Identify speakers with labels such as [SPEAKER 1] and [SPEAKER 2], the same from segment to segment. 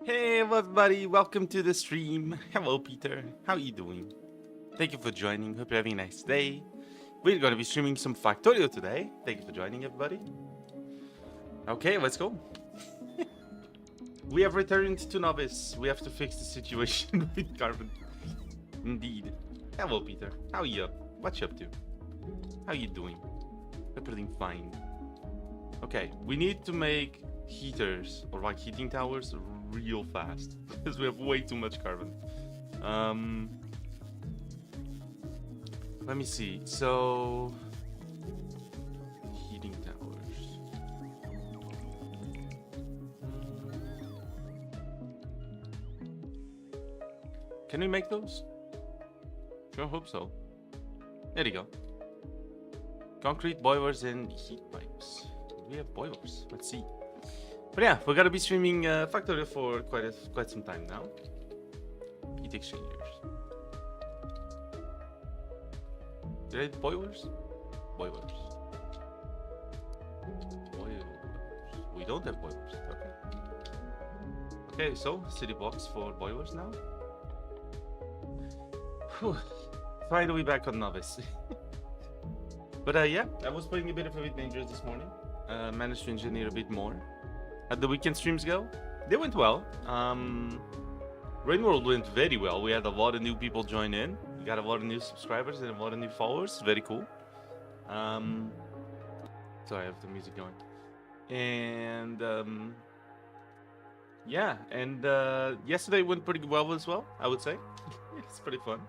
[SPEAKER 1] Hey everybody, welcome to the stream. Hello Peter, how are you doing? Thank you for joining, hope you're having a nice day. We're gonna be streaming some Factorio today. Thank you for joining everybody. Okay, let's go. We have returned to Novice. We have to fix the situation with Carbon. Indeed. Hello Peter, how are you? What you up to? How you doing? Everything fine. Okay, we need to make heaters or like heating towers real fast because we have way too much carbon. Let me see. So heating towers. Can we make those? Sure, hope so. There you go. Concrete boilers and heat pipes. We have boilers. Let's see. But yeah, we're gonna be streaming Factorio for quite some time now. Heat exchangers. Did I have boilers? Boilers. Boilers. We don't have boilers. Okay. Okay, so city blocks for boilers now. Whew. Finally back on Novice. But yeah, I was playing a bit of Elite Dangerous this morning. Managed to engineer a bit more. How'd the weekend streams go? They went well. Rain World went very well. We had a lot of new people join in. We got a lot of new subscribers and a lot of new followers. Very cool. Sorry, I have the music going. And yeah, and yesterday went pretty well as well, I would say. It's pretty fun.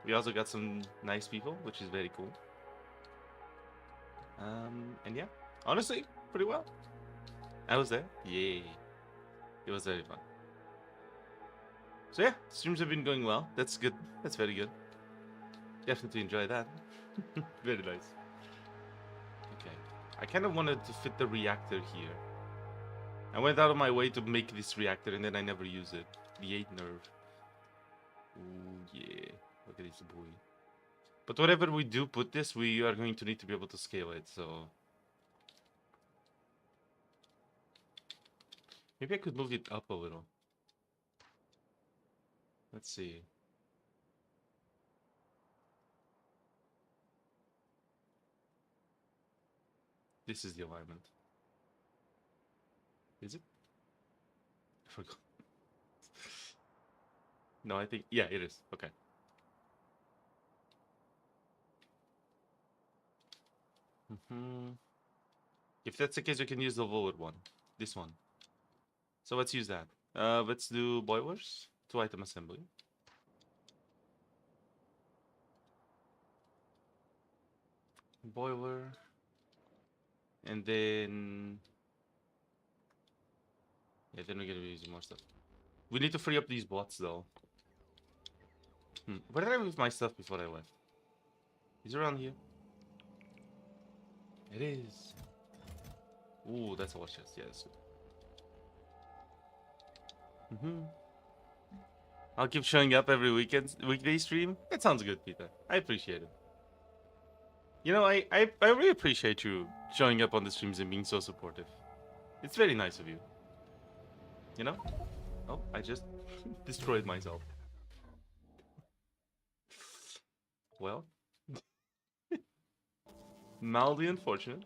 [SPEAKER 1] We also got some nice people, which is very cool. And yeah, honestly, pretty well. I was there. Yay. It was very fun. So yeah, streams have been going well. That's good. That's very good. Definitely enjoy that. Very nice. Okay. I kind of wanted to fit the reactor here. I went out of my way to make this reactor and then I never use it. The 8 nerve. Ooh, yeah. Look at this boy. But whatever we do put this, we are going to need to be able to scale it, so... Maybe I could move it up a little. Let's see. This is the alignment. Is it? I forgot. No, I think... Yeah, it is. Okay. If that's the case, we can use the lower one. This one. So let's use that. Let's do boilers. 2 item assembly. Boiler. And then... Yeah, then we're gonna be using more stuff. We need to free up these bots, though. Where did I leave my stuff before I left? Is it around here? It is. Ooh, that's a watch chest. Yeah, that's good. I'll keep showing up every weekday stream. That sounds good, Peter. I appreciate it. You know, I really appreciate you showing up on the streams and being so supportive. It's very nice of you. You know? Oh, I just destroyed myself. Well. Mildly unfortunate.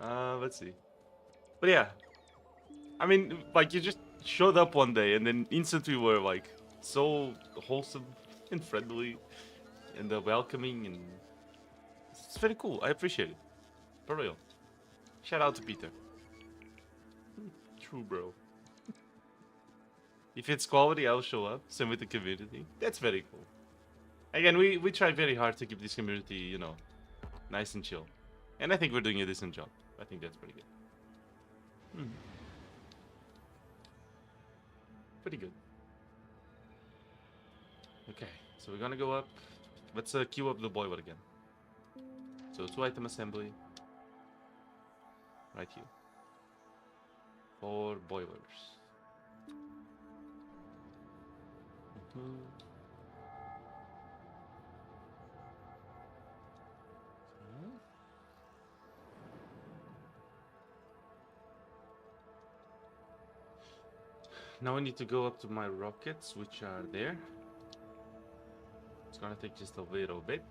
[SPEAKER 1] Let's see. But yeah. I mean, like, you just showed up one day and then instantly were, like, so wholesome and friendly and welcoming, and it's very cool. I appreciate it. For real. Shout out to Peter. True, bro. If it's quality, I'll show up. Same with the community. That's very cool. Again, we try very hard to keep this community, you know, nice and chill. And I think we're doing a decent job. I think that's pretty good. Pretty good. Okay, so we're gonna go up. Let's queue up the boiler again. So 2 item assembly. Right here. 4 boilers. Now I need to go up to my rockets, which are there. It's gonna take just a little bit.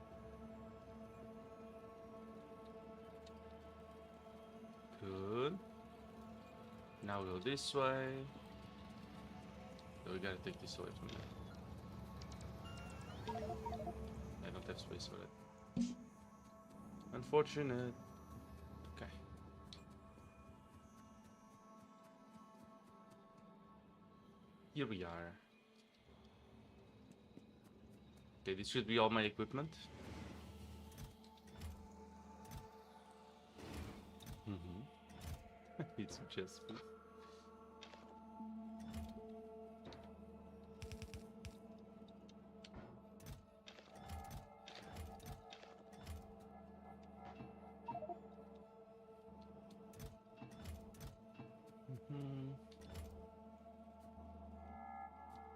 [SPEAKER 1] Good. Now go this way. So we gotta take this away from there. I don't have space for it. Unfortunate. Okay. Here we are. Okay, this should be all my equipment. It's just food.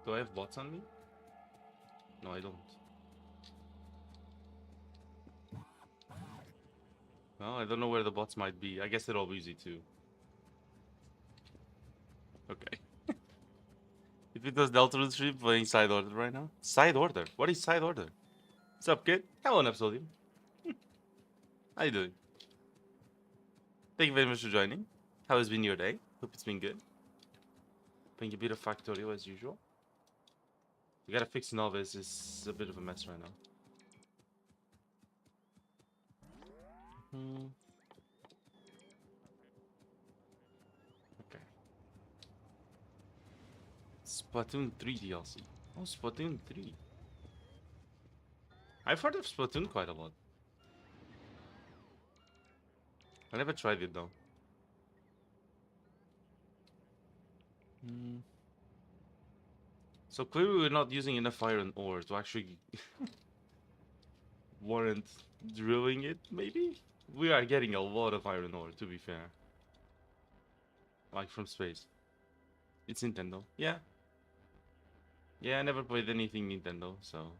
[SPEAKER 1] Do I have bots on me? No, I don't. Well, I don't know where the bots might be. I guess they're all busy too. Okay. If it was Delta Stream playing side order right now? Side order? What is side order? What's up, kid? Hello, Nepsodium. How you doing? Thank you very much for joining. How has been your day? Hope it's been good. Playing a bit of Factorio as usual. We gotta fix Novice. It's a bit of a mess right now. Okay. Splatoon 3 DLC. Oh, Splatoon 3. I've heard of Splatoon quite a lot. I never tried it though. So clearly we're not using enough iron ore to actually warrant drilling it, maybe? We are getting a lot of iron ore, to be fair. Like from space. It's Nintendo. Yeah. Yeah, I never played anything Nintendo, so...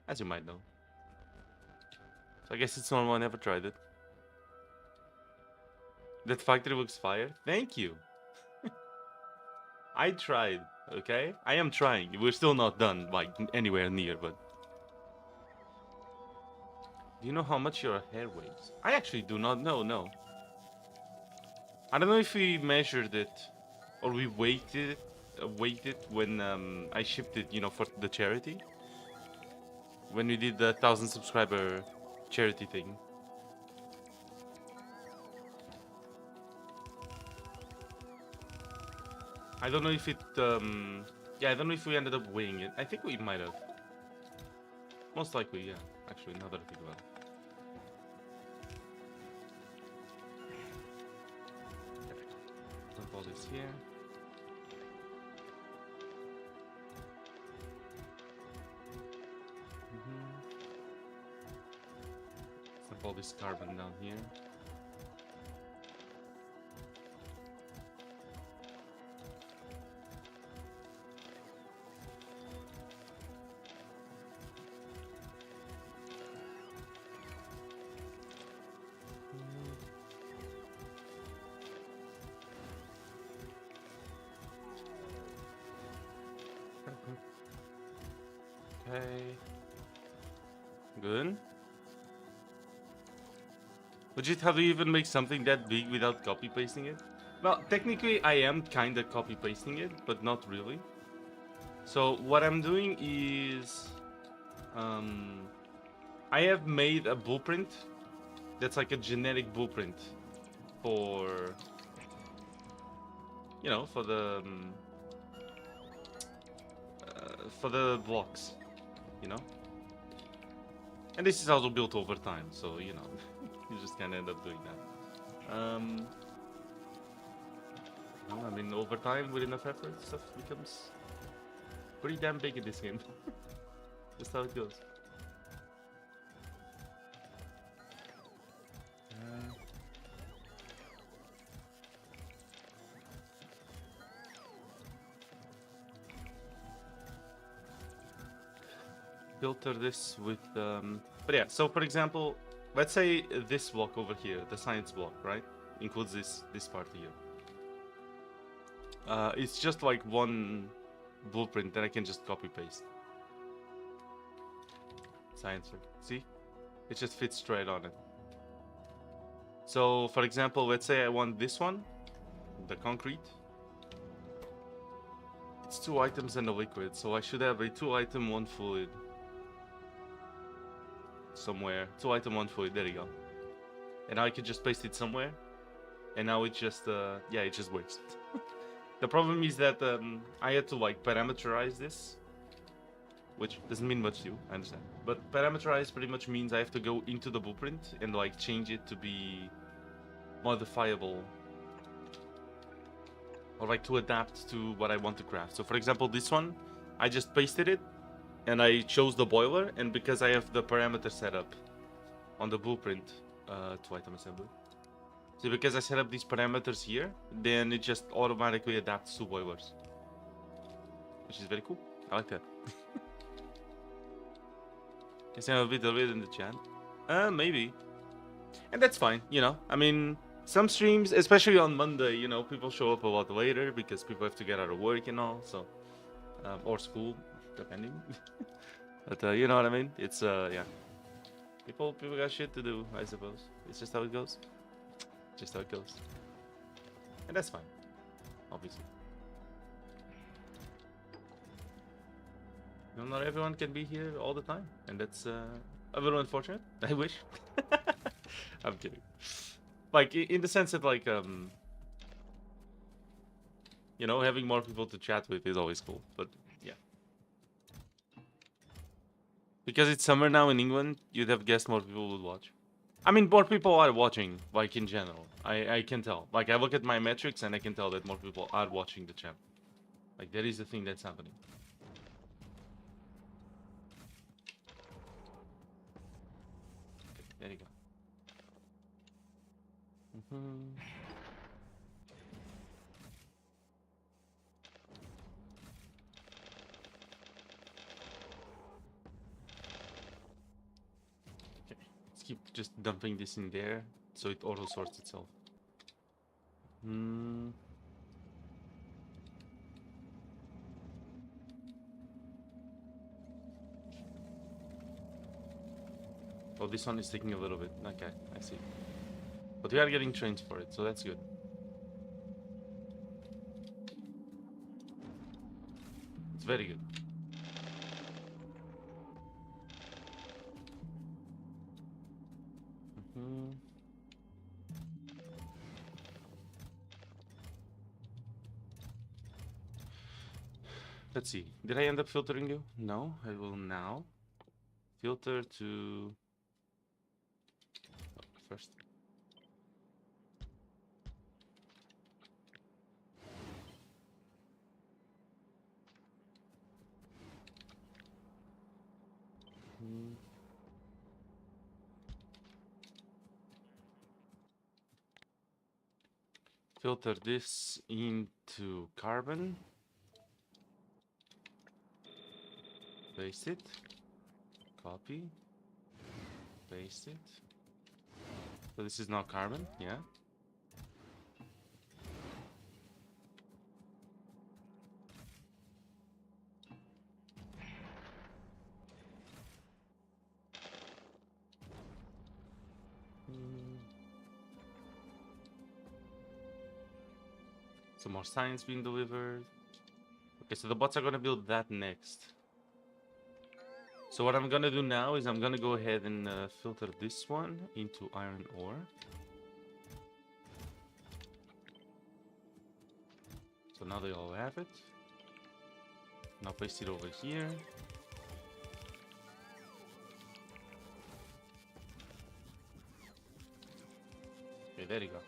[SPEAKER 1] As you might know. So I guess it's normal, I never tried it. That factory looks fire. Thank you! I tried, okay? I am trying. We're still not done, like, anywhere near, but... Do you know how much your hair weighs? I actually do not know, no. I don't know if we measured it, or we weighed it when I shipped it, you know, for the charity. When we did the 1,000 subscriber charity thing. I don't know if it, yeah, I don't know if we ended up weighing it. I think we might have. Most likely, yeah. Actually, now that I think about it. Dump all this here. Dump all this carbon down here. Okay. Good. Legit, how do you even make something that big without copy pasting it? Well, technically I am kinda copy pasting it, but not really. So what I'm doing is I have made a blueprint that's like a generic blueprint for, you know, for the blocks, you know. And this is also built over time, so you know, you just kind of end up doing that. Well, I mean, over time, with enough effort, stuff becomes pretty damn big in this game. Just how it goes. Filter this with but yeah, so for example, let's say this block over here, the science block, right, includes this part here. It's just like one blueprint that I can just copy paste. Science, see? It just fits straight on it. So, for example, let's say I want this one, the concrete. It's 2 items and a liquid, so I should have a 2 item, 1 fluid. Somewhere. 2 item, 1 fluid, there you go. And now I can just paste it somewhere. And now it just, yeah, it just works. The problem is that I had to like parameterize this. Which doesn't mean much to you, I understand. But parameterize pretty much means I have to go into the blueprint and like change it to be modifiable. Or like to adapt to what I want to craft. So for example, this one, I just pasted it and I chose the boiler, and because I have the parameter set up on the blueprint, 2 item assembly. So because I set up these parameters here, then it just automatically adapts to boilers. Which is very cool. I like that. Guess I'm a bit delayed in the chat. Maybe. And that's fine, you know. I mean, some streams, especially on Monday, you know, people show up a lot later because people have to get out of work and all, so... or school, depending. But, you know what I mean? It's, yeah. People got shit to do, I suppose. It's just how it goes. Just how it goes. And that's fine. Obviously. You know, not everyone can be here all the time. And that's, a little unfortunate. I wish. I'm kidding. Like, in the sense that, like, you know, having more people to chat with is always cool. But, yeah. Because it's summer now in England, you'd have guessed more people would watch. I mean, more people are watching, like, in general. I can tell. Like, I look at my metrics and I can tell that more people are watching the channel. Like, that is the thing that's happening. Okay, there you go. Okay, let's keep just dumping this in there so it auto sorts itself. Oh, this one is taking a little bit. Okay, I see. But we are getting trains for it, so that's good. It's very good. Let's see. Did I end up filtering you? No, I will now filter to... Oh, first. Filter this into carbon. Paste it. Copy. Paste it. So this is now carbon, yeah. Some more science being delivered. Okay, so the bots are gonna build that next. So what I'm gonna do now is I'm gonna go ahead and filter this one into iron ore. So now they all have it. Now paste it over here. Okay, there you go.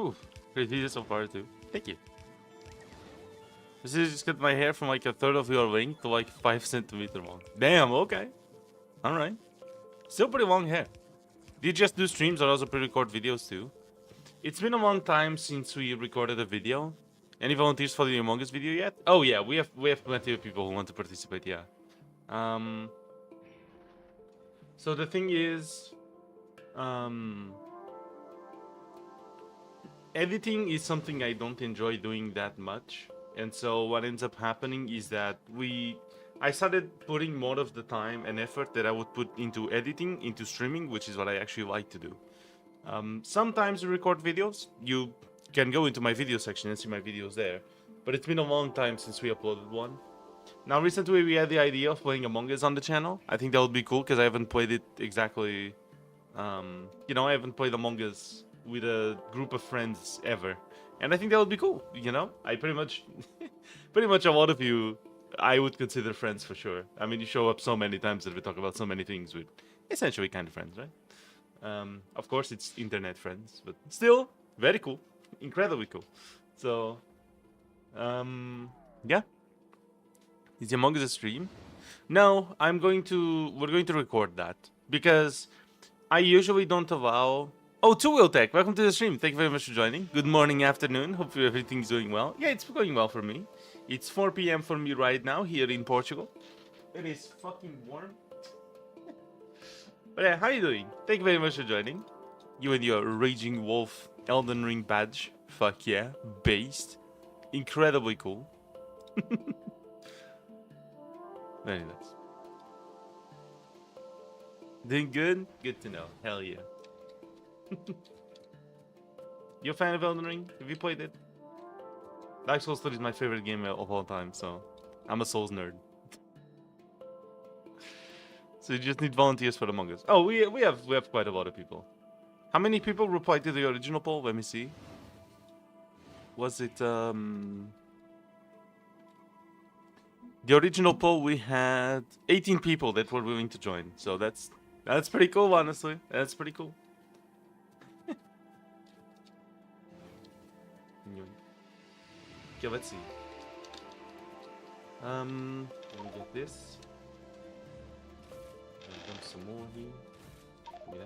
[SPEAKER 1] Ooh, great video so far too. Thank you. This is just cut my hair from like a third of your length to like 5 centimeters long. Damn, okay. Alright. Still pretty long hair. Do you just do streams or also pre-record videos too? It's been a long time since we recorded a video. Any volunteers for the Among Us video yet? Oh yeah, we have plenty of people who want to participate, yeah. So the thing is, editing is something I don't enjoy doing that much. And so what ends up happening is that I started putting more of the time and effort that I would put into editing, into streaming, which is what I actually like to do. Sometimes we record videos. You can go into my video section and see my videos there. But it's been a long time since we uploaded one. Now, recently we had the idea of playing Among Us on the channel. I think that would be cool because I haven't played it exactly. You know, I haven't played Among Us with a group of friends ever. And I think that would be cool, you know? I pretty much a lot of you I would consider friends for sure. I mean, you show up so many times that we talk about so many things with essentially kind of friends, right? Of course, it's internet friends, but still very cool, incredibly cool. So, yeah. Is the Among Us a stream? No, we're going to record that because I usually don't allow. Oh, Two Wheel Tech, welcome to the stream. Thank you very much for joining. Good morning, afternoon. Hope everything's doing well. Yeah, it's going well for me. It's 4 p.m. for me right now here in Portugal. It is fucking warm. But yeah, how you doing? Thank you very much for joining. You and your Raging Wolf Elden Ring badge. Fuck yeah. Based. Incredibly cool. Very nice. Doing good? Good to know. Hell yeah. You a fan of Elden Ring? Have you played it? Dark Souls 3 is my favorite game of all time, so I'm a Souls nerd. So you just need volunteers for Among Us. Oh, we have quite a lot of people. How many people replied to the original poll? Let me see. Was it the original poll? We had 18 people that were willing to join. So that's pretty cool, honestly. That's pretty cool. Okay, let's see. Let me get this. Dump some more here. Yeah.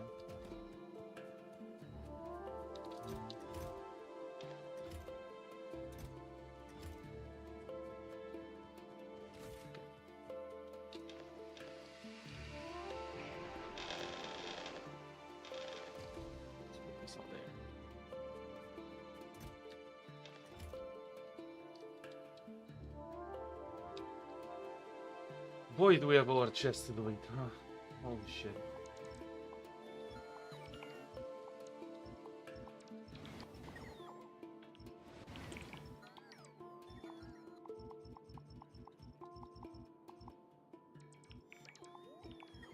[SPEAKER 1] Boy, do we have a lot of chests to delete, huh? Holy shit.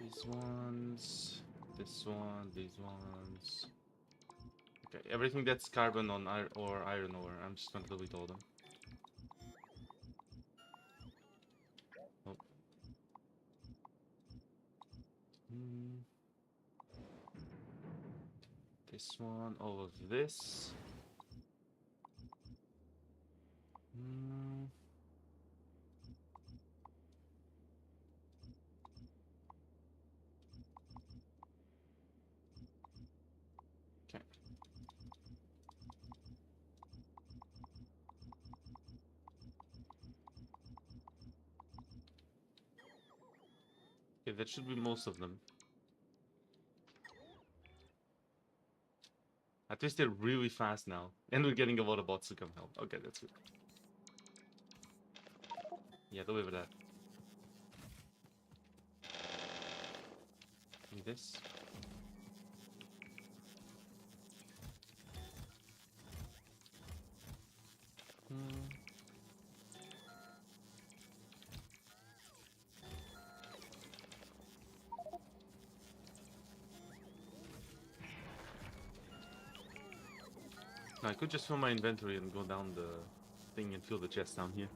[SPEAKER 1] These ones, this one, these ones. Okay, everything that's carbon on or iron ore, I'm just gonna delete all of them. This one, all of this. Okay. Okay, that should be most of them. At least they're really fast now. And we're getting a lot of bots to come help. Okay, that's good. Yeah, deliver that. And this. No, I could just fill my inventory and go down the thing and fill the chest down here.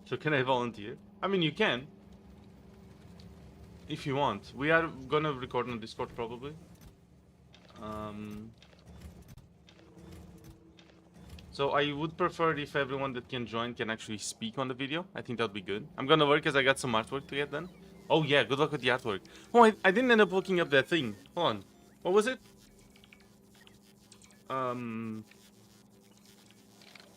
[SPEAKER 1] So can I volunteer? I mean, you can. If you want. We are gonna record on Discord probably. So I would prefer if everyone that can join can actually speak on the video. I think that would be good. I'm gonna work as I got some artwork to get done. Oh yeah, good luck with the artwork. Oh, I didn't end up looking up that thing. Hold on. What was it?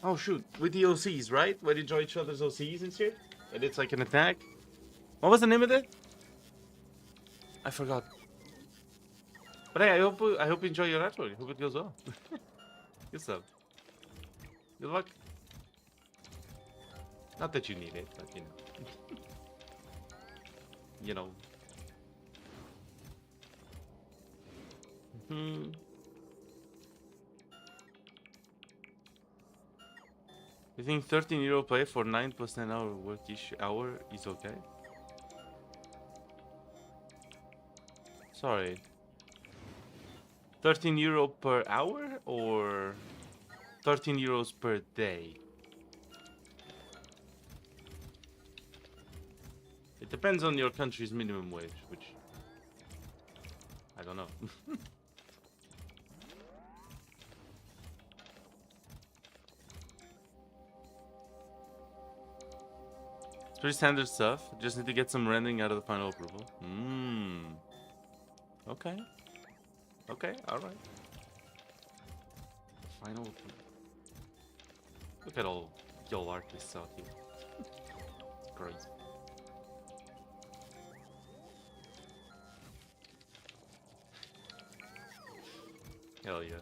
[SPEAKER 1] Oh shoot, with the OCs, right? Where you join each other's OCs and shit? And it's like an attack? What was the name of it? I forgot. But hey, I hope you enjoy your artwork. I hope it goes well. Good stuff. Good luck. Not that you need it, but you know. You know. Hmm. You think 13 euro pay for 9 plus 10 hour work each hour is okay? Sorry. 13 euro per hour or 13 euros per day? It depends on your country's minimum wage, which I don't know. It's pretty standard stuff. Just need to get some rendering out of the final approval. Okay. Okay, alright. Final approval. Look at all y'all artists out here. It's crazy. Hell yeah.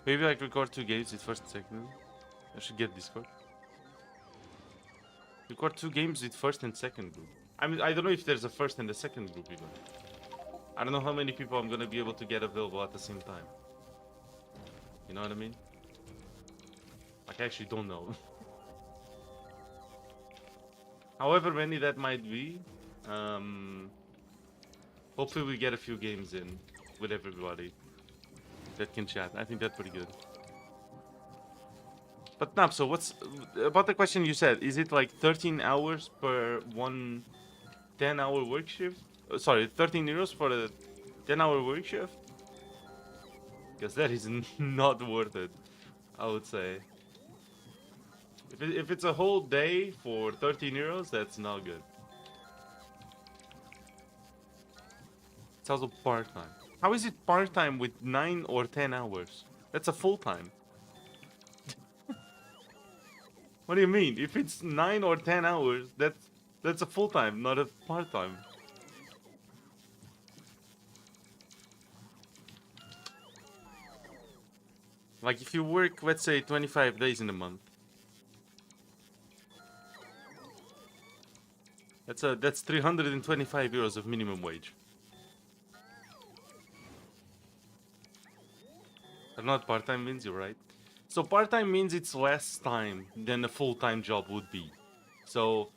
[SPEAKER 1] Maybe like record 2 games with first and second. I should get Discord. Record 2 games with first and second group. I mean, I don't know if there's a first and a second group even. I don't know how many people I'm gonna be able to get available at the same time. You know what I mean? Like, I actually don't know. However many that might be, hopefully we get a few games in with everybody that can chat. I think that's pretty good. But Nap, so what's about the question you said? Is it like 13 hours per one 10-hour work shift? Sorry, 13 euros for a 10-hour work shift? Because that is not worth it, I would say. If it's a whole day for 13 euros, that's not good. It's also part-time. How is it part-time with 9 or 10 hours? That's a full-time. What do you mean? If it's 9 or 10 hours, that's a full-time, not a part-time. Like if you work, let's say, 25 days in a month. That's 325 euros of minimum wage. Not part-time means, you're right. So part-time means it's less time than a full-time job would be. So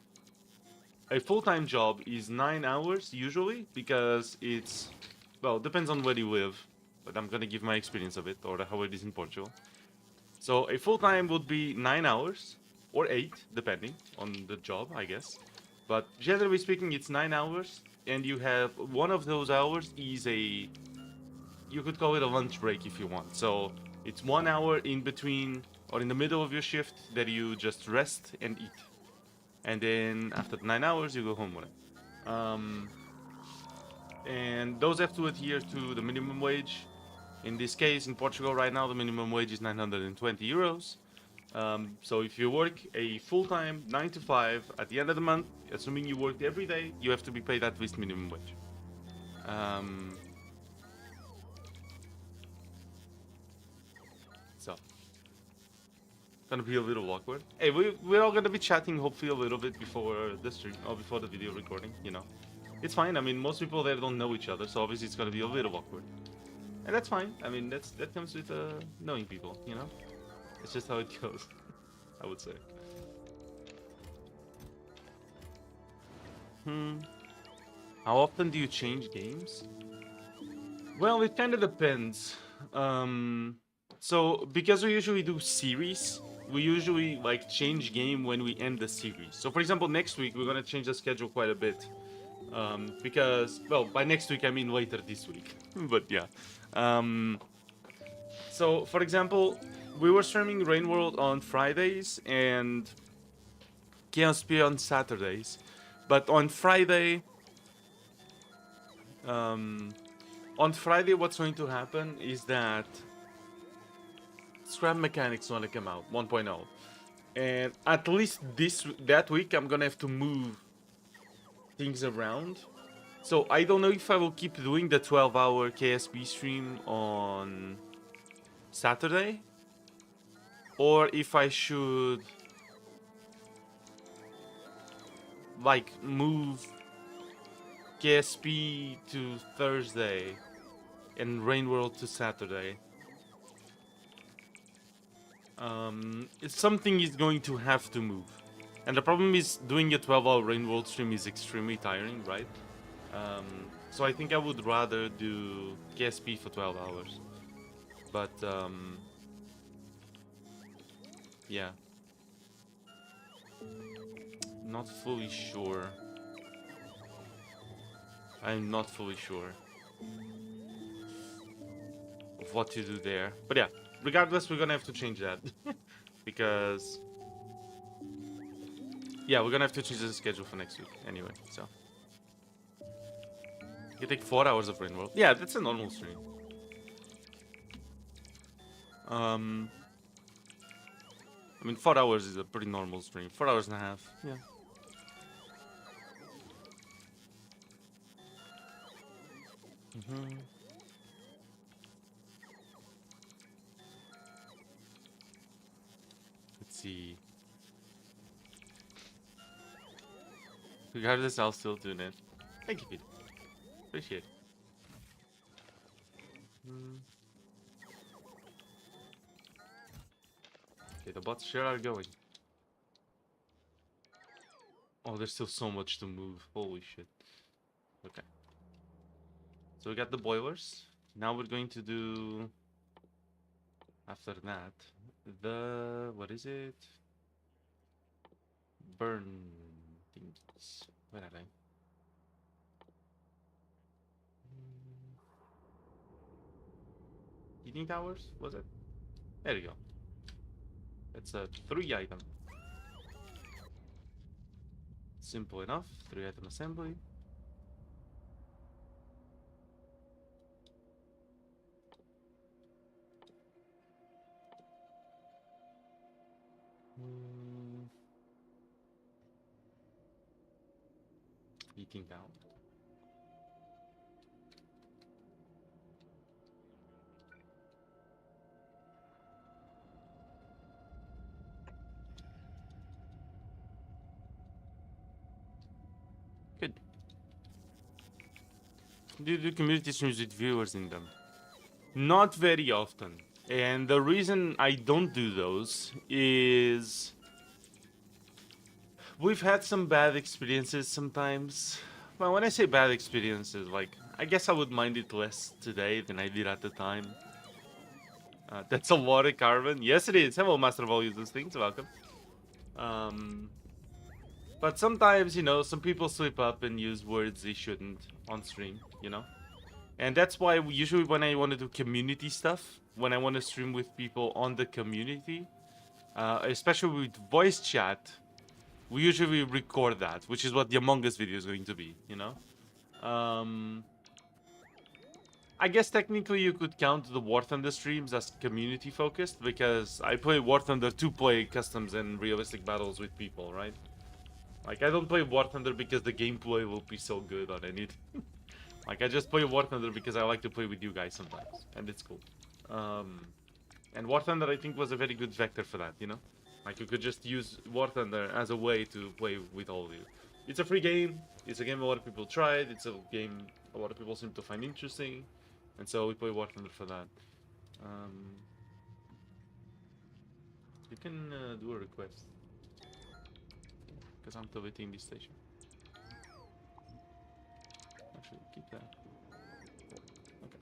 [SPEAKER 1] a full-time job is 9 hours usually, because it's, well, depends on where you live, but I'm gonna give my experience of it, or how it is in Portugal. So a full-time would be 9 hours, or 8, depending on the job, I guess. But generally speaking, it's 9 hours, and you have one of those hours is a, you could call it a lunch break if you want. So it's 1 hour in between or in the middle of your shift that you just rest and eat. And then after 9 hours, you go home with it. And those have to adhere to the minimum wage. In this case, in Portugal right now, the minimum wage is 920 euros. So if you work a full-time 9 to 5 at the end of the month, assuming you worked every day, you have to be paid at least minimum wage. So gonna be a little awkward. Hey, we're all gonna be chatting hopefully a little bit before the stream or before the video recording, you know. It's fine. I mean, most people there don't know each other, so obviously it's gonna be a little awkward. And that's fine. I mean, that comes with knowing people, you know. It's just how it goes, I would say. How often do you change games? Well, it kind of depends. So because we usually do series, we usually like change game when we end the series. So for example, next week we're gonna change the schedule quite a bit. Because, well, by next week I mean later this week. But yeah. So for example, we were streaming Rain World on Fridays and Chaos P on Saturdays. But on Friday, On Friday, what's going to happen is that Scrap Mechanics gonna come out 1.0, and at least that week I'm gonna have to move things around. So I don't know if I will keep doing the 12-hour KSP stream on Saturday, or if I should like move KSP to Thursday and Rain World to Saturday. Something is going to have to move. And the problem is doing a 12-hour Rain World stream is extremely tiring, right? So I think I would rather do KSP for 12 hours. But, yeah. Not fully sure. I'm not fully sure of what to do there. But yeah, regardless, we're gonna have to change that. Because... yeah, we're gonna have to change the schedule for next week anyway, so... you take 4 hours of Rain World. Yeah, that's a normal stream. I mean, 4 hours is a pretty normal stream. 4 hours and a half, yeah. Let's see. Regardless, I'll still tune in. Thank you, Pete. Appreciate it. Okay, the bots sure are going. Oh, there's still so much to move. Holy shit. Okay. So we got the boilers. Now we're going to do... after that, the... what is it? Burn things. Where are they? Heating towers? Was it? There you go. It's a 3-item. Simple enough. 3-item assembly. Heating down. Good. Do you do community streams with viewers in them? Not very often. And the reason I don't do those is... we've had some bad experiences sometimes. Well, when I say bad experiences, like, I guess I would mind it less today than I did at the time. That's a lot of carbon. Yes, it is. Hello, Master of all those things. Welcome. But sometimes, you know, some people slip up and use words they shouldn't on stream, you know? And that's why usually when I want to do community stuff, when I want to stream with people on the community, especially with voice chat, we usually record that, which is what the Among Us video is going to be, you know? I guess technically you could count the War Thunder streams as community focused, because I play War Thunder to play customs and realistic battles with people, right? Like, I don't play War Thunder because the gameplay will be so good on anything. Like, I just play War Thunder because I like to play with you guys sometimes, and it's cool. And War Thunder, I think, was a very good vector for that, you know? Like, you could just use War Thunder as a way to play with all of you. It's a free game, it's a game a lot of people tried, it's a game a lot of people seem to find interesting, and so we play War Thunder for that. You can do a request. Because I'm deleting this station. Actually, keep that. Okay.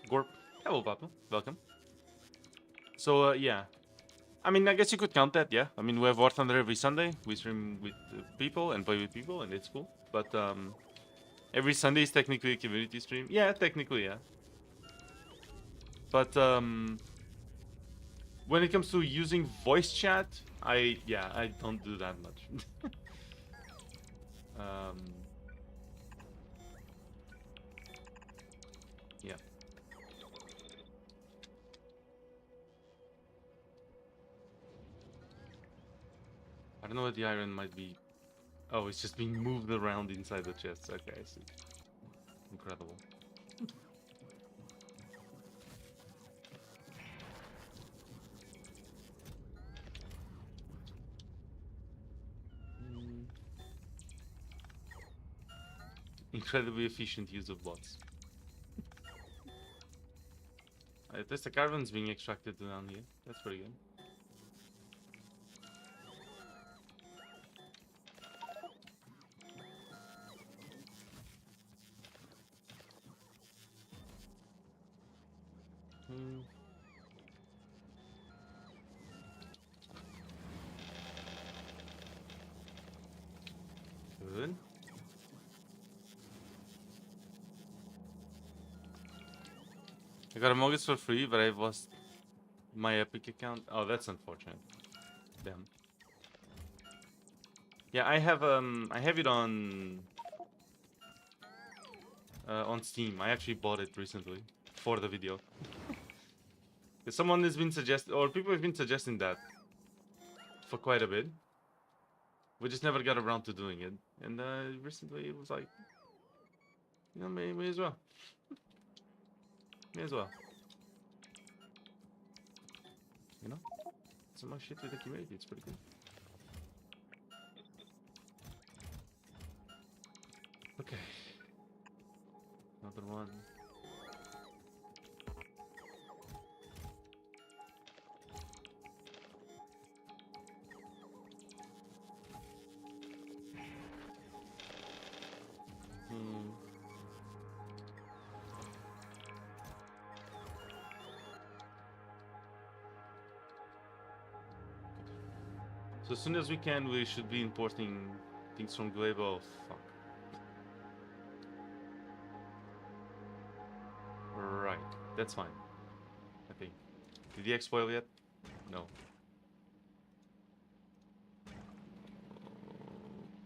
[SPEAKER 1] Gorp. Hello, Papa. Welcome. So, yeah. I mean, I guess you could count that, yeah. I mean, we have War Thunder every Sunday. We stream with people and play with people, and it's cool. But, every Sunday is technically a community stream. Yeah, technically, yeah. But, when it comes to using voice chat, I don't do that much. Yeah. I don't know what the iron might be. Oh, it's just being moved around inside the chest. Okay, I see. Incredible. Incredibly efficient use of bots. At least the carbon's being extracted down here. That's pretty good. Good. I got a Mogus for free, but I've lost my Epic account. Oh, that's unfortunate. Damn. Yeah, I have it on Steam. I actually bought it recently for the video. Someone has been suggesting, or people have been suggesting that for quite a bit. We just never got around to doing it, and recently it was like, you know, may as well. May as well. You know, so much shit with the community. It's pretty good. Okay. Another one. So as soon as we can, we should be importing things from Gleba. Oh, fuck. Right, that's fine. I think. Did he spoil yet? No.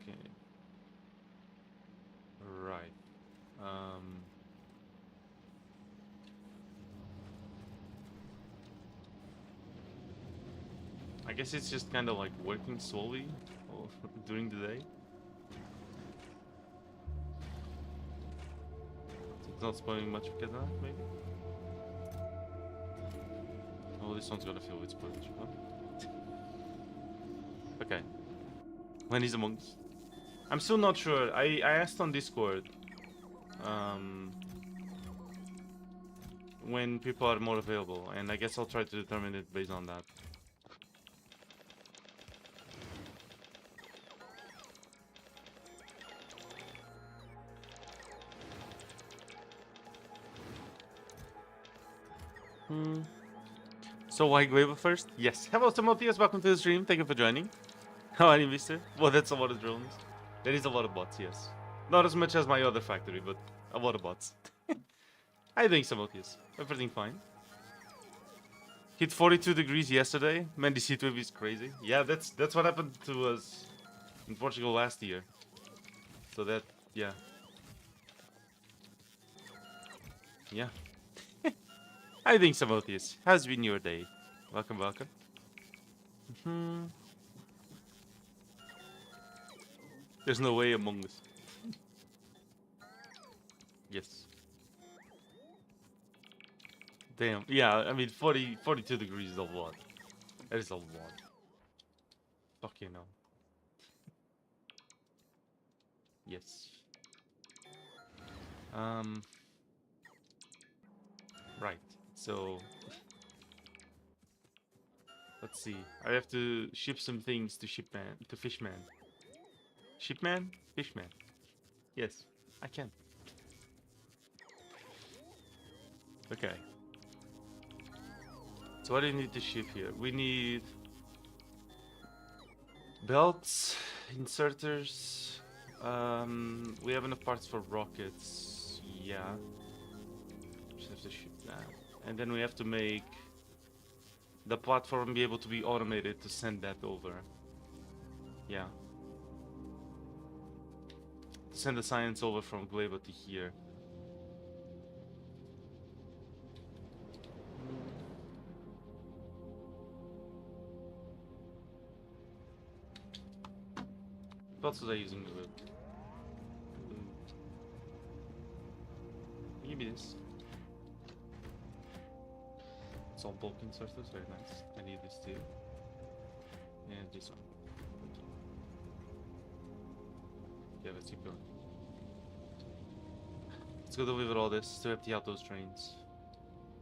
[SPEAKER 1] Okay. Right. I guess it's just kind of like working slowly during the day. It's not spoiling much because of that, maybe? Oh, this one's gonna fill with spoilage. Huh? Okay. When he's among us. I'm still not sure. I asked on Discord when people are more available, and I guess I'll try to determine it based on that. So why Gleba first? Yes. Hello, Timotheus. Welcome to the stream. Thank you for joining. How are you, mister? Well, that's a lot of drones. There is a lot of bots, yes. Not as much as my other factory, but a lot of bots. How you doing, Timotheus? Everything fine? Hit 42 degrees yesterday. Man, this heat wave is crazy. Yeah, that's what happened to us in Portugal last year. So that, yeah. Yeah. How you doing, Timotheus? How's been your day? Welcome, welcome. There's no way among us. Yes. Damn. Yeah, I mean, 42 degrees is a lot. That is a lot. Fucking hell. Yes. Right. So let's see. I have to ship some things to Fishman. Shipman? Fishman. Yes, I can. Okay. So what do you need to ship here? We need belts, inserters. We have enough parts for rockets. Yeah. Just have to ship that. And then we have to make the platform be able to be automated to send that over. Yeah. Send the science over from Gleba to here. What else was I using the whip? Give me this. It's all bulk inserters, very nice. I need this too. And this one. Yeah, let's keep going. Let's go deliver all this to empty out those trains.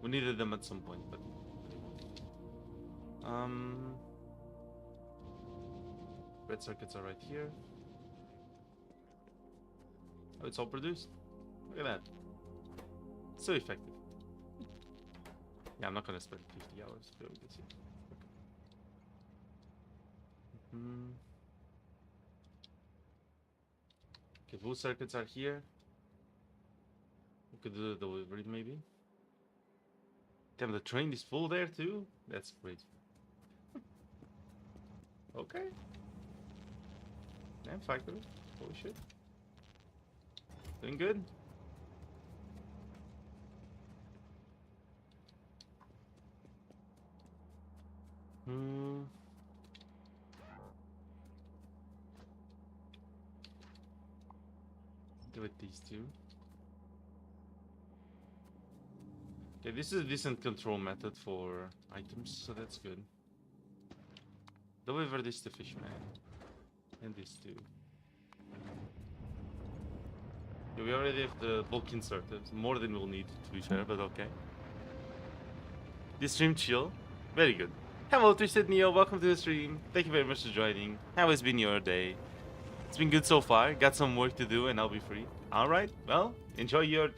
[SPEAKER 1] We needed them at some point, but red circuits are right here. Oh, it's all produced. Look at that. So effective. Yeah, I'm not gonna spend 50 hours doing this here. Okay, blue circuits are here. We could do the delivery maybe. Damn, the train is full there too? That's great. Okay. Damn, Factorio. Holy shit. Doing good. Do it these two. Okay, this is a decent control method for items, so that's good. Deliver this to Fishman. And this too. Yeah, we already have the bulk inserters. More than we'll need, to be fair, but okay. This stream chill. Very good. Hello, Twisted Neo. Welcome to the stream. Thank you very much for joining. How has been your day? It's been good so far. Got some work to do and I'll be free. Alright, well, enjoy your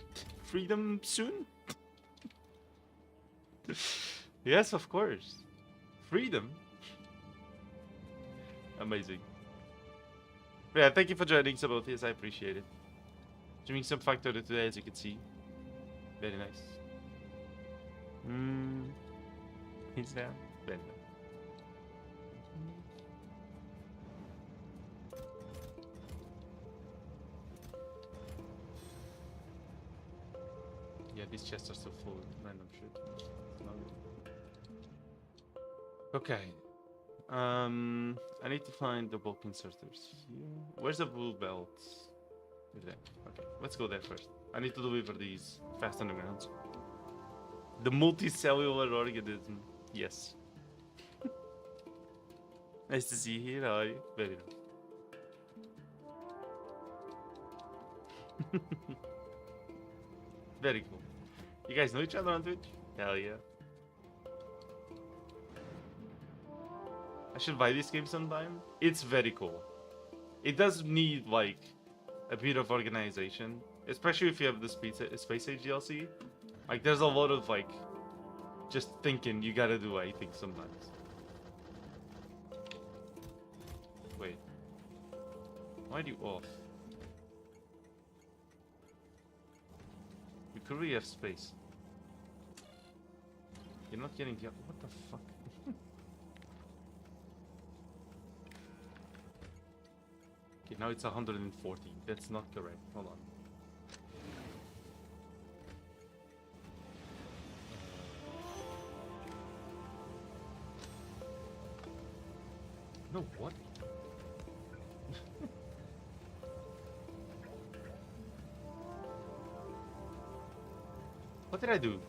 [SPEAKER 1] freedom soon. Yes, of course. Freedom. Amazing. Yeah, thank you for joining, Sabotius. I appreciate it. Doing some Factorio today, as you can see. Very nice. He's down. Very nice. Yeah, these chests are still full of random shit. Okay. I need to find the bulk inserters here. Where's the blue belt? There. Okay, let's go there first. I need to deliver these fast undergrounds. The multicellular organism. Yes. Nice to see you here. How are you? Very nice. Very cool. You guys know each other on Twitch? Hell yeah. I should buy this game sometime. It's very cool. It does need like a bit of organization, especially if you have the Space Age DLC. Like there's a lot of like just thinking you gotta do, I think, sometimes. Wait. Why are you off? We could really have space. You're not getting the... What the fuck? Okay, now it's 140. That's not correct. Hold on. No, what? What did I do?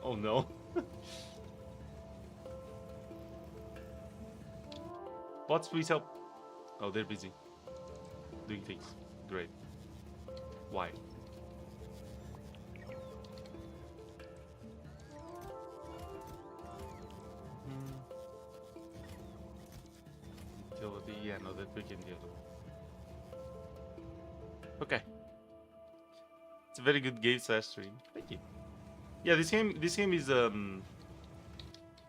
[SPEAKER 1] Oh no. Bots, please help. Oh, they're busy. Doing things. Great. Why? Utility, yeah, no, they're picking the other one. Okay. It's a very good game slash stream. Thank you. Yeah, this game is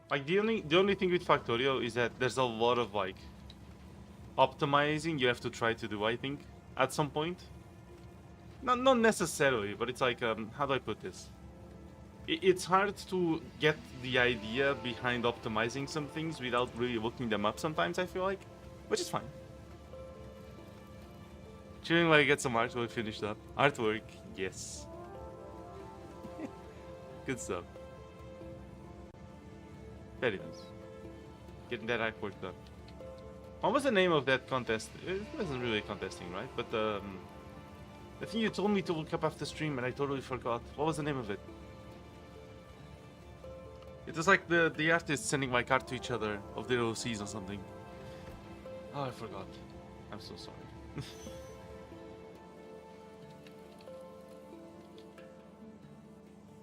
[SPEAKER 1] like the only thing with Factorio is that there's a lot of like optimizing you have to try to do, I think, at some point. Not necessarily, but it's like how do I put this? It's hard to get the idea behind optimizing some things without really looking them up sometimes, I feel like, which is fine. Cheering while I get some artwork finished up. Artwork, yes. Good stuff. Very nice. Getting that artwork done. What was the name of that contest? It wasn't really contesting, right? But I think you told me to look up after stream and I totally forgot. What was the name of it? It was like the artists sending my card to each other of their OCs or something. Oh, I forgot. I'm so sorry.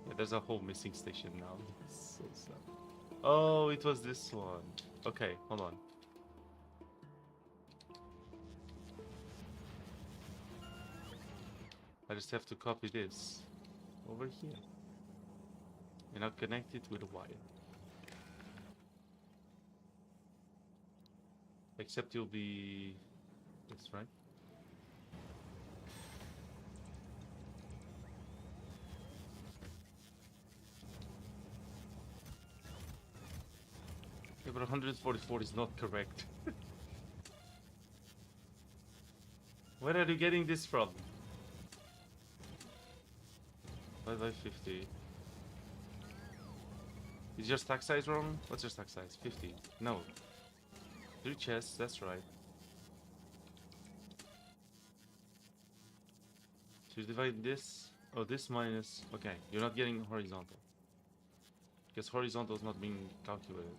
[SPEAKER 1] Yeah, there's a whole missing station now. So sad. Oh, it was this one. Okay, hold on. I just have to copy this over here. And I'll connect it with a wire. Except you'll be this, right? Yeah, but 144 is not correct. Where are you getting this from? 5 by 50. Is your stack size wrong? What's your stack size? 50. No. 3 chests, that's right. So you divide this. Oh, this minus. Okay, you're not getting horizontal. Because horizontal is not being calculated.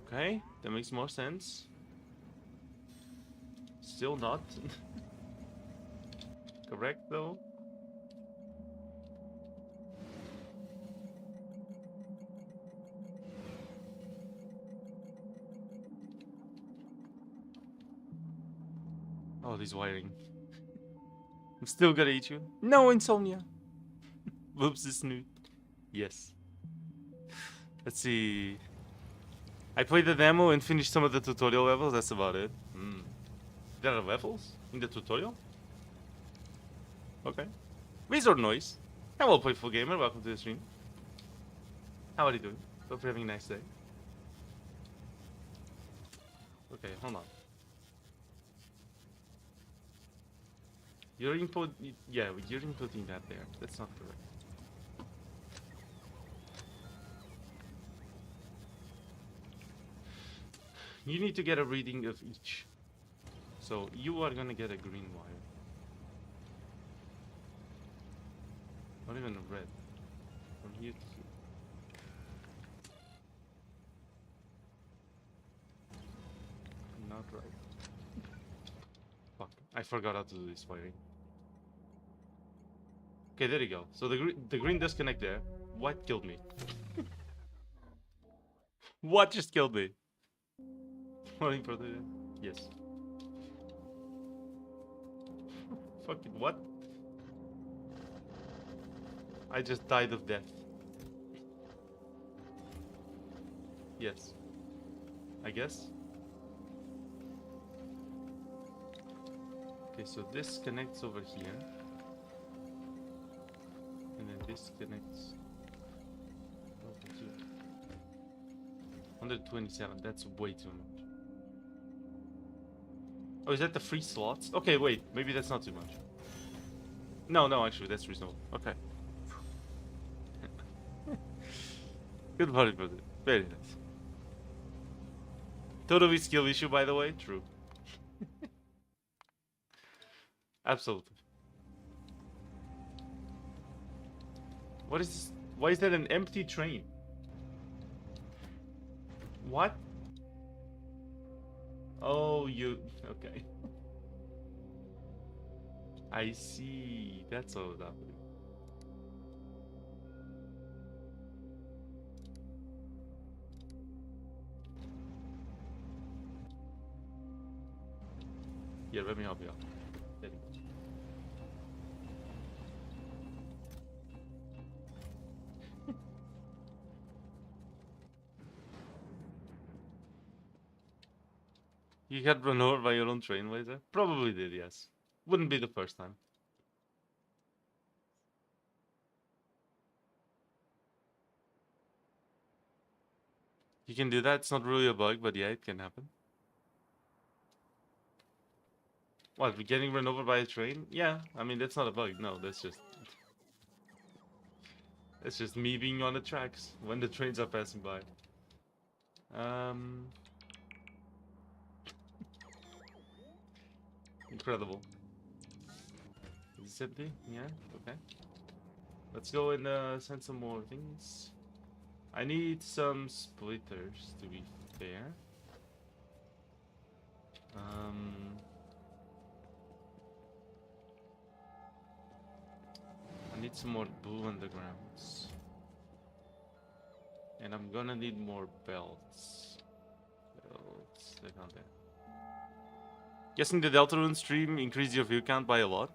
[SPEAKER 1] Okay, that makes more sense. Still not correct though. Oh, this wiring. I'm still gonna eat you. No insomnia. Whoops, is new. Yes. Let's see. I played the demo and finished some of the tutorial levels. That's about it. There are levels in the tutorial? Okay. Wizard noise. Hello, Playful Gamer. Welcome to the stream. How are you doing? Hope you're having a nice day. Okay, hold on. You're input. Yeah, you're inputting that there. That's not correct. You need to get a reading of each. So you are gonna get a green wire. Not even a red. From here to here. Not right. Fuck. I forgot how to do this wiring. Okay, there you go. So the green disconnect there. What killed me? What just killed me? Running for the... Yes. Fucking what? I just died of death. Yes. I guess. Okay, so this connects over here. And then this connects over here. 127, that's way too much. Oh, is that the free slots? Okay, wait, maybe that's not too much. No, actually, that's reasonable. Okay. Good body, brother. Very nice. Totally skill issue, by the way. True. Absolutely. What is this? Why is that an empty train? What? Oh, you... Okay. I see. That's all that. Yeah, let me help you out. There you go. You got run over by your own train laser? Probably did, yes. Wouldn't be the first time. You can do that. It's not really a bug, but yeah, it can happen. What, we're getting run over by a train? Yeah, I mean, that's not a bug. No, that's just... It's just me being on the tracks when the trains are passing by. Incredible. Is it empty? Yeah, okay. Let's go and send some more things. I need some splitters, to be fair. I need some more blue undergrounds. And I'm gonna need more belts. Belts, they're not there. Guessing the Deltarune stream increased your view count by a lot?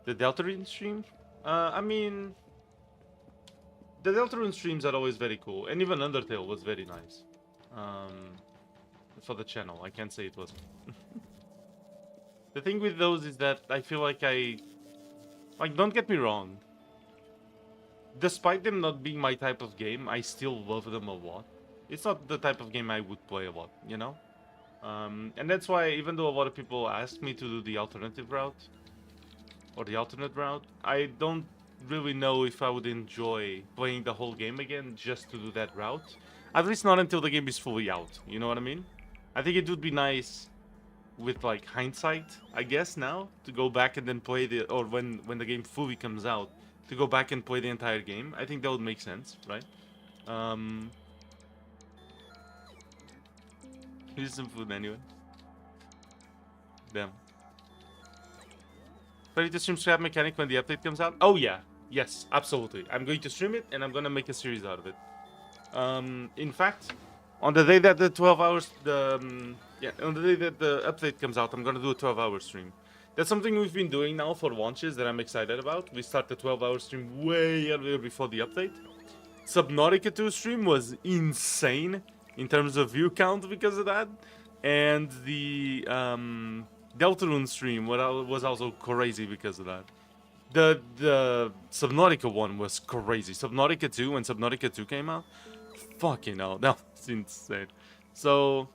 [SPEAKER 1] The Deltarune stream? I mean... The Deltarune streams are always very cool. And even Undertale was very nice. For the channel, I can't say it wasn't. The thing with those is that I feel like Like, don't get me wrong. Despite them not being my type of game, I still love them a lot. It's not the type of game I would play a lot, you know? And that's why, even though a lot of people ask me to do the alternative route, or the alternate route, I don't really know if I would enjoy playing the whole game again just to do that route. At least not until the game is fully out, you know what I mean? I think it would be nice with like hindsight, I guess now, to go back and then play the, or when the game fully comes out, to go back and play the entire game. I think that would make sense, right? Here's some food anyway. Damn. Ready to stream Scrap Mechanic when the update comes out? Oh yeah, yes, absolutely. I'm going to stream it and I'm gonna make a series out of it. In fact, on the day that the 12 hours, on the day that the update comes out, I'm gonna do a 12-hour stream. That's something we've been doing now for launches that I'm excited about. We start the 12-hour stream way earlier before the update. Subnautica 2 stream was insane in terms of view count because of that. And the Deltarune stream was also crazy because of that. The Subnautica one was crazy. Subnautica 2, when Subnautica 2 came out, fucking hell, that was insane. So,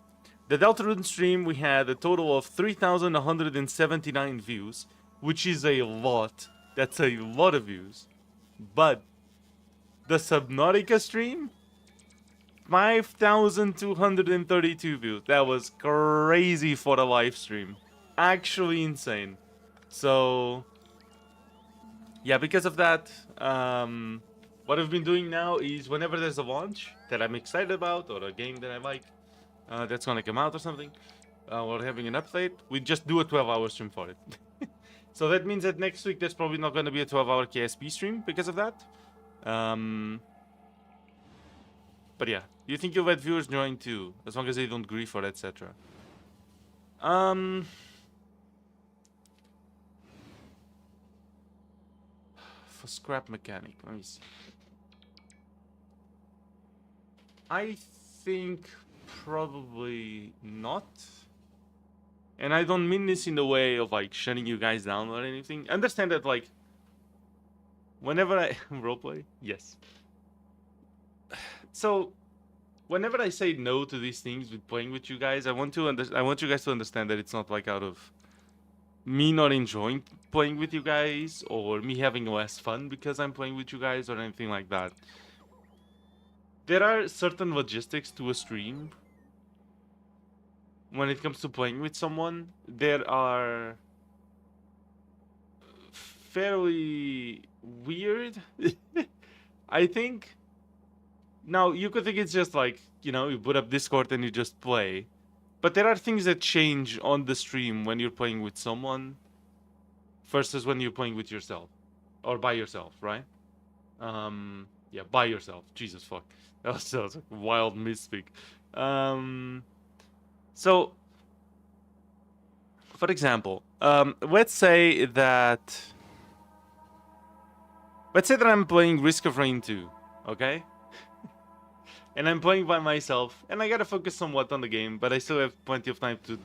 [SPEAKER 1] the Deltarune stream, we had a total of 3,179 views, which is a lot. That's a lot of views. But the Subnautica stream, 5,232 views. That was crazy for a live stream. Actually insane. So, yeah, because of that, what I've been doing now is whenever there's a launch that I'm excited about, or a game that I like, that's gonna come out or something, or having an update, we just do a 12-hour stream for it. So that means that next week there's probably not gonna be a 12-hour KSP stream because of that. But yeah, you think you'll let viewers join too, as long as they don't grief or etc. For Scrap Mechanic, let me see. I think probably not. And I don't mean this in the way of like shutting you guys down or anything. Understand that like whenever I roleplay, yes. So whenever I say no to these things with playing with you guys, I want you guys to understand that it's not like out of me not enjoying playing with you guys or me having less fun because I'm playing with you guys or anything like that. There are certain logistics to a stream when it comes to playing with someone. There are fairly weird, I think. Now, you could think it's just like, you know, you put up Discord and you just play. But there are things that change on the stream when you're playing with someone versus when you're playing with yourself. Or by yourself, right? Yeah, by yourself. Jesus fuck. That was like wild misspeak. So, for example, let's say that I'm playing Risk of Rain 2, okay? And I'm playing by myself, and I gotta focus somewhat on the game, but I still have plenty of time to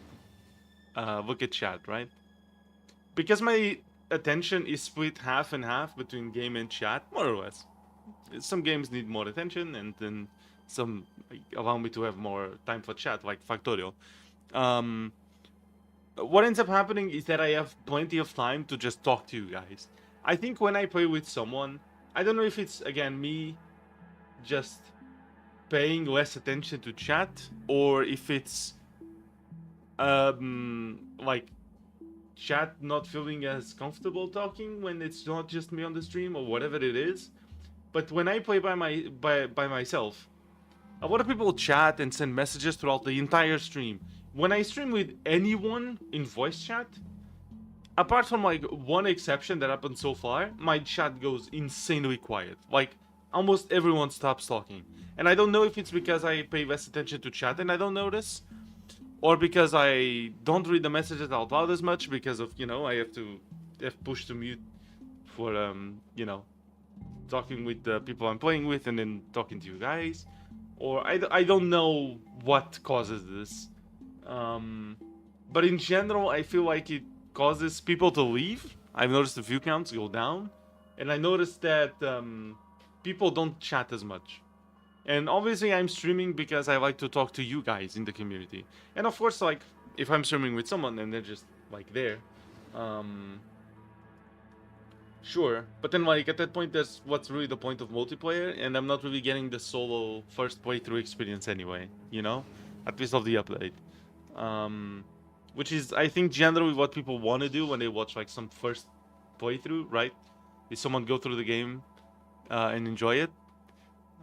[SPEAKER 1] look at chat, right? Because my attention is split half and half between game and chat, more or less. Some games need more attention, and then some, like, allow me to have more time for chat, like Factorio. what ends up happening is that I have plenty of time to just talk to you guys. I think when I play with someone, I don't know if it's again me just paying less attention to chat or if it's like chat not feeling as comfortable talking when it's not just me on the stream or whatever it is. But when I play by myself, a lot of people chat and send messages throughout the entire stream. When I stream with anyone in voice chat, apart from like one exception that happened so far, my chat goes insanely quiet. Like almost everyone stops talking. And I don't know if it's because I pay less attention to chat and I don't notice, or because I don't read the messages out loud as much because of, you know, I have to push to mute for talking with the people I'm playing with and then talking to you guys. Or I don't know what causes this. But in general, I feel like it causes people to leave. I've noticed the view counts go down. And I noticed that people don't chat as much. And obviously I'm streaming because I like to talk to you guys in the community. And of course, like, if I'm streaming with someone and they're just, like, there, sure. But then, like, at that point, that's what's really the point of multiplayer, and I'm not really getting the solo first playthrough experience anyway, you know? At least of the update. Which is, I think, generally what people want to do when they watch, like, some first playthrough, right? Is someone go through the game and enjoy it.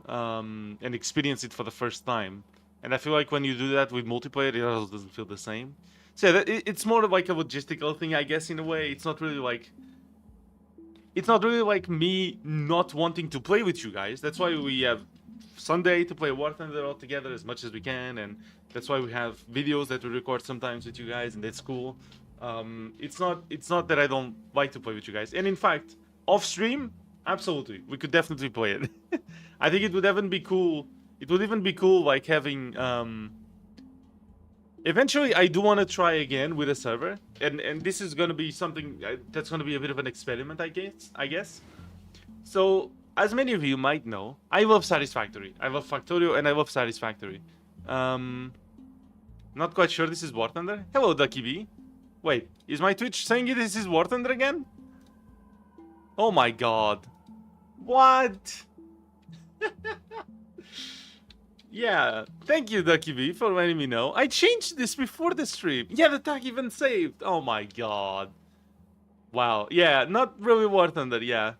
[SPEAKER 1] And experience it for the first time. And I feel like when you do that with multiplayer, it also doesn't feel the same. So yeah, it's more of like a logistical thing, I guess, in a way. It's not really like me not wanting to play with you guys. That's why we have Sunday to play War Thunder all together as much as we can, and that's why we have videos that we record sometimes with you guys, and that's cool. It's not that I don't like to play with you guys. And in fact, off stream, absolutely, we could definitely play it. I think it would even be cool. It would even be cool, like having. Eventually, I do want to try again with a server, and this is gonna be something that's gonna be a bit of an experiment, I guess. So, as many of you might know, I love Satisfactory. I love Factorio, and I love Satisfactory. Not quite sure this is War Thunder. Hello, Ducky B. Wait, is my Twitch saying this is War Thunder again? Oh my god. What? Yeah, thank you, Ducky B, for letting me know. I changed this before the stream. Yeah, the tag even saved. Oh my god. Wow. Yeah, not really War Thunder, yeah.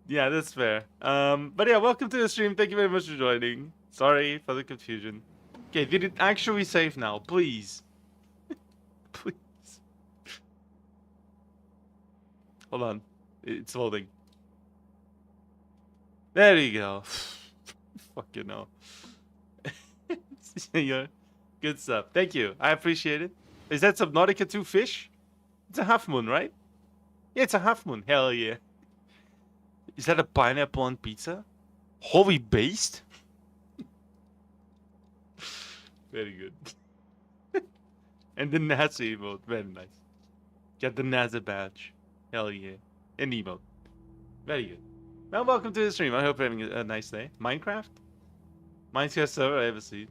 [SPEAKER 1] Yeah, that's fair. But yeah, welcome to the stream. Thank you very much for joining. Sorry for the confusion. Okay, did it actually save now? Please. Please. Hold on. It's loading. There you go. Fucking hell. Yeah, good stuff. Thank you. I appreciate it. Is that Subnautica 2 fish? It's a half moon, right? Yeah, it's a half moon. Hell yeah. Is that a pineapple on pizza? Holy based? Very good. And the NASA emote. Very nice. Got the NASA badge. Hell yeah. And emote. Very good. Well, welcome to the stream. I hope you're having a nice day. Minecraft? Minecraft server, I have a seat.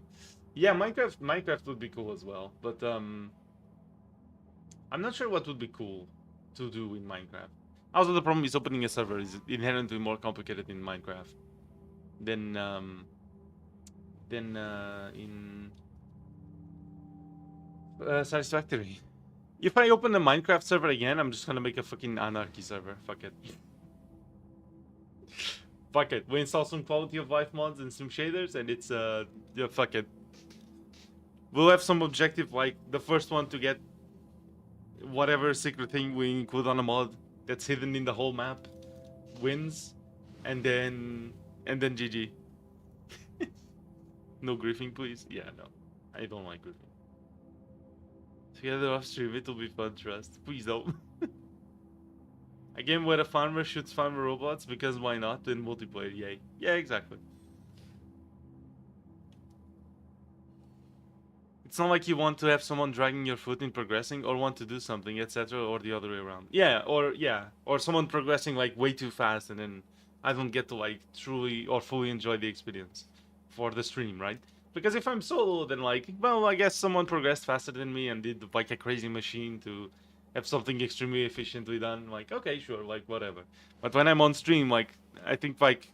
[SPEAKER 1] Yeah, Minecraft would be cool as well. But, I'm not sure what would be cool to do in Minecraft. Also, the problem is opening a server is inherently more complicated in Minecraft than in Satisfactory. If I open a Minecraft server again, I'm just gonna make a fucking anarchy server. Fuck it. Fuck it. We install some quality of life mods and some shaders, and it's yeah, fuck it. We'll have some objective, like the first one to get whatever secret thing we include on a mod that's hidden in the whole map wins, and then GG. No griefing, please. Yeah, no, I don't like griefing. Together off stream, it'll be fun. Trust. Please don't. A game where a farmer shoots farmer robots, because why not? In multiplayer, yay. Yeah, exactly. It's not like you want to have someone dragging your foot in progressing, or want to do something, etc., or the other way around. Yeah, or someone progressing like way too fast, and then I don't get to like truly or fully enjoy the experience for the stream, right? Because if I'm solo, then like, well, I guess someone progressed faster than me and did like a crazy machine to have something extremely efficiently done. Like, okay, sure, like whatever. But when I'm on stream, like, I think like,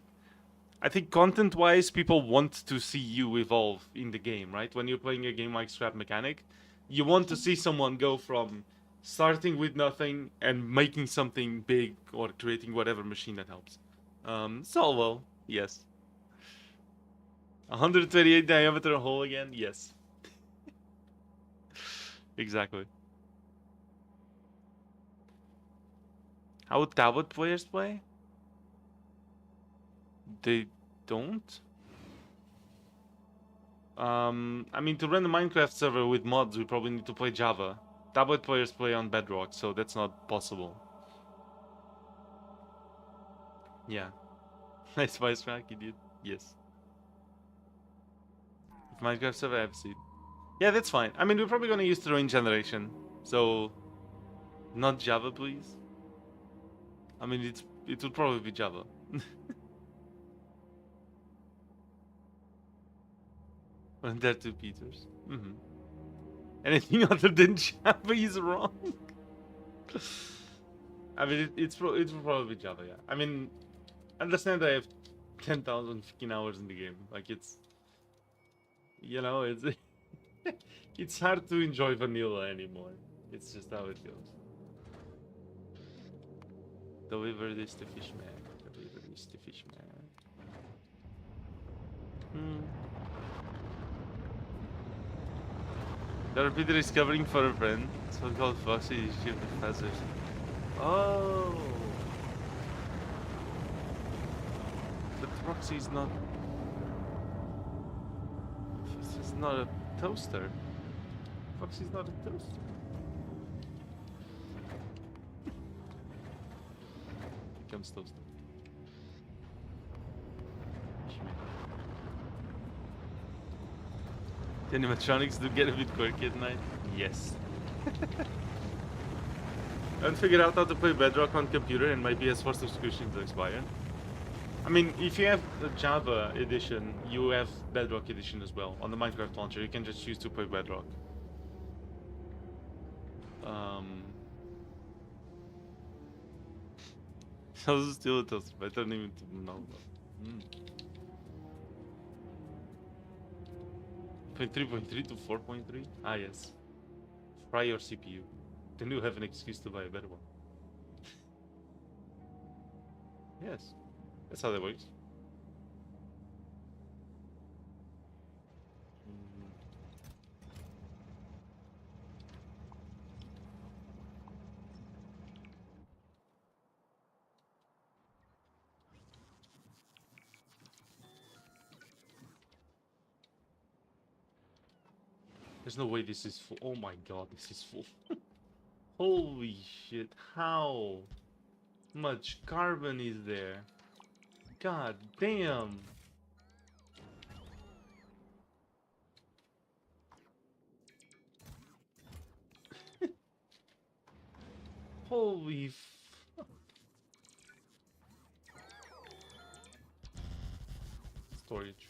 [SPEAKER 1] I think content-wise, people want to see you evolve in the game, right? When you're playing a game like Scrap Mechanic, you want to see someone go from starting with nothing and making something big or creating whatever machine that helps. So well, yes. 128 diameter hole again? Yes. Exactly. How would tablet players play? They don't. I mean, to run a Minecraft server with mods, we probably need to play Java. Tablet players play on Bedrock, so that's not possible. Yeah. Nice voice track, you did. Yes. If Minecraft server, I've seen. Yeah, that's fine. I mean, we're probably gonna use terrain generation, so not Java, please. I mean, it would probably be Java. And there two Peters. Anything other than Java is wrong. I mean, it will probably be Java, yeah. I mean, understand I have 10,000 fucking hours in the game. Like, it's, you know, it's it's hard to enjoy vanilla anymore. It's just how it goes. Deliver this to Fishman. Deliver this to Fishman. They're Peter is covering for a friend. It's one called Foxy. She professors. Oh, but Foxy's not. This is not a toaster. Foxy's not a toaster. Becomes toaster. The animatronics do get a bit quirky at night. Yes. I haven't figured out how to play Bedrock on computer and my PS4 subscription to expire. I mean, if you have the Java edition, you have Bedrock edition as well. On the Minecraft launcher, you can just choose to play Bedrock. I was still a toaster, but I don't even know. 3.3 to 4.3? Ah, yes. Fry your CPU. Then you have an excuse to buy a better one. Yes. That's how that works. There's no way this is full. Oh my god, this is full. Holy shit, how much carbon is there? God damn. Holy fuck. Storage.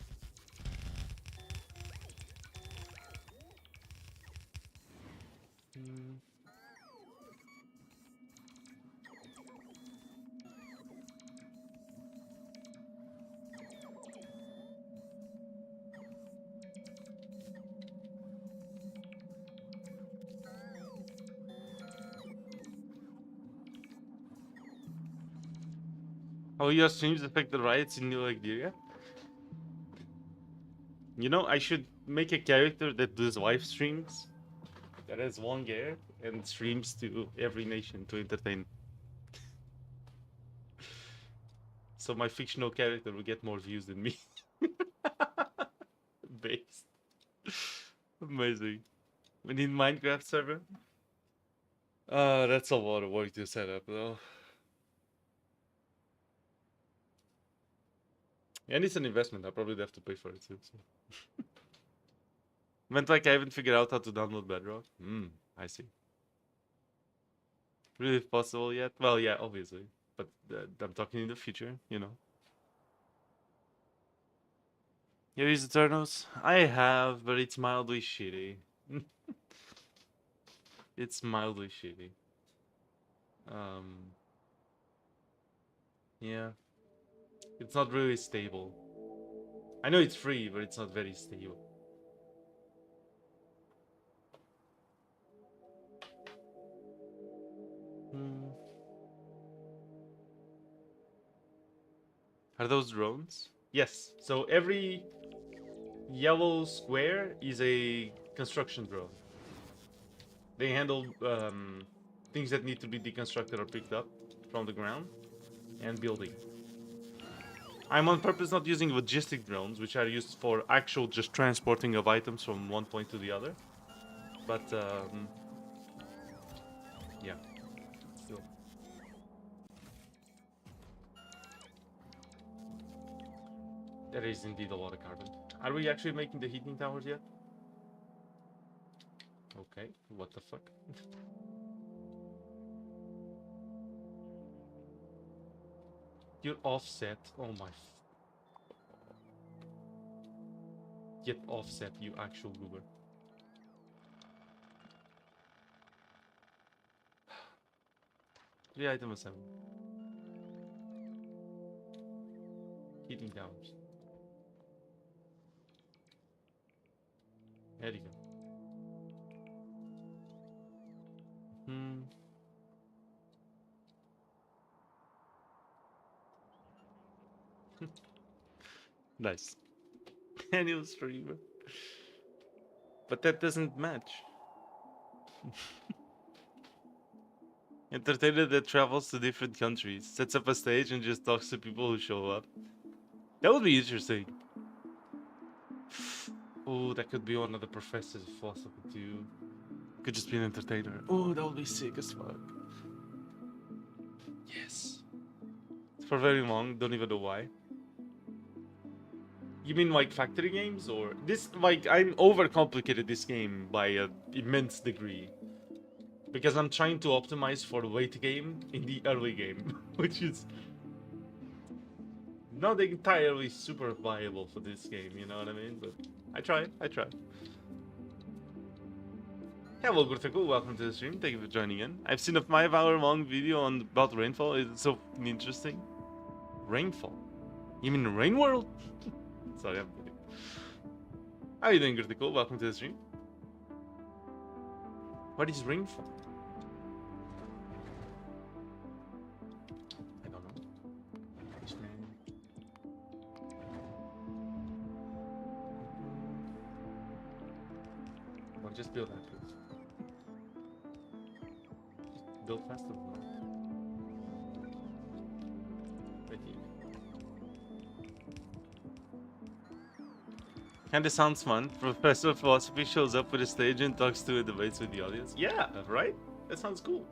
[SPEAKER 1] How your streams affect the riots in New Algeria? You know, I should make a character that does live streams, that has long hair, and streams to every nation to entertain. So my fictional character will get more views than me. Based. Amazing. We need Minecraft server. That's a lot of work to set up though. And it's an investment. I probably have to pay for it too. So. Meant like I haven't figured out how to download Bedrock. I see. Really possible yet? Well, yeah, obviously. But I'm talking in the future, you know. You use Eternals? I have, but it's mildly shitty. It's mildly shitty. Um, yeah. It's not really stable. I know it's free, but it's not very stable. Hmm. Are those drones? Yes. So every yellow square is a construction drone. They handle things that need to be deconstructed or picked up from the ground and building. I'm on purpose not using logistic drones, which are used for actual just transporting of items from one point to the other. But yeah, still. That is indeed a lot of carbon. Are we actually making the heating towers yet? Okay, what the fuck? You're offset. Oh my. Get offset, you actual goober. The item assembly. Heating towers. There you go. Hmm. Nice. Annual streamer. But that doesn't match. Entertainer that travels to different countries, sets up a stage and just talks to people who show up. That would be interesting. Oh, that could be one of the professors of philosophy too. Could just be an entertainer. Oh, that would be sick as fuck. Yes. For very long, don't even know why. You mean like factory games or this? Like I'm overcomplicated this game by an immense degree because I'm trying to optimize for late game in the early game, which is not entirely super viable for this game. You know what I mean? But I try. I try. Hello, Gurtaku. Welcome to the stream. Thank you for joining in. I've seen a 5-hour-long video on about rainfall. It's so interesting. Rainfall? You mean Rain World? Sorry, I'm kidding. How are you doing, Gurtaku? Welcome to the stream. What is rainfall? I don't know. Well, just build that, please. Just build faster. Right here. Kinda sounds fun. Professor of Philosophy shows up with a stage and talks to and debates with the audience. Yeah, right? That sounds cool.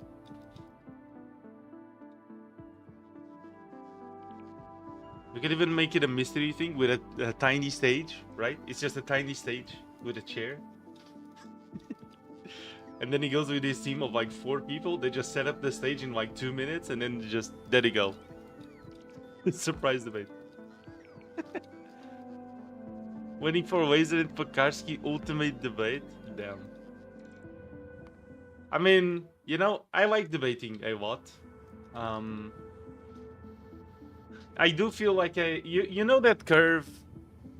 [SPEAKER 1] We could even make it a mystery thing with a tiny stage, right? It's just a tiny stage with a chair. And then he goes with his team of like 4 people. They just set up the stage in like 2 minutes and then just, there you go. Surprise debate. Waiting for Wazer and Pekarski ultimate debate? Damn. I mean, you know, I like debating a lot. I do feel like you know that curve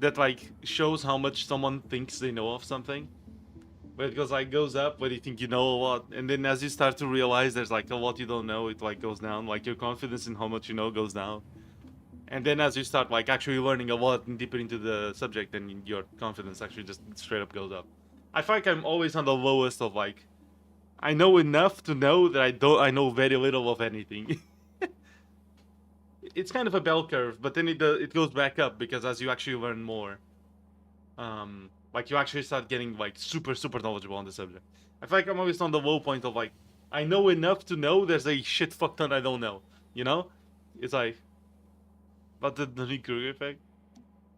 [SPEAKER 1] that like shows how much someone thinks they know of something? Where it goes up where you think you know a lot, and then as you start to realize there's like a lot you don't know, it like goes down. Like your confidence in how much you know goes down. And then as you start like actually learning a lot and deeper into the subject, then your confidence actually just straight up goes up. I feel like I'm always on the lowest of like I know enough to know that I know very little of anything. It's kind of a bell curve, but then it goes back up because as you actually learn more, like you actually start getting like super knowledgeable on the subject. I feel like I'm always on the low point of like I know enough to know there's a shit fuck ton I don't know. You know, it's like, but the Kruger effect,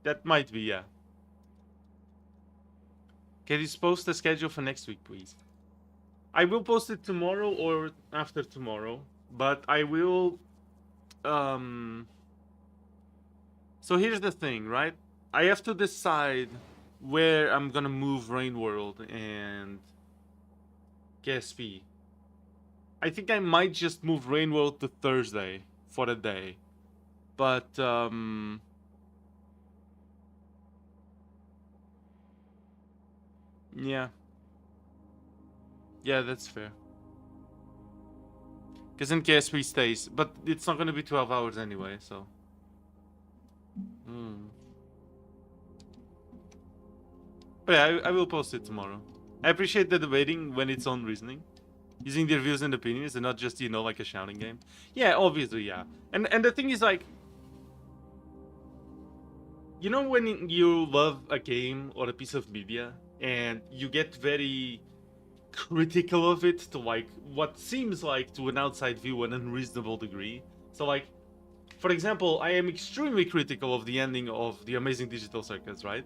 [SPEAKER 1] that might be, yeah. Can you post the schedule for next week, please? I will post it tomorrow or after tomorrow, but I will. So here's the thing, right? I have to decide where I'm gonna move Rain World and KSP. I think I might just move Rain World to Thursday for a day. But, yeah. Yeah, that's fair. Because then KSP stays, but it's not gonna be 12 hours anyway, so. But yeah, I will post it tomorrow. I appreciate the debating when its own reasoning. Using their views and opinions and not just, you know, like a shouting game. Yeah, obviously, yeah. And the thing is, like, you know when you love a game or a piece of media and you get very critical of it to, like, what seems like to an outside view an unreasonable degree. So, like, for example, I am extremely critical of the ending of The Amazing Digital Circus, right?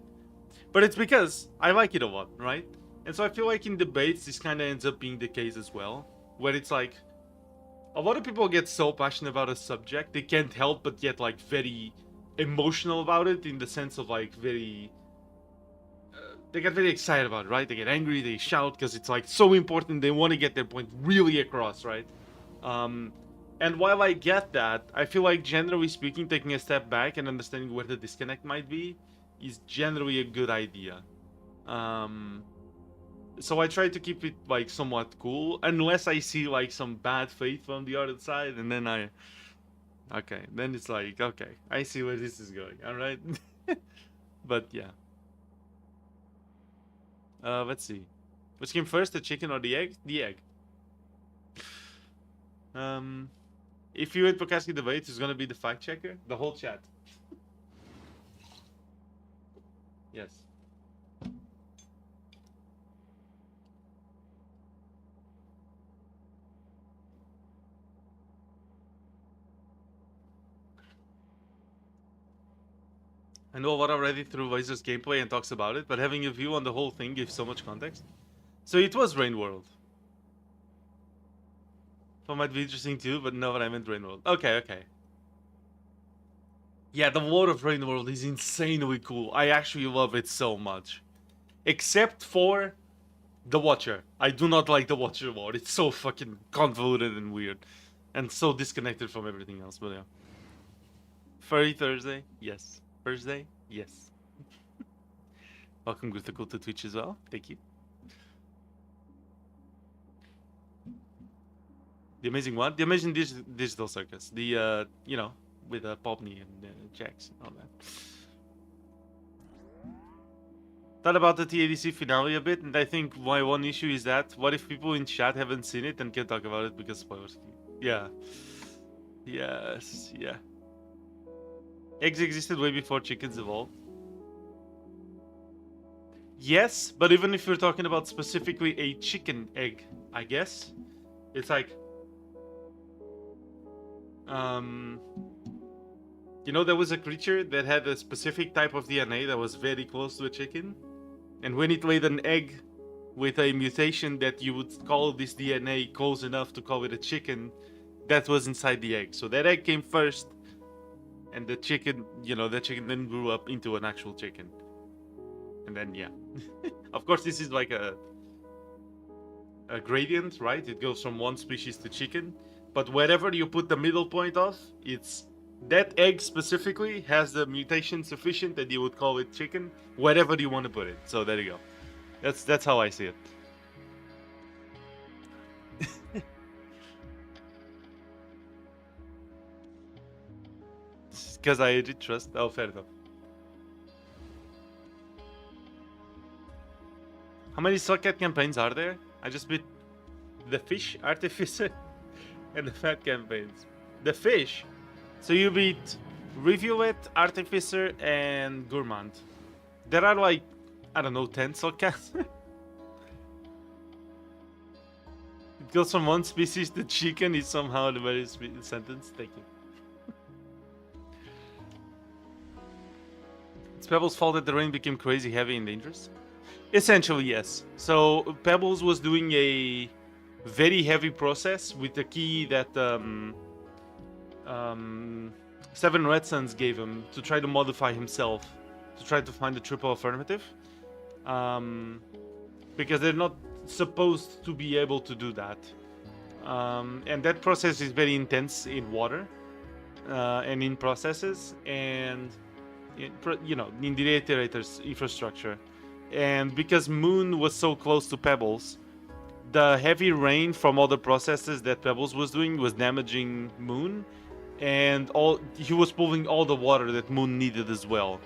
[SPEAKER 1] But it's because I like it a lot, right? And so I feel like in debates, this kind of ends up being the case as well, where it's like, a lot of people get so passionate about a subject, they can't help but get, like, very emotional about it, in the sense of, like, very... they get very excited about it, right? They get angry, they shout, because it's, like, so important, they want to get their point really across, right? And while I get that, I feel like, generally speaking, taking a step back and understanding where the disconnect might be is generally a good idea. So I try to keep it, like, somewhat cool, unless I see, like, some bad faith from the other side, and then okay, then it's like, okay, I see where this is going, alright? But yeah. Let's see. Which came first, the chicken or the egg? The egg. If you and Pokaski debate, who's gonna be the fact checker? The whole chat. Yes. I know a lot already through Visor's gameplay and talks about it, but having a view on the whole thing gives so much context. So it was Rain World. That might be interesting too, but no, but I meant Rain World. Okay, okay. Yeah, the lore of Rain World is insanely cool. I actually love it so much. Except for the Watcher. I do not like the Watcher lore. It's so fucking convoluted and weird. And so disconnected from everything else, but yeah. Furry Thursday? Yes. Thursday? Yes. Welcome, Gruthical, to Twitch as well. Thank you. The Amazing what? The Amazing Digital Circus. The, you know, with Popney and Jax and all that. Thought about the TADC finale a bit, and I think my one issue is that, what if people in chat haven't seen it and can't talk about it because spoilers? Yeah. Yes, yeah. Eggs existed way before chickens evolved. Yes, but even if you're talking about specifically a chicken egg, I guess, it's like, you know, there was a creature that had a specific type of DNA that was very close to a chicken, and when it laid an egg with a mutation that you would call this DNA close enough to call it a chicken, that was inside the egg. So that egg came first, and the chicken, you know, that chicken then grew up into an actual chicken. And then, yeah. Of course, this is like a gradient, right? It goes from one species to chicken. But wherever you put the middle point of, it's... that egg specifically has the mutation sufficient that you would call it chicken, wherever you want to put it. So there you go. That's how I see it. Because I did trust. Oh, fair enough. How many Socket campaigns are there? I just beat the Fish, Artificer, and the Fat campaigns. The Fish? So you beat Reviewet, Artificer, and Gourmand. There are like, I don't know, 10 Sockets. It goes from one species to chicken is somehow the very sentence. Thank you. It's Pebbles' fault that the rain became crazy heavy and dangerous? Essentially, yes. So Pebbles was doing a very heavy process with a key that Seven Red Suns gave him to try to modify himself to try to find the triple affirmative, because they're not supposed to be able to do that. And that process is very intense in water and in processes and in the iterator's infrastructure. And because Moon was so close to Pebbles, the heavy rain from all the processes that Pebbles was doing was damaging Moon, and he was pulling all the water that Moon needed as well,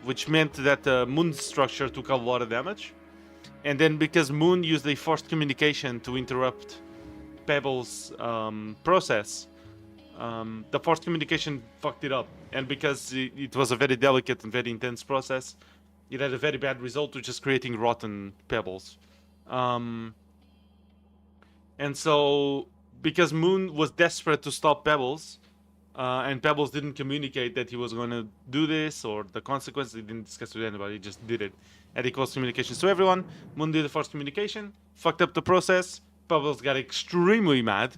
[SPEAKER 1] which meant that the Moon's structure took a lot of damage. And then because Moon used a forced communication to interrupt Pebbles' process, the forced communication fucked it up. And because it was a very delicate and very intense process, it had a very bad result, which is creating rotten Pebbles. And so, because Moon was desperate to stop Pebbles, and Pebbles didn't communicate that he was going to do this or the consequences, he didn't discuss with anybody, he just did it. And he caused communications to everyone. Moon did the forced communication, fucked up the process. Pebbles got extremely mad.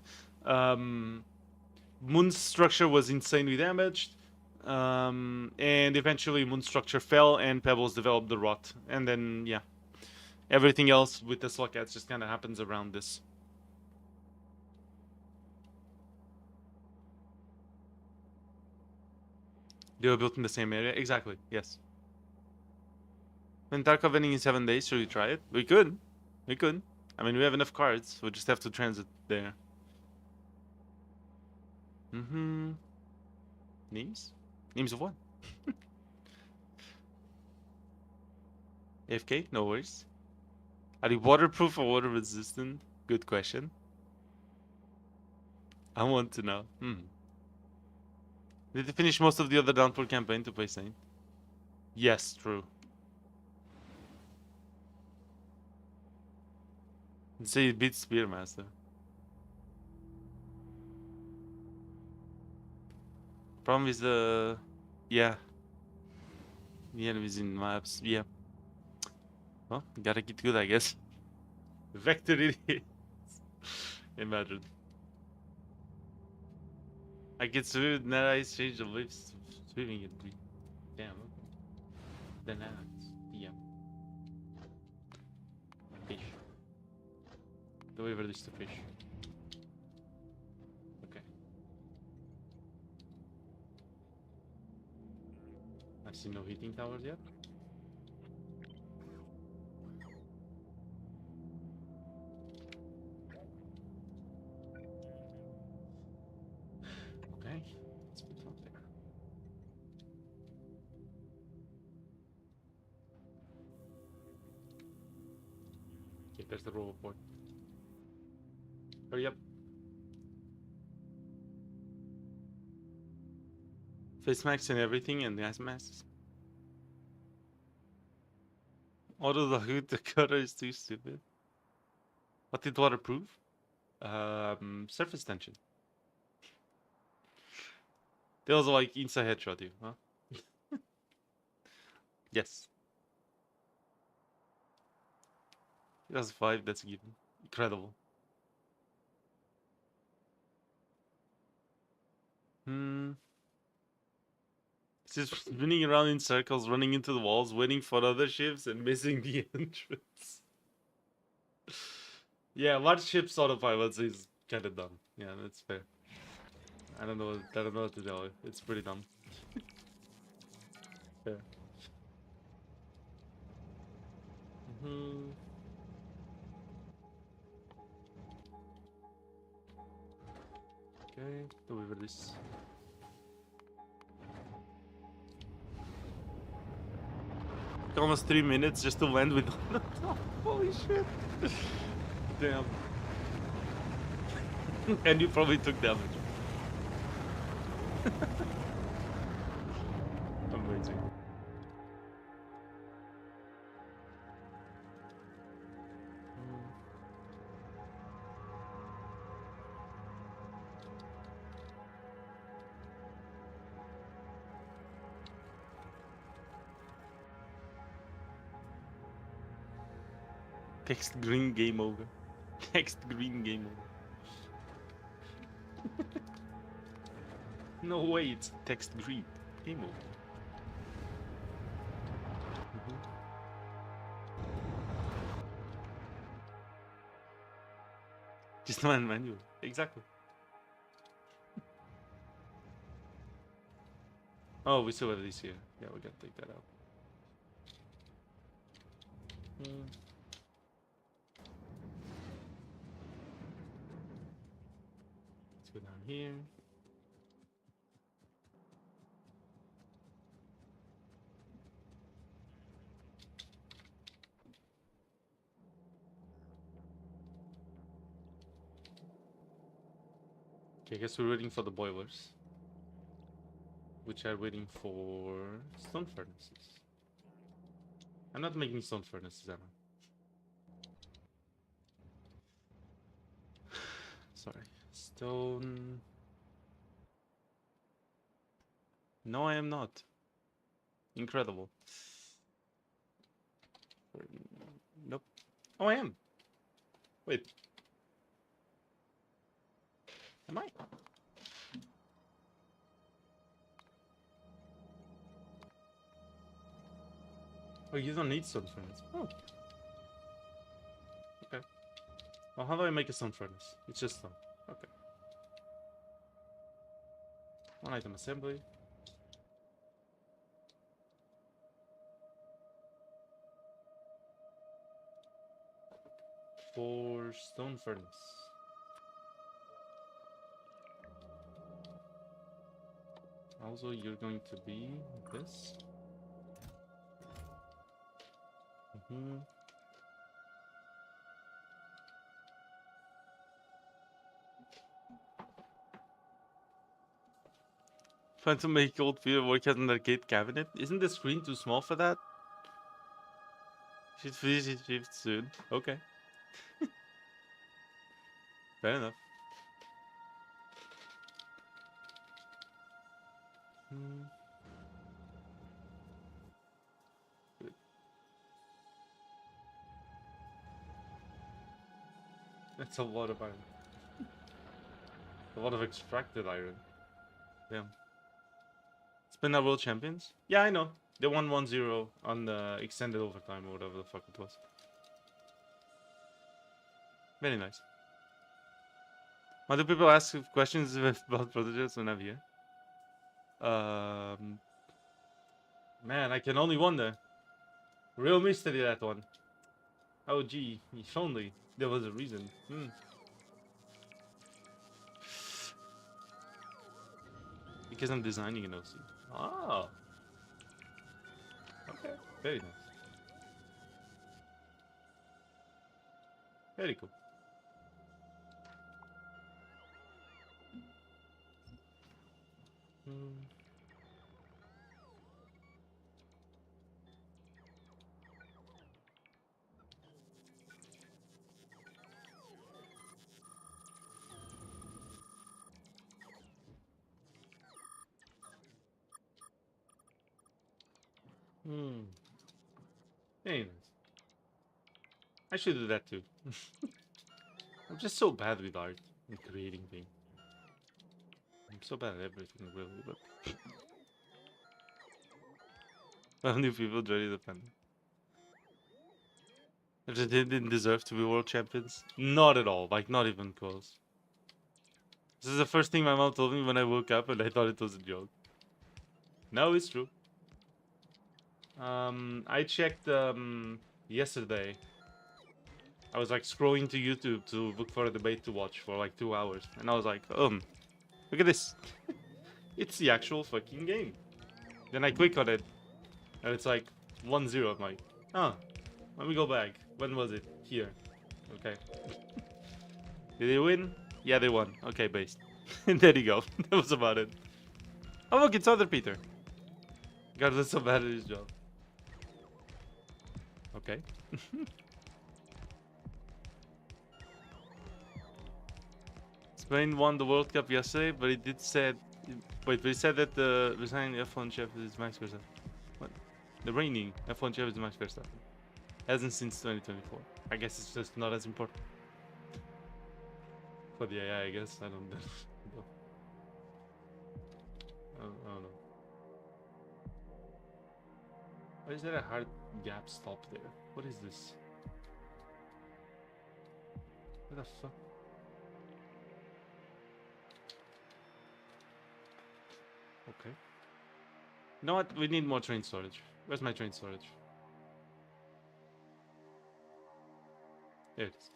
[SPEAKER 1] Moon's structure was insanely damaged. And eventually Moon's structure fell and Pebbles developed the rot. And then, yeah. Everything else with the slug cats just kind of happens around this. They were built in the same area? Exactly, yes. When Tarkov ending in 7 days, should we try it? We could. We could. I mean, we have enough cards. We'll just have to transit there. Mm-hmm. Names? Names of what? AFK? No worries. Are you waterproof or water resistant? Good question. I want to know. Did you finish most of the other Downpour campaign to play Saint? Yes, true. Say it beats Spearmaster. Problem is the... Yeah. The enemies in maps. Yeah. Well, gotta get good, I guess. Vector it is. Imagine. I get through net ice change the lips swimming it. Damn. Then DM. Fish. Deliver this to fish. Okay. I see no heating towers yet. Okay. Let's put it there. Okay, there's the roll point. Hurry up. Face masks and everything and gas masks. Auto the hood, the cutter is too stupid. What did waterproof? Surface tension. They also like inside headshot you, huh? Yes. That's 5, that's a given. Incredible. It's just spinning around in circles, running into the walls, waiting for other ships and missing the entrance. Yeah, large ships autopilots is kind of dumb. Yeah, that's fair. I don't know what to tell you. It's pretty dumb. Fair. Okay, deliver this. Almost 3 minutes just to land with on the top. Holy shit. Damn. And you probably took damage. Amazing. Text green game over. Text green game over. No way, it's text green. Game over. Just one manual. Exactly. Oh, we still have these here. Yeah, we gotta take that out. Let's go down here. Okay, I guess we're waiting for the boilers, which are waiting for stone furnaces. I'm not making stone furnaces, am I? Sorry. Stone. No, I am not. Incredible. Nope. Oh, I am. Wait. Am I? Oh, you don't need stone furnace. Oh. Okay. Well, how do I make a stone furnace? It's just stone. Okay. One item assembly. For stone furnace. Also, you're going to be this. Trying to make old Peter work as an arcade cabinet. Isn't the screen too small for that? Should finish his shift soon. Okay. Fair enough. Good. That's a lot of iron. A lot of extracted iron. Damn. Spin our world champions? Yeah, I know. They won 1-0 on the extended overtime or whatever the fuck it was. Very nice. Why do people ask questions about prototypes when I'm here? Man, I can only wonder. Real mystery, that one. Oh, gee, if only there was a reason. Because I'm designing an OC. Oh. Okay, very nice. Very cool. Very nice. I should do that too. I'm just so bad with art and creating things. I'm so bad at everything, really, but... How many people joining the panel? If they didn't deserve to be world champions? Not at all, like not even close. This is the first thing my mom told me when I woke up and I thought it was a joke. No, it's true. I checked yesterday. I was like scrolling to YouTube to look for a debate to watch for like 2 hours. And I was like, look at this. It's the actual fucking game. Then I click on it and it's like 1-0. I'm like, oh, let me go back. When was it? Here. Okay. Did they win? Yeah, they won. Okay, based. And there you go. That was about it. Oh, look, it's other Peter. God, that's so bad at his job. Okay. Spain won the World Cup yesterday, but it did said... Wait, but he said that the resigning F1 chef is Max Verstappen. What? The reigning F1 chef is Max Verstappen. Hasn't since 2024. I guess it's just not as important. For the AI, I guess. I don't know. I don't know. Why is there a hard gap stop there? What is this? What the fuck? Okay. You know what? We need more train storage. Where's my train storage? There it is.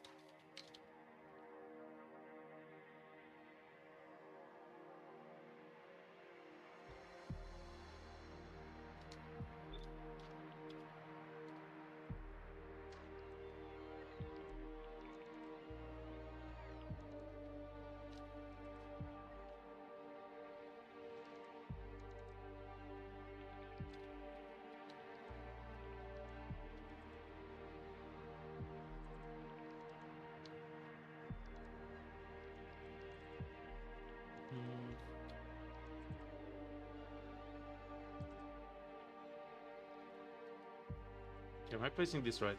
[SPEAKER 1] Okay, am I placing this right?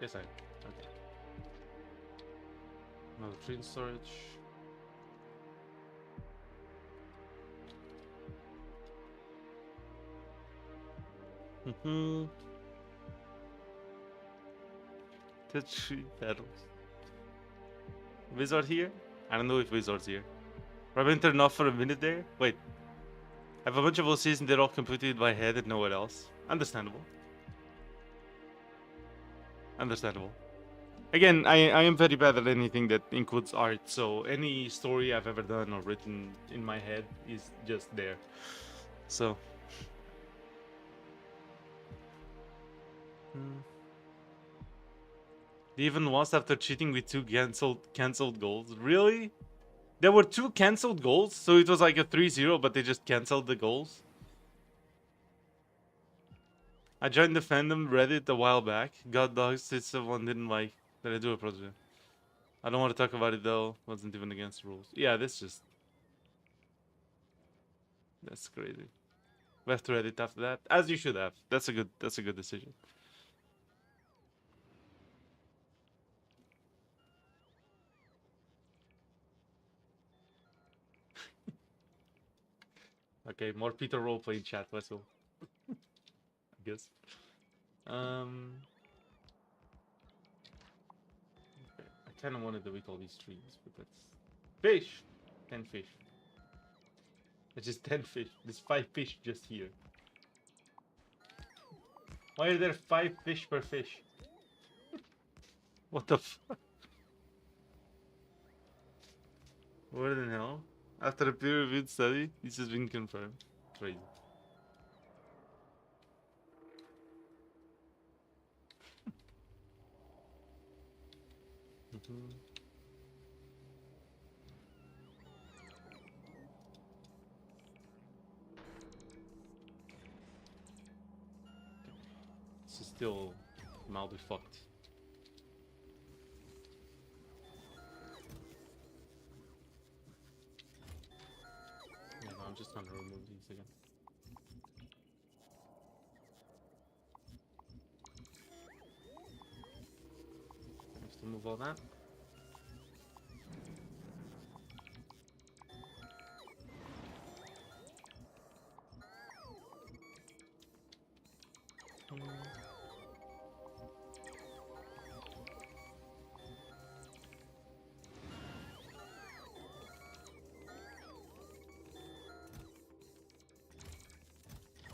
[SPEAKER 1] Yes, I am. Okay. Another train storage. The 3 battles. Wizard here? I don't know if Wizard's here. I've been turned off for a minute there. Wait. I have a bunch of OCs and they're all completed in my head and nowhere else. Understandable. Understandable. Again, I am very bad at anything that includes art, so any story I've ever done or written in my head is just there. So. Even once after cheating with 2 cancelled goals. Really? There were 2 cancelled goals, so it was like a 3-0, but they just cancelled the goals. I joined the fandom Reddit a while back. God dogs did someone didn't like that I do a project. I don't want to talk about it though. Wasn't even against the rules. Yeah, that's crazy. Left Reddit after that, as you should have. That's a good decision. Okay, more Peter roleplay in chat, let's go. I guess. Okay. I kind of wanted to delete all these trees, but that's fish. 10 fish. It's just 10 fish. There's 5 fish just here. Why are there 5 fish per fish? What the fuck? What the hell? After a peer-reviewed study, this has been confirmed. Crazy. This is still mildly fucked. Yeah, no, I'm just trying to remove these again. I have to move all that.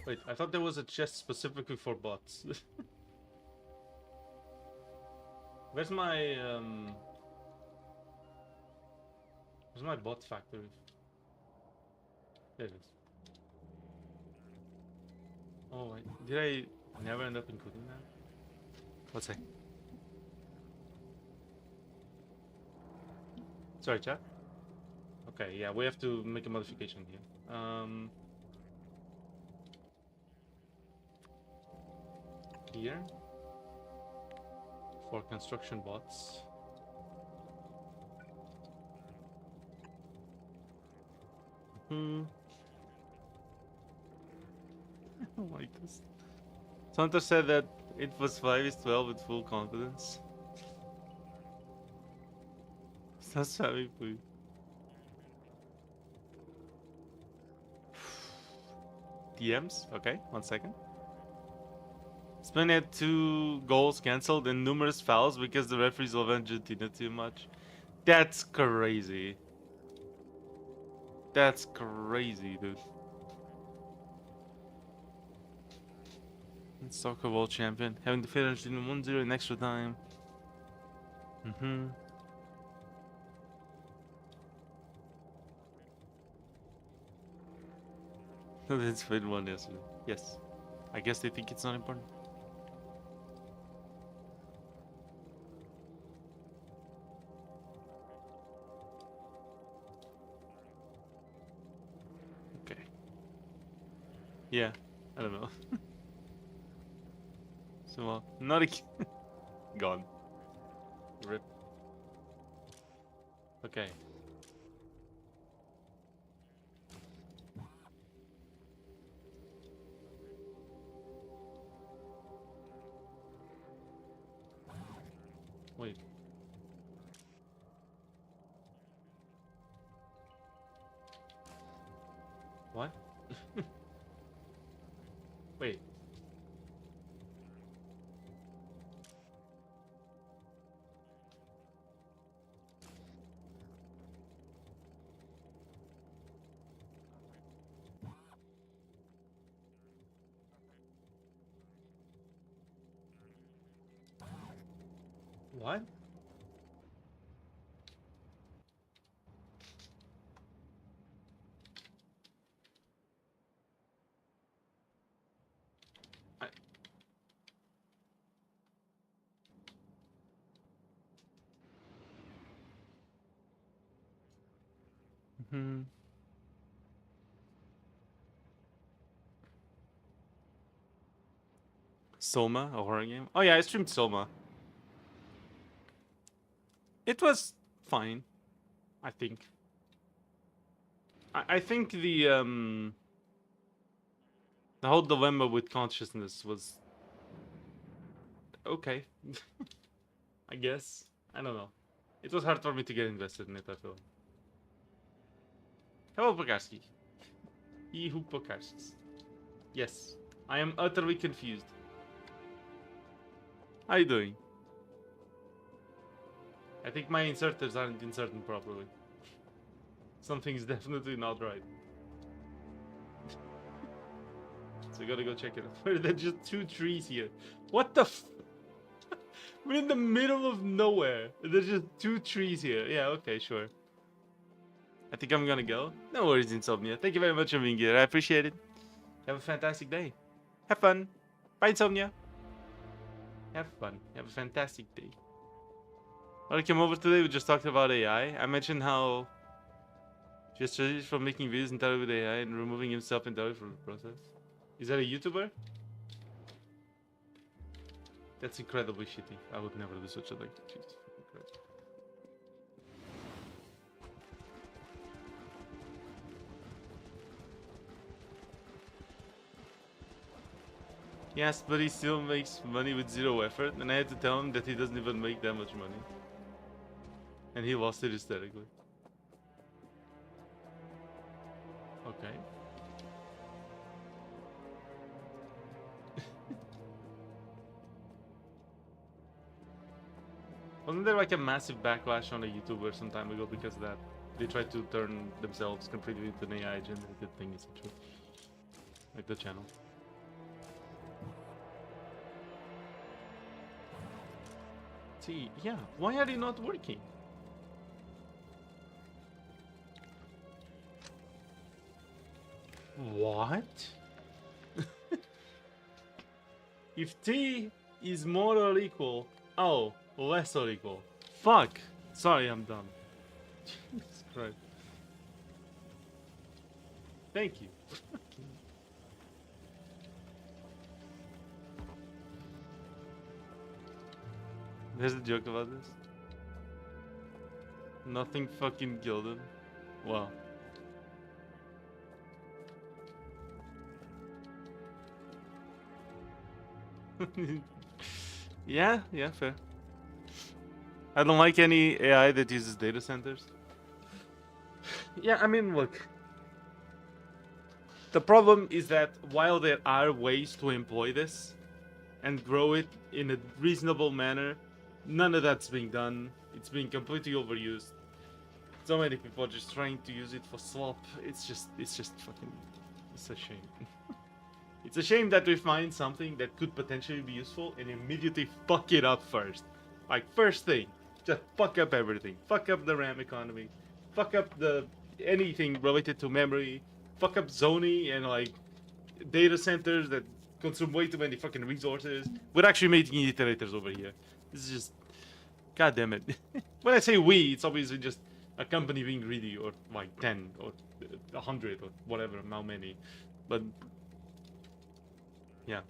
[SPEAKER 1] Wait, I thought there was a chest specifically for bots. Where's my bot factory? There it is. Oh wait, did I never end up including that? What's that? Sorry, chat. Okay, yeah, we have to make a modification here. Here for construction bots. I don't like this. Santa said that it was 5:12 with full confidence. Stop spamming, please. DMs? Okay, 1 second. Spain had 2 goals cancelled and numerous fouls because the referees love Argentina too much. That's crazy. That's crazy, dude. Soccer world champion. Having to finish in 1-0 in extra time. That's been one yesterday. Yes. I guess they think it's not important. Okay. Yeah. I don't know. So, not a... Gone. Rip. Okay. Wait. What? Wait. What? I... Soma, a horror game? Oh yeah, I streamed Soma. It was fine, I think. I think the whole dilemma with consciousness was okay. I guess. I don't know. It was hard for me to get invested in it, I feel. Hello, Pokarski. He who podcasts. Yes, I am utterly confused. How you doing? I think my inserters aren't inserting properly. Something's definitely not right. So I gotta go check it out. There's just 2 trees here. What the f... We're in the middle of nowhere. There's just 2 trees here. Yeah, okay, sure. I think I'm gonna go. No worries, Insomnia. Thank you very much for being here. I appreciate it. Have a fantastic day. Have fun. Bye, Insomnia. Have fun. Have a fantastic day. When I came over today, we just talked about AI. I mentioned how just changed from making videos entirely with AI and removing himself entirely from the process. Is that a YouTuber? That's incredibly shitty. I would never do such a thing. Jesus fucking Christ. Yes, but he still makes money with 0 effort, and I had to tell him that he doesn't even make that much money. And he lost it hysterically. Okay. Wasn't there like a massive backlash on a YouTuber some time ago because of that? They tried to turn themselves completely into an AI generated thing, essentially. Like the channel. See, yeah, why are they not working? What? If T is more or equal... Oh, less or equal. Fuck! Sorry, I'm dumb. Jesus Christ. Thank you. There's a joke about this. Nothing fucking killed him. Wow. Yeah, fair. I don't like any AI that uses data centers. Yeah, I mean, look. The problem is that while there are ways to employ this and grow it in a reasonable manner, none of that's being done. It's being completely overused. So many people are just trying to use it for swap. It's just fucking, it's a shame. It's a shame that we find something that could potentially be useful and immediately fuck it up first. Like, first thing, just fuck up everything. Fuck up the RAM economy. Fuck up the anything related to memory. Fuck up zoning and like data centers that consume way too many fucking resources. We're actually making iterators over here. This is just, god damn it. When I say we, it's obviously just a company being greedy, or like 10 or 100 or whatever, how many. But yeah.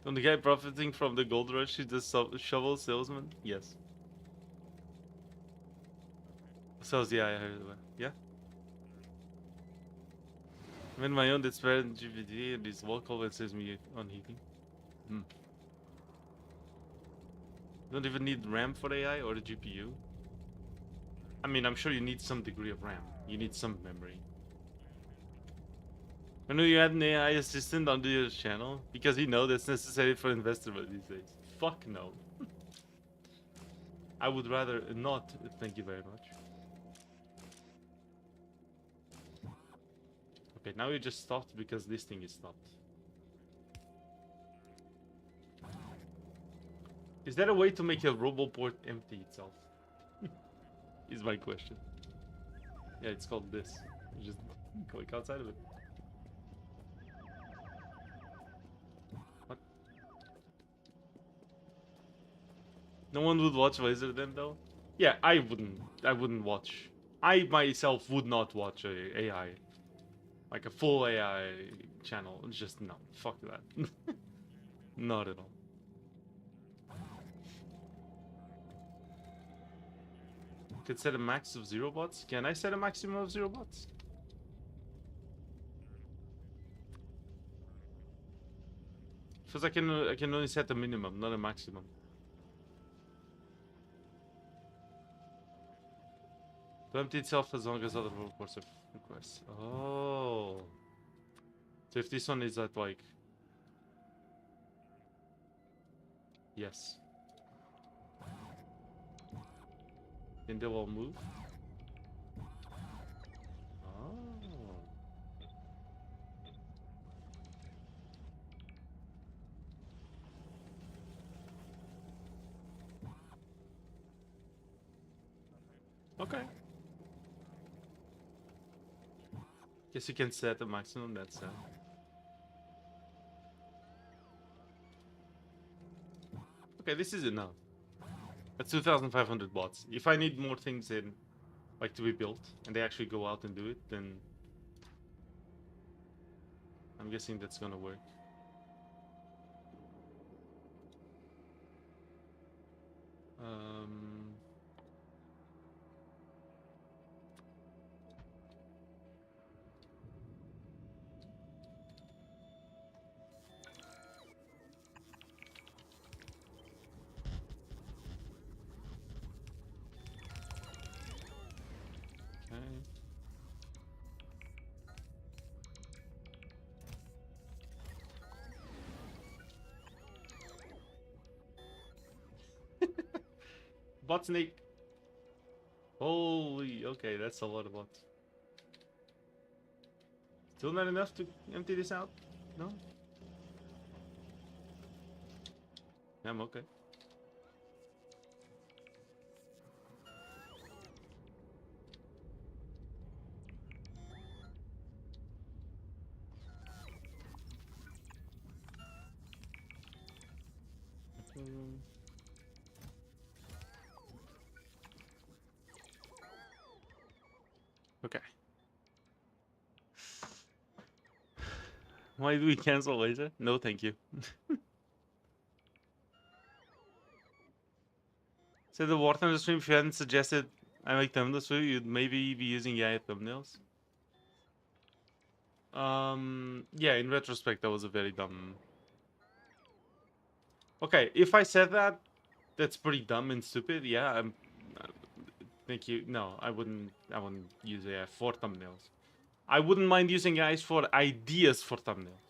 [SPEAKER 1] On the guy profiting from the gold rush, he's the shovel salesman? Yes. Sells, yeah, I heard that. Yeah? I'm in my own transparent GPT and this wall call says me on heating. Don't even need RAM for AI or the GPU. I mean, I'm sure you need some degree of RAM. You need some memory. I know you had an AI assistant on your channel because you know that's necessary for investment these days. Fuck no. I would rather not. Thank you very much. Okay, now you just stopped because this thing is stopped. Is there a way to make a roboport empty itself? Is my question. Yeah, it's called this. You just click outside of it. What? No one would watch Laser then, though? Yeah, I wouldn't watch. I myself would not watch a AI. Like a full AI channel. Just no. Fuck that. Not at all. Could set a max of 0 bots? Can I set a maximum of 0 bots? Because I can only set a minimum, not a maximum. To empty itself as long as other reports have requests. Oh. So if this one is at like... Yes. Then they will move. Oh. Okay. Guess you can set a maximum, that's sad. Okay, this is enough. That's 2,500 bots. If I need more things in, like, to be built, and they actually go out and do it, then I'm guessing that's gonna work. Bot snake. Holy, okay, that's a lot of bots. Still not enough to empty this out? No? I'm okay. Okay. Why do we cancel laser? No, thank you. So the War Thunder stream, if you hadn't suggested I make thumbnails for you, you'd maybe be using AI thumbnails. Yeah, in retrospect, that was a very dumb... Okay, if I said that, that's pretty dumb and stupid. Yeah, thank you. No, I wouldn't use AI for thumbnails. I wouldn't mind using AI for ideas for thumbnails.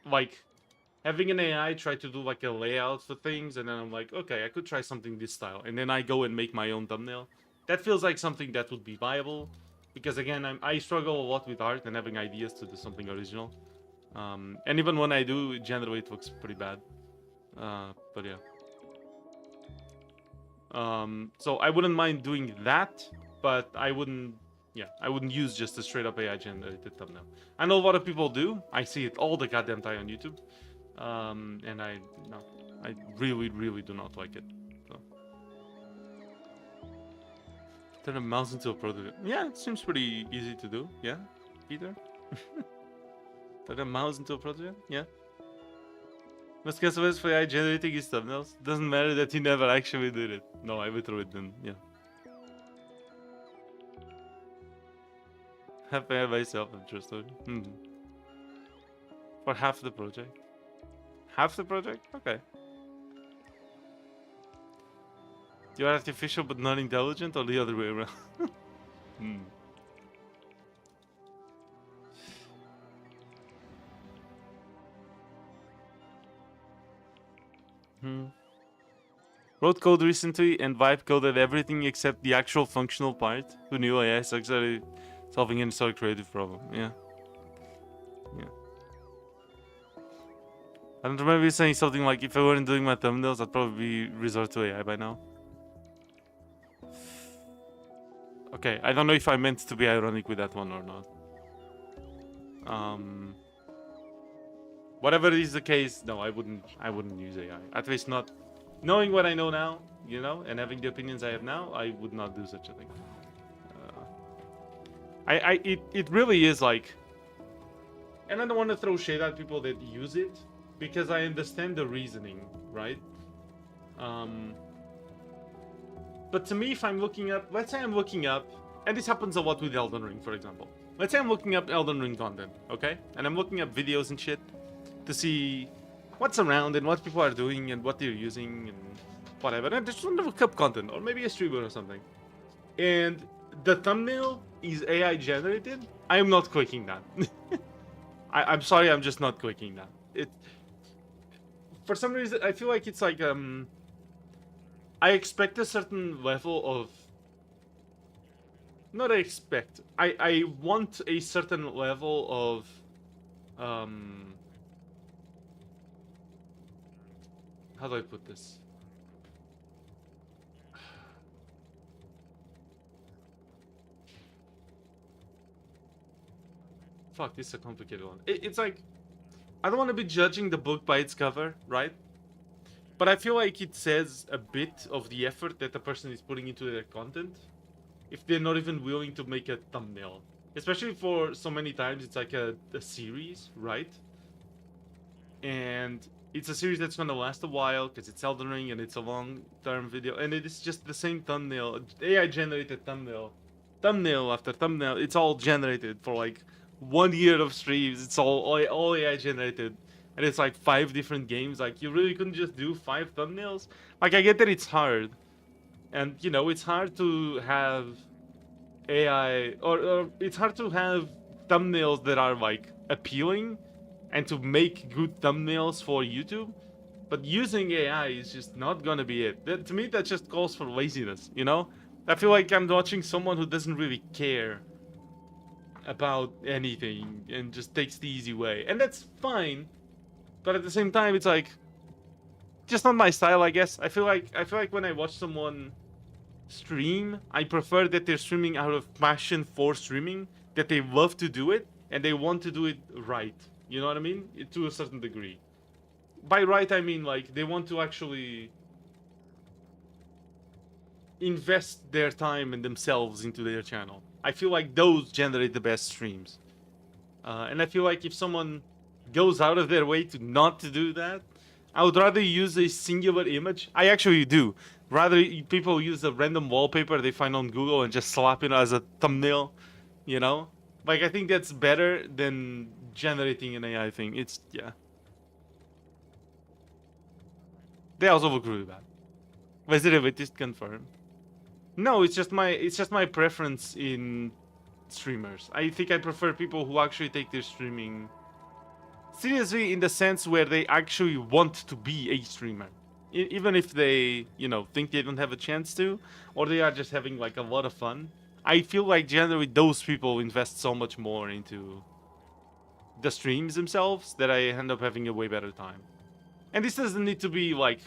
[SPEAKER 1] Like having an AI try to do like a layout for things, and then I'm like, okay, I could try something this style, and then I go and make my own thumbnail. That feels like something that would be viable, because again, I struggle a lot with art and having ideas to do something original. And even when I do, generally it looks pretty bad. But yeah. So I wouldn't mind doing that, but I wouldn't use just a straight up AI generated thumbnail. I know a lot of people do. I see it all the goddamn time on YouTube. And I really do not like it. So. Turn a mouse into a prototype. Yeah, it seems pretty easy to do. Yeah, Peter? Turn a mouse into a prototype? Yeah. Most customers for AI generating his thumbnails. Doesn't matter that he never actually did it. No, I literally didn't. Yeah. Half AI myself, I'm true story. For half the project. Half the project? Okay. You're artificial but not intelligent, or the other way around? Wrote code recently and vibe coded everything except the actual functional part. Who knew AI sucks at solving any sort of creative problem? Yeah. Yeah. I don't remember you saying something like, if I weren't doing my thumbnails, I'd probably resort to AI by now. Okay, I don't know if I meant to be ironic with that one or not. Whatever is the case, no, I wouldn't use AI. At least not knowing what I know now, you know, and having the opinions I have now, I would not do such a thing. It really is like, and I don't want to throw shade at people that use it, because I understand the reasoning, right? But to me, if I'm looking up, let's say I'm looking up, and this happens a lot with Elden Ring, for example. Let's say I'm looking up Elden Ring content, okay? And I'm looking up videos and shit to see what's around and what people are doing and what they're using and whatever. And I just want to look up content, or maybe a streamer or something. And the thumbnail is AI generated. I am not clicking that. I'm sorry, I'm just not clicking that. For some reason, I feel like it's like I expect a certain level of. Not I expect. I want a certain level of how do I put this? Fuck, this is a complicated one. It's like, I don't want to be judging the book by its cover, right? But I feel like it says a bit of the effort that the person is putting into their content if they're not even willing to make a thumbnail. Especially for so many times it's like a series, right? And it's a series that's gonna last a while because it's Elden Ring and it's a long-term video, and it is just the same thumbnail, AI-generated thumbnail. Thumbnail after thumbnail, it's all generated for like 1 year of streams. It's all AI-generated. And it's like 5 different games. Like, you really couldn't just do 5 thumbnails? Like, I get that it's hard. And, you know, it's hard to have AI... Or it's hard to have thumbnails that are, like, appealing and to make good thumbnails for YouTube. But using AI is just not gonna be it. To me, that just calls for laziness, you know? I feel like I'm watching someone who doesn't really care about anything and just takes the easy way. And that's fine. But at the same time, it's like, just not my style, I guess. I feel like when I watch someone stream, I prefer that they're streaming out of passion for streaming, that they love to do it, and they want to do it right. You know what I mean? To a certain degree. By right, I mean, like, they want to actually invest their time and themselves into their channel. I feel like those generate the best streams. And I feel like if someone goes out of their way to not to do that, I would rather use a singular image. I actually do. Rather, people use a random wallpaper they find on Google and just slap it as a thumbnail, you know? Like, I think that's better than generating an AI thing. It's, yeah. They also look really bad. Was it a just confirmed? No, it's just my preference in streamers. I think I prefer people who actually take their streaming seriously, in the sense where they actually want to be a streamer, even if they, you know, think they don't have a chance to, or they are just having like a lot of fun. I feel like generally those people invest so much more into the streams themselves that I end up having a way better time. And this doesn't need to be like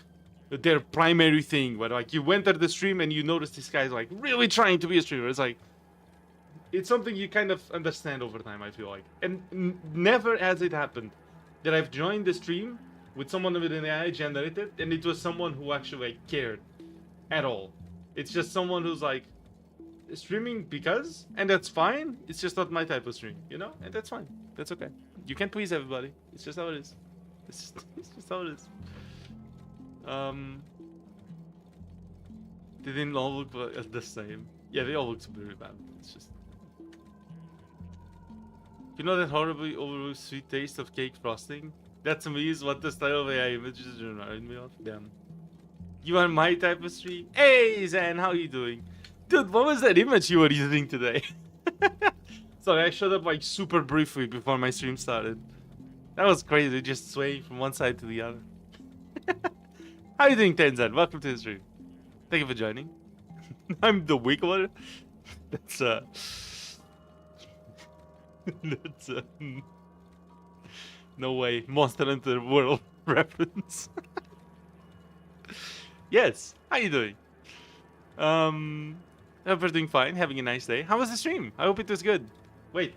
[SPEAKER 1] their primary thing, where like you enter the stream and you notice this guy's like really trying to be a streamer. It's like, it's something you kind of understand over time, I feel like. And never has it happened that I've joined the stream with someone with an AI generated and it was someone who actually like, cared at all. It's just someone who's like streaming because, and that's fine. It's just not my type of stream, you know? And that's fine. That's okay. You can't please everybody. It's just how it is. It's just how it is. They didn't all look the same. Yeah, they all look very bad. It's just... You know that horribly overly sweet taste of cake frosting? That to me is what the style of AI images remind me of. Damn. You are my type of stream? Hey, Zan, how you doing? Dude, what was that image you were using today? Sorry, I showed up like super briefly before my stream started. That was crazy, just swaying from one side to the other. How you doing, Tenzan? Welcome to the stream. Thank you for joining. I'm the wiggler. That's that's no way. Monster Hunter World reference. Yes. How you doing? Hope you're doing fine. Having a nice day. How was the stream? I hope it was good. Wait.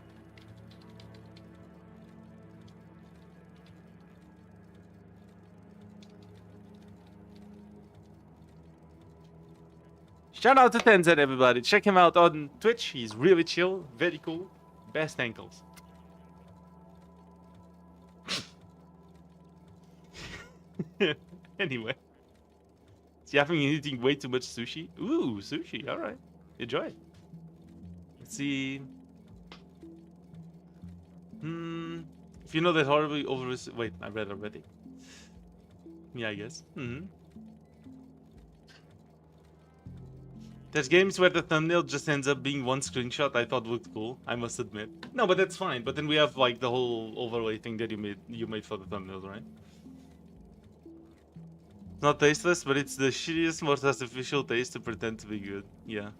[SPEAKER 1] Shout out to Tenzan, everybody. Check him out on Twitch. He's really chill, very cool. Best ankles. Anyway. Is Yapping eating way too much sushi? Ooh, sushi. Alright. Enjoy it. Let's see. If you know that horribly over... Wait, I read already. Yeah, I guess. There's games where the thumbnail just ends up being one screenshot I thought looked cool, I must admit. No, but that's fine. But then we have like the whole overlay thing that you made for the thumbnails, right? It's not tasteless, but it's the shittiest, most artificial taste to pretend to be good. Yeah.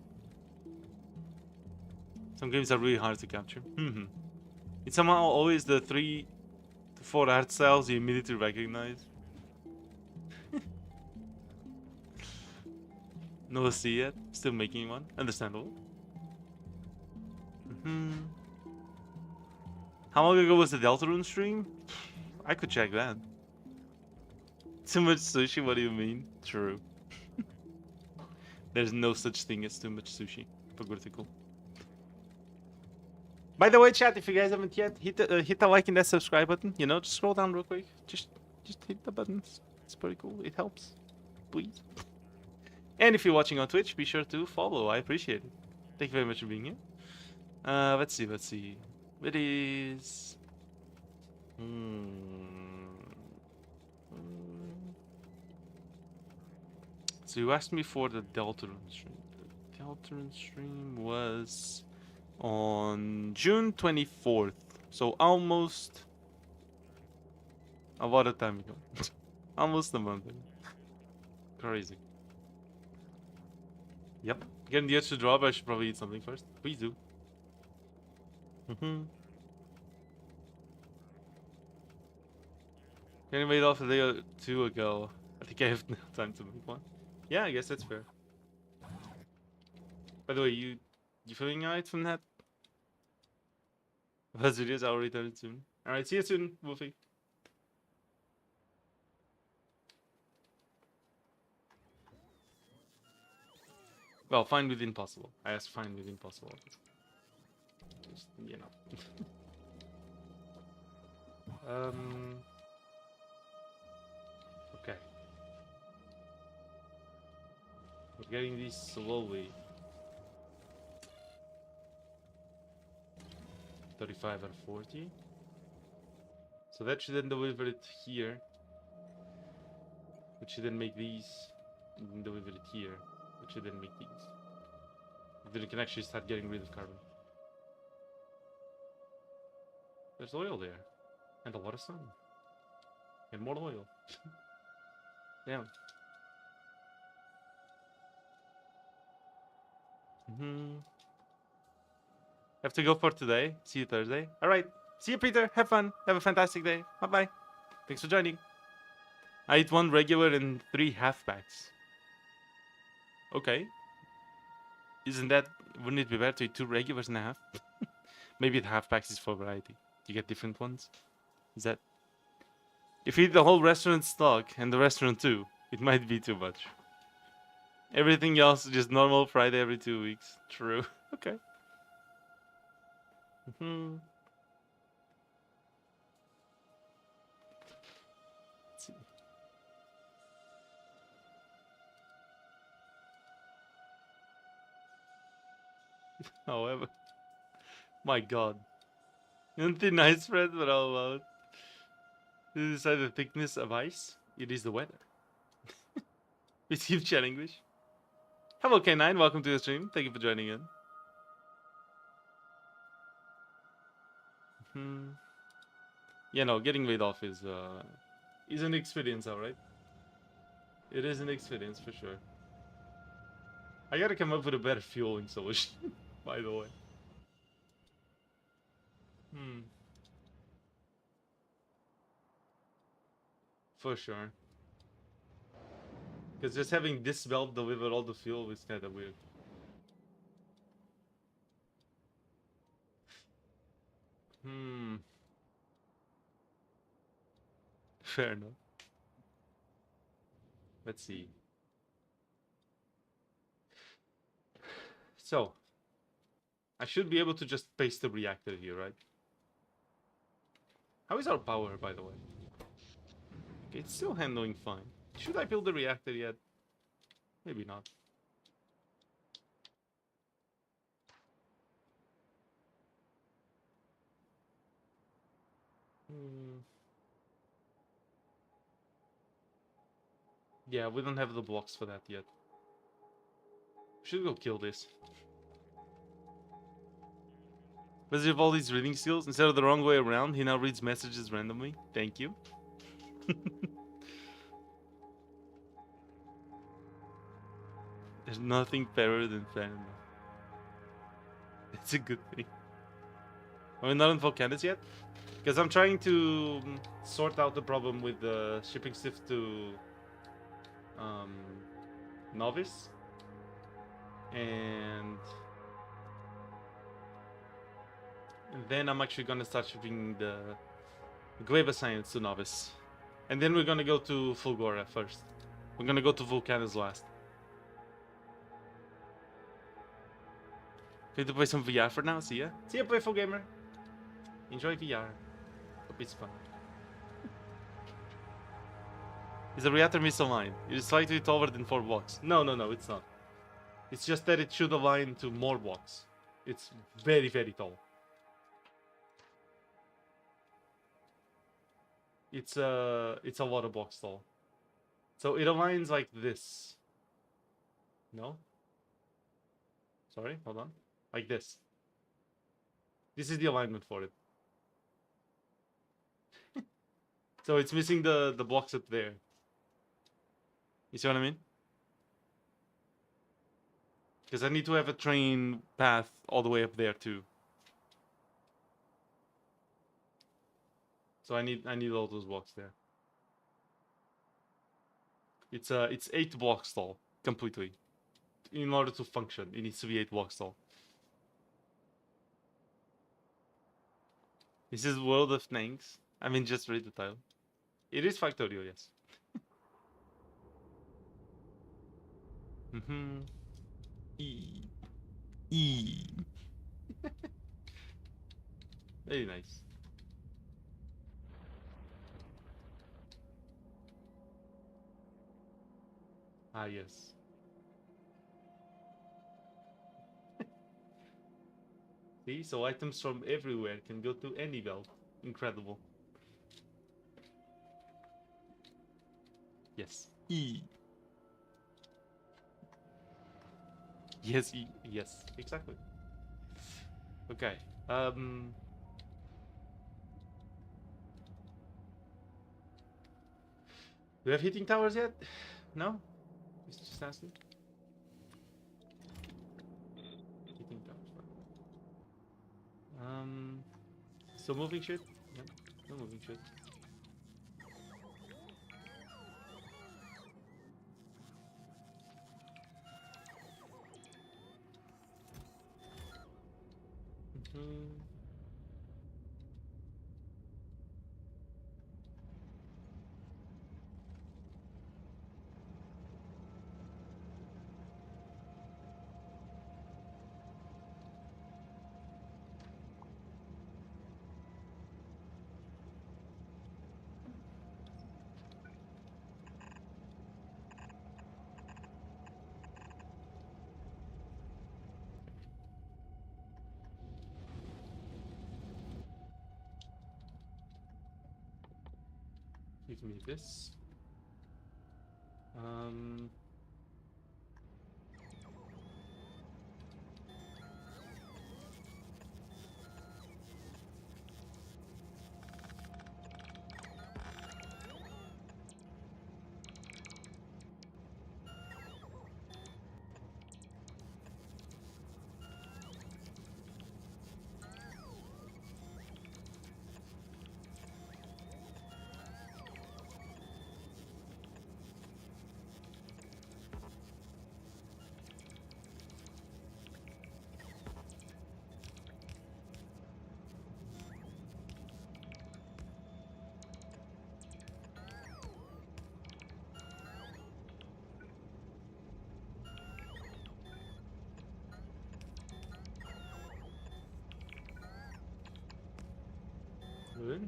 [SPEAKER 1] Some games are really hard to capture. It's somehow always the 3 to 4 art styles you immediately recognize. No C yet. Still making one. Understandable. How long ago was the Deltarune stream? I could check that. Too much sushi? What do you mean? True. There's no such thing as too much sushi. Hypocritical. By the way, chat, if you guys haven't yet, hit the like and that subscribe button. You know, just scroll down real quick. Just hit the buttons. It's pretty cool. It helps. Please. And if you're watching on Twitch, be sure to follow. I appreciate it. Thank you very much for being here. Let's see. It is... So you asked me for the Deltarune stream. The Deltarune stream was on June 24th. So almost a lot of time ago. Almost a month ago. Crazy. Yep. Getting the urge to draw, but I should probably eat something first. Please do. Can you made off a day or two ago? I think I have no time to make one. Yeah, I guess that's fair. By the way, you feeling alright from that? Those videos I'll return soon. Alright, see you soon, Wolfie. Well, fine within possible. I asked fine within possible. Just, you know. Okay. We're getting these slowly. 35 or 40. So that should then deliver it here. Which should then make these and deliver it here. Which should then make these. Then you can actually start getting rid of carbon. There's oil there. And a lot of sun. And more oil. Damn. Have to go for today. See you Thursday. Alright. See you, Peter. Have fun. Have a fantastic day. Bye-bye. Thanks for joining. I eat 1 regular and 3 half packs. Okay. Isn't that... Wouldn't it be better to eat 2 regulars and a half? Maybe the half packs is for variety. You get different ones. Is that... If you eat the whole restaurant stock and the restaurant too, it might be too much. Everything else is just normal Friday every 2 weeks. True. Okay. Let's see. However, my God. Isn't it nice, friend? But how about this is the thickness of ice? It is the weather. Receive chat English. Hello, K9. Welcome to the stream. Thank you for joining in. Yeah, no, getting laid off is an experience, alright? It is an experience for sure. I gotta come up with a better fueling solution, by the way. For sure. Because just having this valve deliver all the fuel is kind of weird. Fair enough. Let's see. So, I should be able to just paste the reactor here, right? How is our power, by the way? Okay, it's still handling fine. Should I build the reactor yet? Maybe not. Yeah, we don't have the blocks for that yet. Should go kill this. Does he have all these reading skills? Instead of the wrong way around, he now reads messages randomly. Thank you. There's nothing fairer than fair enough. It's a good thing. Are we not on Volcanus yet? Because I'm trying to sort out the problem with the shipping stiff to Novice. And then I'm actually gonna start shipping the Gleba science to Novice. And then we're gonna go to Fulgora first. We're gonna go to Vulcanus last. Going to play some VR for now. See ya. See ya, Playful Gamer. Enjoy VR. Hope it's fun. Is the reactor misaligned? It is slightly taller than 4 blocks. No, it's not. It's just that it should align to more blocks. It's very, very tall. It's a lot of blocks tall. So it aligns like this. No? Sorry, hold on. Like this. This is the alignment for it. So it's missing the blocks up there. You see what I mean? Because I need to have a train path all the way up there too. So I need all those blocks there. It's 8 blocks tall completely. In order to function, it needs to be 8 blocks tall. This is World of Tanks. I mean, just read the title. It is Factorio, yes. Very nice. Ah, yes. See, so items from everywhere can go to any belt. Incredible. Yes. Yes, yes, exactly. Okay. we have heating towers yet? No? Just asking. Heating towers. Still moving shit? Yep, still moving shit. Give me this. Good.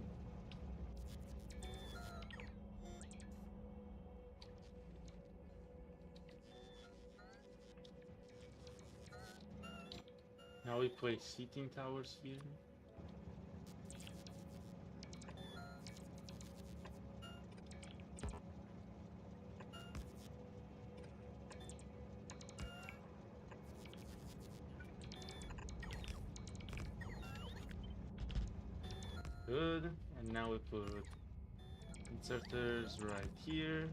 [SPEAKER 1] Now we place heating towers here. Good. And now we put inserters right here.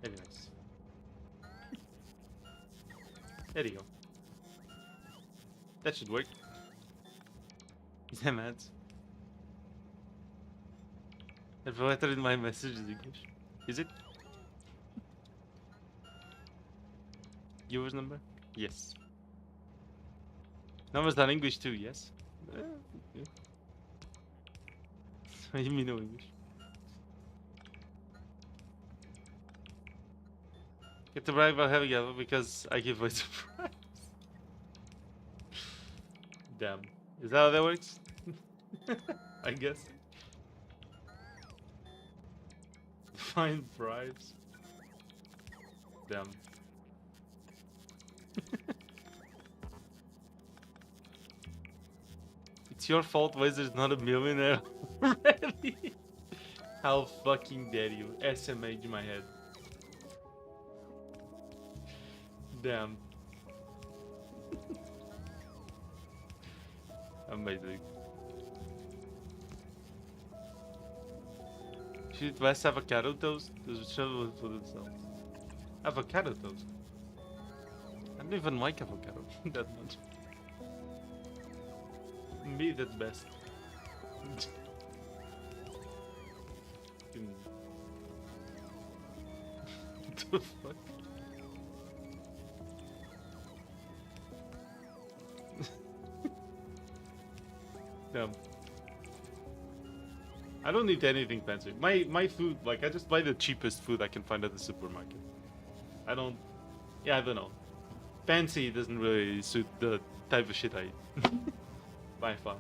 [SPEAKER 1] Very nice. There you go. That should work. Is that mad? I've letter in my message in English. Is it? Yours number? Yes. Numbers are English too, yes? Yeah. What do you mean no English? Get to brag about having a because I give voice of prize. Damn. Is that how that works? I guess. Find bribes. Damn. It's your fault Wizard's not a millionaire already. How fucking dare you? SMH my head. Damn. Amazing. Should West avocado toast? There's trouble for themselves. Avocado toast? I don't even like avocado that much. Me, that's best. What the fuck? Damn. I don't need anything fancy. My food, like, I just buy the cheapest food I can find at the supermarket. I don't... Yeah, I don't know. Fancy doesn't really suit the type of shit I eat. By far.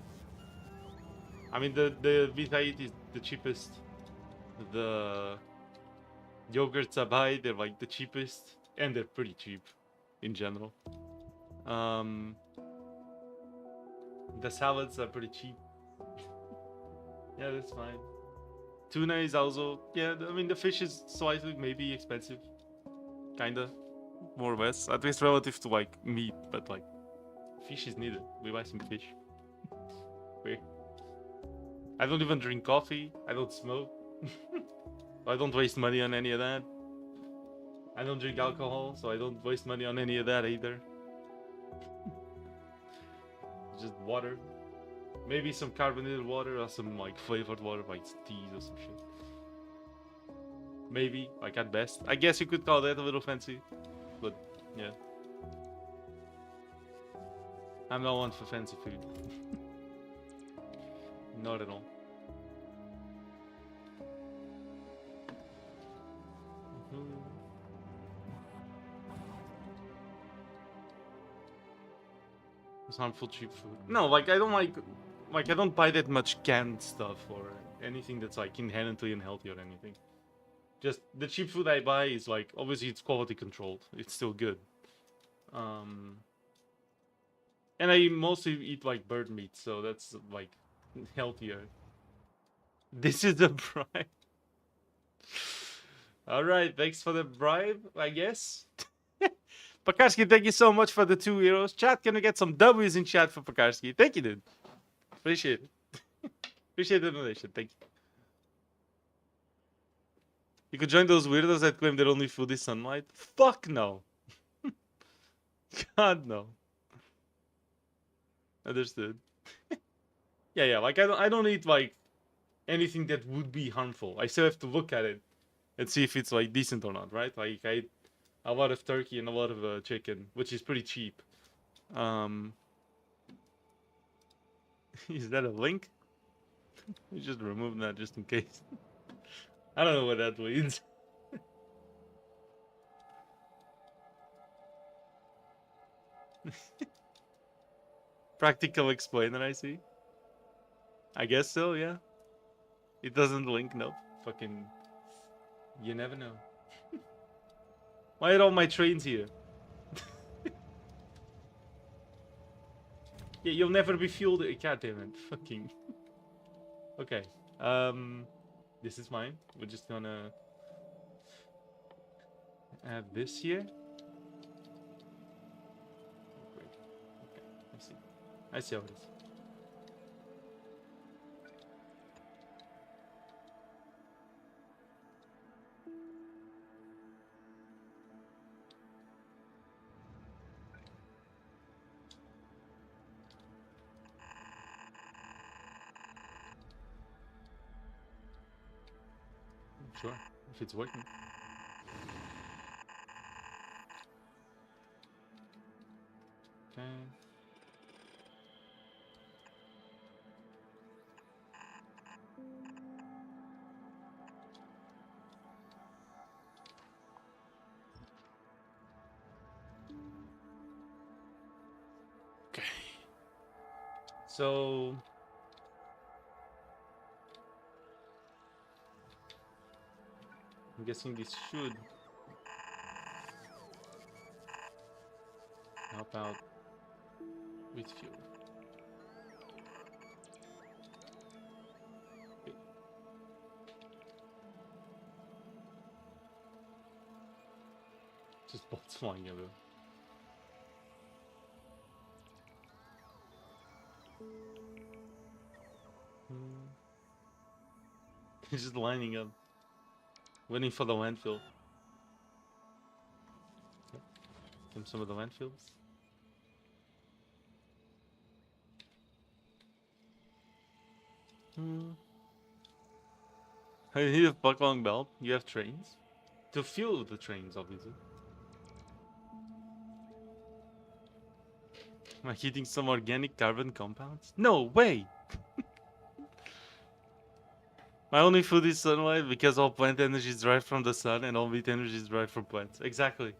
[SPEAKER 1] I mean, the meat I eat is the cheapest. The yogurts I buy, they're like the cheapest. And they're pretty cheap in general. The salads are pretty cheap. Yeah, that's fine. Tuna is also, yeah, I mean, the fish is slightly maybe expensive. Kinda. More or less. At least relative to, like, meat. But, like, fish is needed. We buy some fish. Weird. I don't even drink coffee. I don't smoke. I don't waste money on any of that. I don't drink alcohol, so I don't waste money on any of that either. Just water. Maybe some carbonated water or some like flavored water, like teas or some shit. Maybe, like at best. I guess you could call that a little fancy. But, yeah. I'm not one for fancy food. Not at all. It's harmful cheap food. No, like I don't I don't buy that much canned stuff or anything that's like inherently unhealthy or anything. Just the cheap food I buy is like obviously it's quality controlled. It's still good. And I mostly eat like bird meat, so that's like healthier. This is a bribe. Alright, thanks for the bribe, I guess. Pakarski, thank you so much for the 2 euros. Chat, can we get some W's in chat for Pakarski? Thank you, dude. Appreciate it. Appreciate the donation, thank you. You could join those weirdos that claim their only food is sunlight? Fuck no. God no. Understood. Yeah, like I don't eat like anything that would be harmful. I still have to look at it and see if it's like decent or not, right? Like I eat a lot of turkey and a lot of chicken, which is pretty cheap. Is that a link? We just remove that just in case. I don't know what that means. Practical explainer, I see. I guess so, yeah. It doesn't link, nope. Fucking... You never know. Why are all my trains here? Yeah, you'll never be fueled. God damn it. Fucking... Okay. This is mine. We're just gonna... add this here. Great. Okay, I see. I see how it is. Sure, if it's working. Okay. Okay. So... I'm guessing this should help out with fuel. Okay. Just bolts flying everywhere. He's just lining up, waiting for the landfill. Come some of the landfills. You need a buck-long belt. You have trains to fuel the trains, obviously. Am I eating some organic carbon compounds? No way! My only food is sunlight because all plant energy is derived from the sun and all meat energy is derived from plants. Exactly.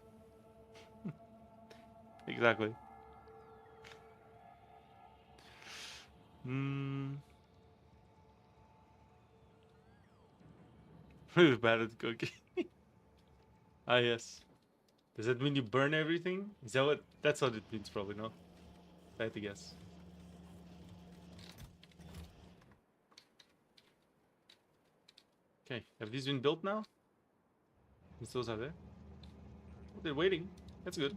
[SPEAKER 1] Exactly. Really bad at cooking. Ah, yes. Does that mean you burn everything? Is that what? That's what it means, probably, no? I had to guess. Okay, have these been built now? Since those are there? Oh, they're waiting. That's good.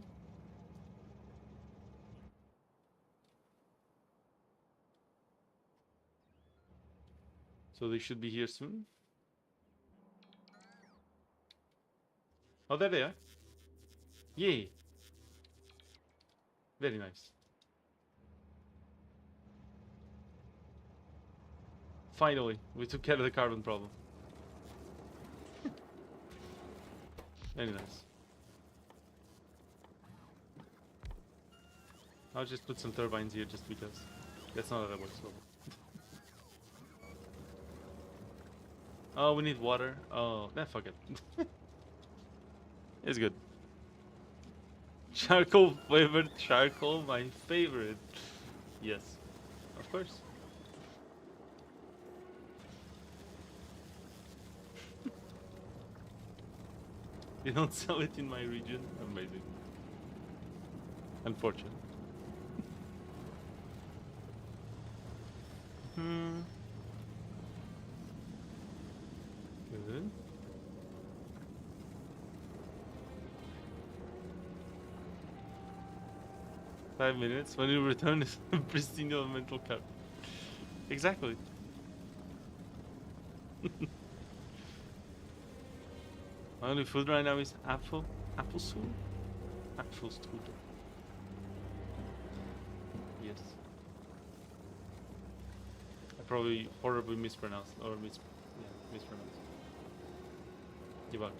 [SPEAKER 1] So they should be here soon. Oh, there they are. Yay. Very nice. Finally, we took care of the carbon problem. Very nice. I'll just put some turbines here just because. That's not how that works. Oh, we need water. Oh, nah, fuck it. It's good. Charcoal flavored charcoal, my favorite. Yes, of course. They don't sell it in my region. Amazing. Unfortunate. Good. Five minutes. When you return is pristine elemental cup. Exactly. My only food right now is apple soup? Apple strudel. Yes. I probably horribly mispronounced, or mispronounced. Give up.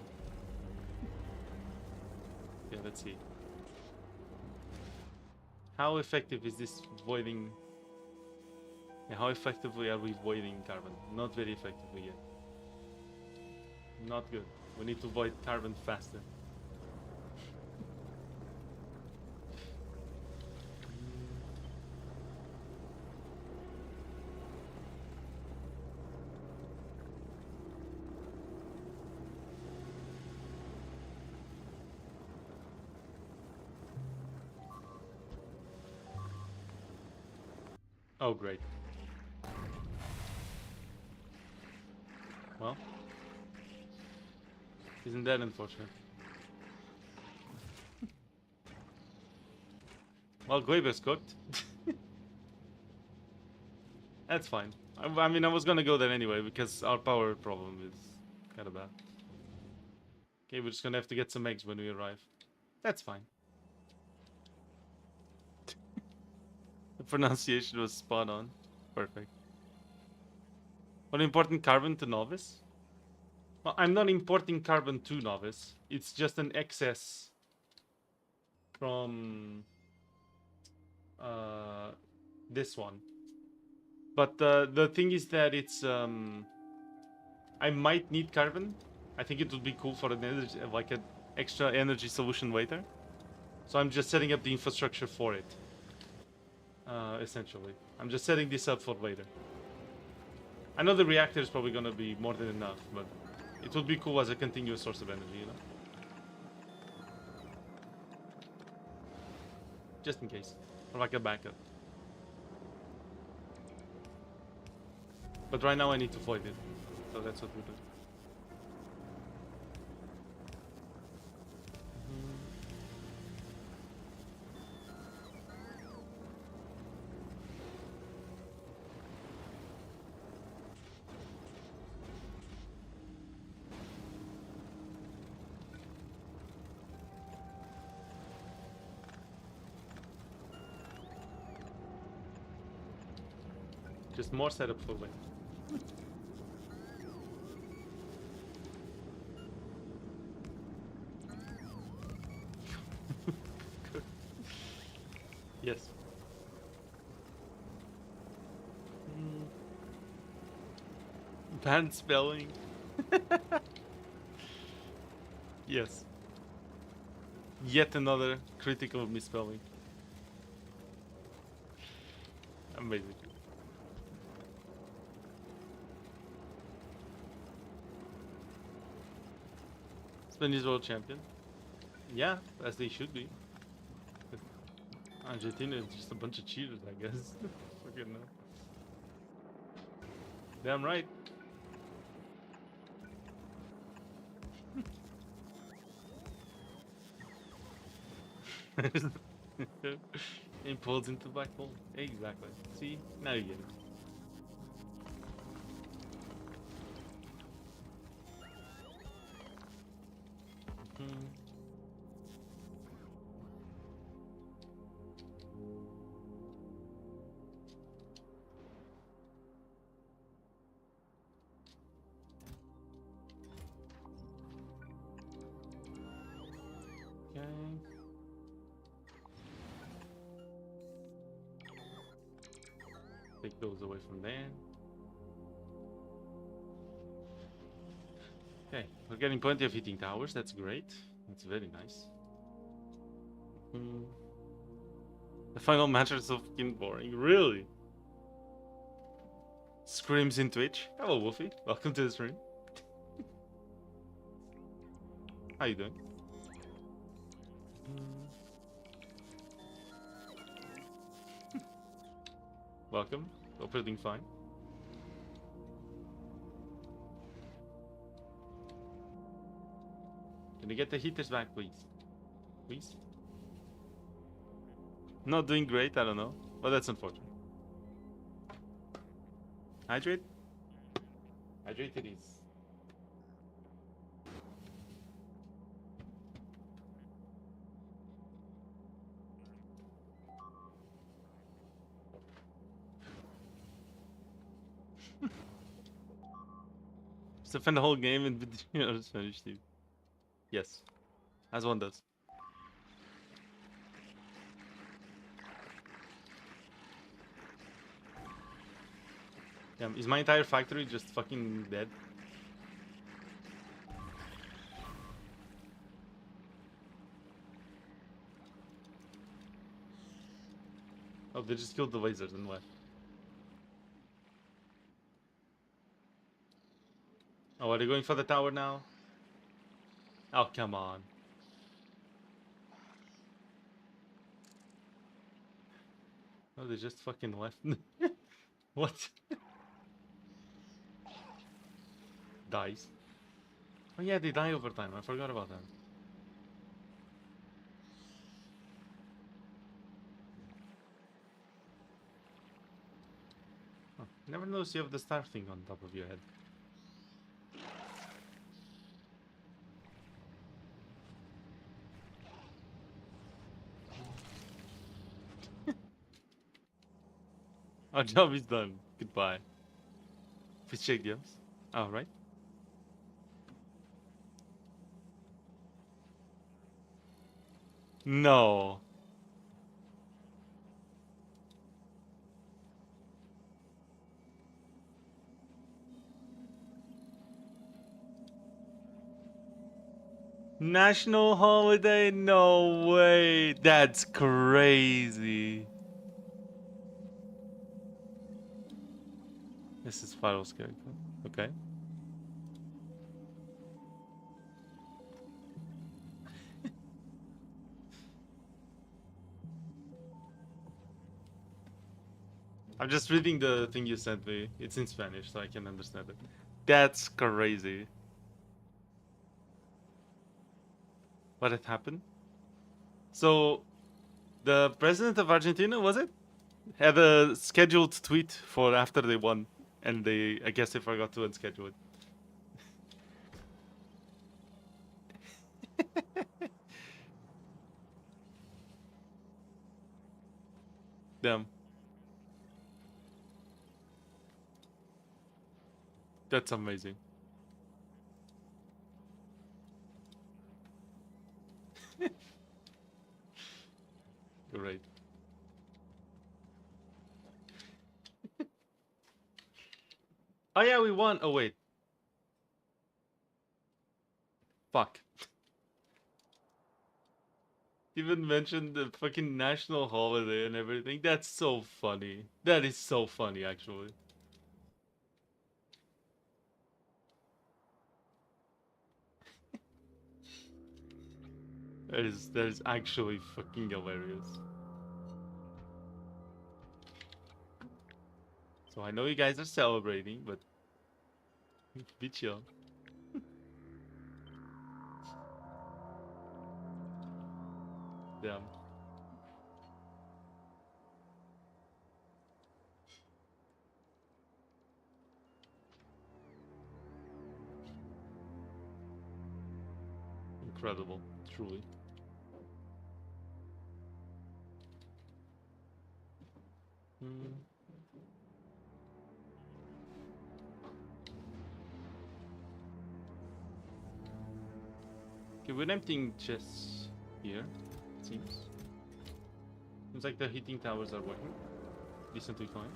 [SPEAKER 1] Yeah, let's see. How effective is this voiding? Yeah, how effectively are we voiding carbon? Not very effectively yet. Not good. We need to void carbon faster. Oh, great. Well, isn't that unfortunate? Well, Gleba's cooked. That's fine. I mean, I was gonna go there anyway because our power problem is kind of bad. Okay, we're just gonna have to get some eggs when we arrive. That's fine. The pronunciation was spot on. Perfect. What important carbon to novice? Well, I'm not importing carbon to novice. It's just an excess from this one. But the thing is that it's I might need carbon. I think it would be cool for an energy, like an extra energy solution later. So I'm just setting up the infrastructure for it. Essentially, I'm just setting this up for later. I know the reactor is probably gonna be more than enough, but it would be cool as a continuous source of energy, you know? Just in case. Or like a backup. But right now I need to void it. So that's what we do. Just more setup for later. Yes. Bad spelling. Yes. Yet another critical misspelling. Amazing. Spanish world champion. Yeah, as they should be. Argentina is just a bunch of cheaters, I guess. Fucking no. Damn right. Implodes into black hole. Exactly. See? Now you get it. Okay. Take those away from there. Okay, we're getting plenty of heating towers. That's great. That's very nice. The final match is so fucking boring. Really? Screams in Twitch. Hello, Wolfie. Welcome to the stream. How you doing? Welcome. Hope you're doing fine. Can you get the heaters back, please? Please? Not doing great, I don't know. But that's unfortunate. Hydrate? Hydrate it is. Defend the whole game and Spanish team. Yes. As one does. Yeah, is my entire factory just fucking dead? Oh, they just killed the lasers and what? Oh, are they going for the tower now? Oh, come on. Oh, they just fucking left. What? Dies. Oh yeah, they die over time. I forgot about that. Oh, never noticed you have the star thing on top of your head. Our job is done. Goodbye. Please check the others. Alright. No. National holiday? No way. That's crazy. This is Spiral's character. Okay. I'm just reading the thing you sent me. It's in Spanish, so I can understand it. That's crazy. What had happened? So, the president of Argentina, was it? Had a scheduled tweet for after they won. And I guess they forgot to unschedule it. Damn. That's amazing. Great. Oh yeah, we won. Oh wait. Fuck. Even mentioned the fucking national holiday and everything. That's so funny. That is so funny, actually. That is actually fucking hilarious. So I know you guys are celebrating, but be chill. Damn. incredible, truly. Okay, we're emptying chests here, it seems. Seems like the heating towers are working decently fine.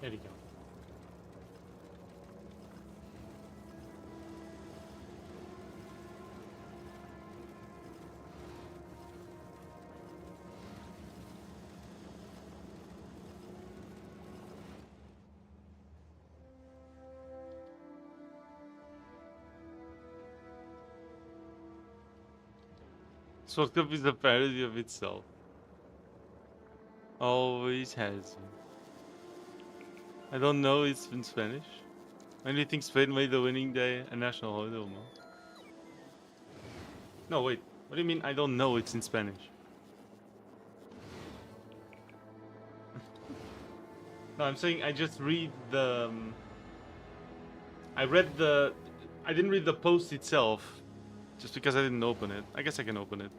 [SPEAKER 1] There you go. Sword Cup is a parody of itself. Always has been. I don't know, it's in Spanish. When do you think Spain made the winning day a national holiday? No. No, wait. What do you mean I don't know it's in Spanish? No, I'm saying I just read the... I didn't read the post itself. Just because I didn't open it. I guess I can open it.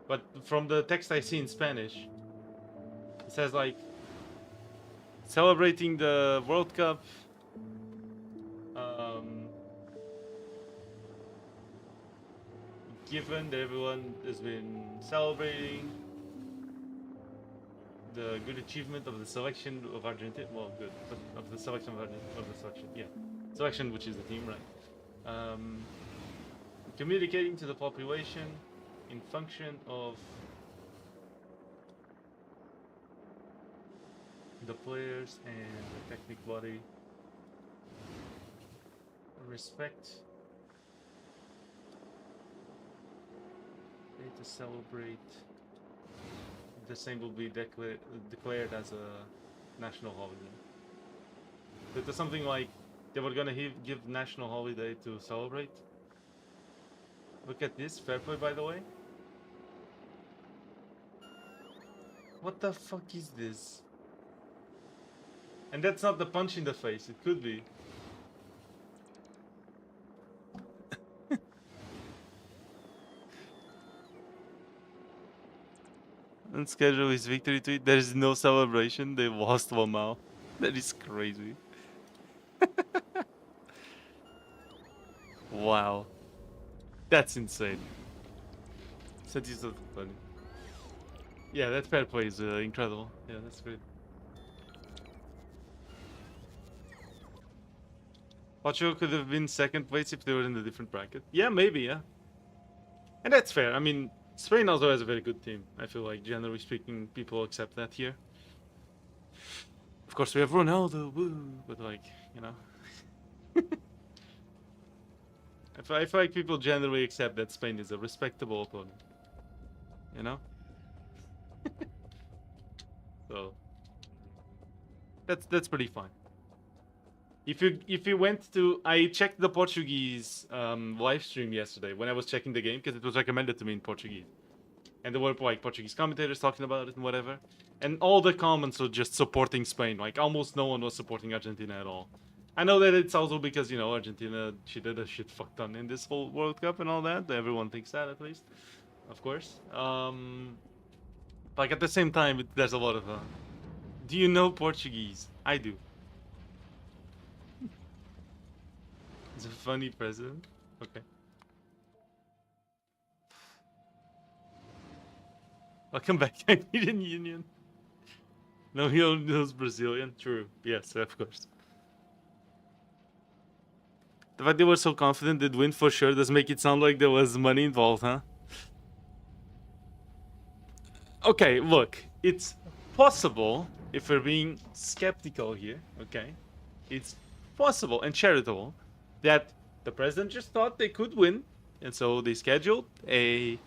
[SPEAKER 1] But from the text I see in Spanish, it says like... Celebrating the World Cup. Given that everyone has been celebrating the good achievement of the selection of Argentina. Well, good, but of the selection of Argentina. Of the selection, yeah. Selection, which is the team, right? Communicating to the population in function of the players and the technical body. Respect. To celebrate. The same will be declared as a national holiday. But there's something like they were gonna give national holiday to celebrate. Look at this, fair play by the way. What the fuck is this? And that's not the punch in the face, it could be. On schedule his victory tweet. There is no celebration. They lost Wamao. That is crazy. Wow. That's insane. That is so funny. Yeah, that fair play is incredible. Yeah, that's great. Portugal could have been second place if they were in a different bracket. Yeah, maybe, yeah. And that's fair. I mean, Spain also has a very good team. I feel like, generally speaking, people accept that here. Of course, we have Ronaldo, woo! But like, you know. I feel like people generally accept that Spain is a respectable opponent. You know? So that's pretty fine. If you went to... I checked the Portuguese live stream yesterday when I was checking the game because it was recommended to me in Portuguese. And there were like Portuguese commentators talking about it and whatever. And all the comments were just supporting Spain. Like almost no one was supporting Argentina at all. I know that it's also because, you know, Argentina, she did a shit fuck ton in this whole World Cup and all that. Everyone thinks that at least. Of course. Like at the same time, there's a lot of... do you know Portuguese? I do. He's a funny president. Okay. Welcome back, Canadian Union. No, he only knows Brazilian. True. Yes, of course. The fact they were so confident they'd win for sure does make it sound like there was money involved, huh? Okay, look. It's possible, if we're being skeptical here, okay? it's possible and charitable that the president just thought they could win, and so they scheduled a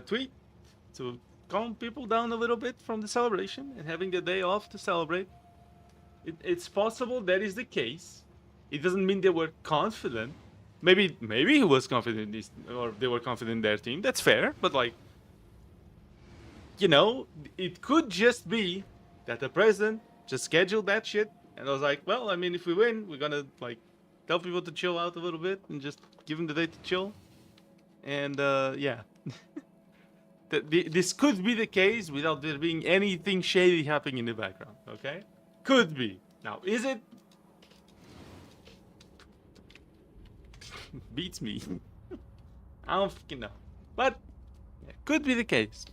[SPEAKER 1] tweet to calm people down a little bit from the celebration and having the day off to celebrate. It's possible that is the case. It doesn't mean they were confident. Maybe he was confident in this, or they were confident in their team. That's fair, but like, you know, it could just be that the president just scheduled that shit and I was like, well, I mean, if we win, we're gonna like tell people to chill out a little bit and just give them the day to chill. And yeah. This could be the case without there being anything shady happening in the background, okay? Could be. Now, is it? Beats me. I don't fucking know. But, yeah, could be the case.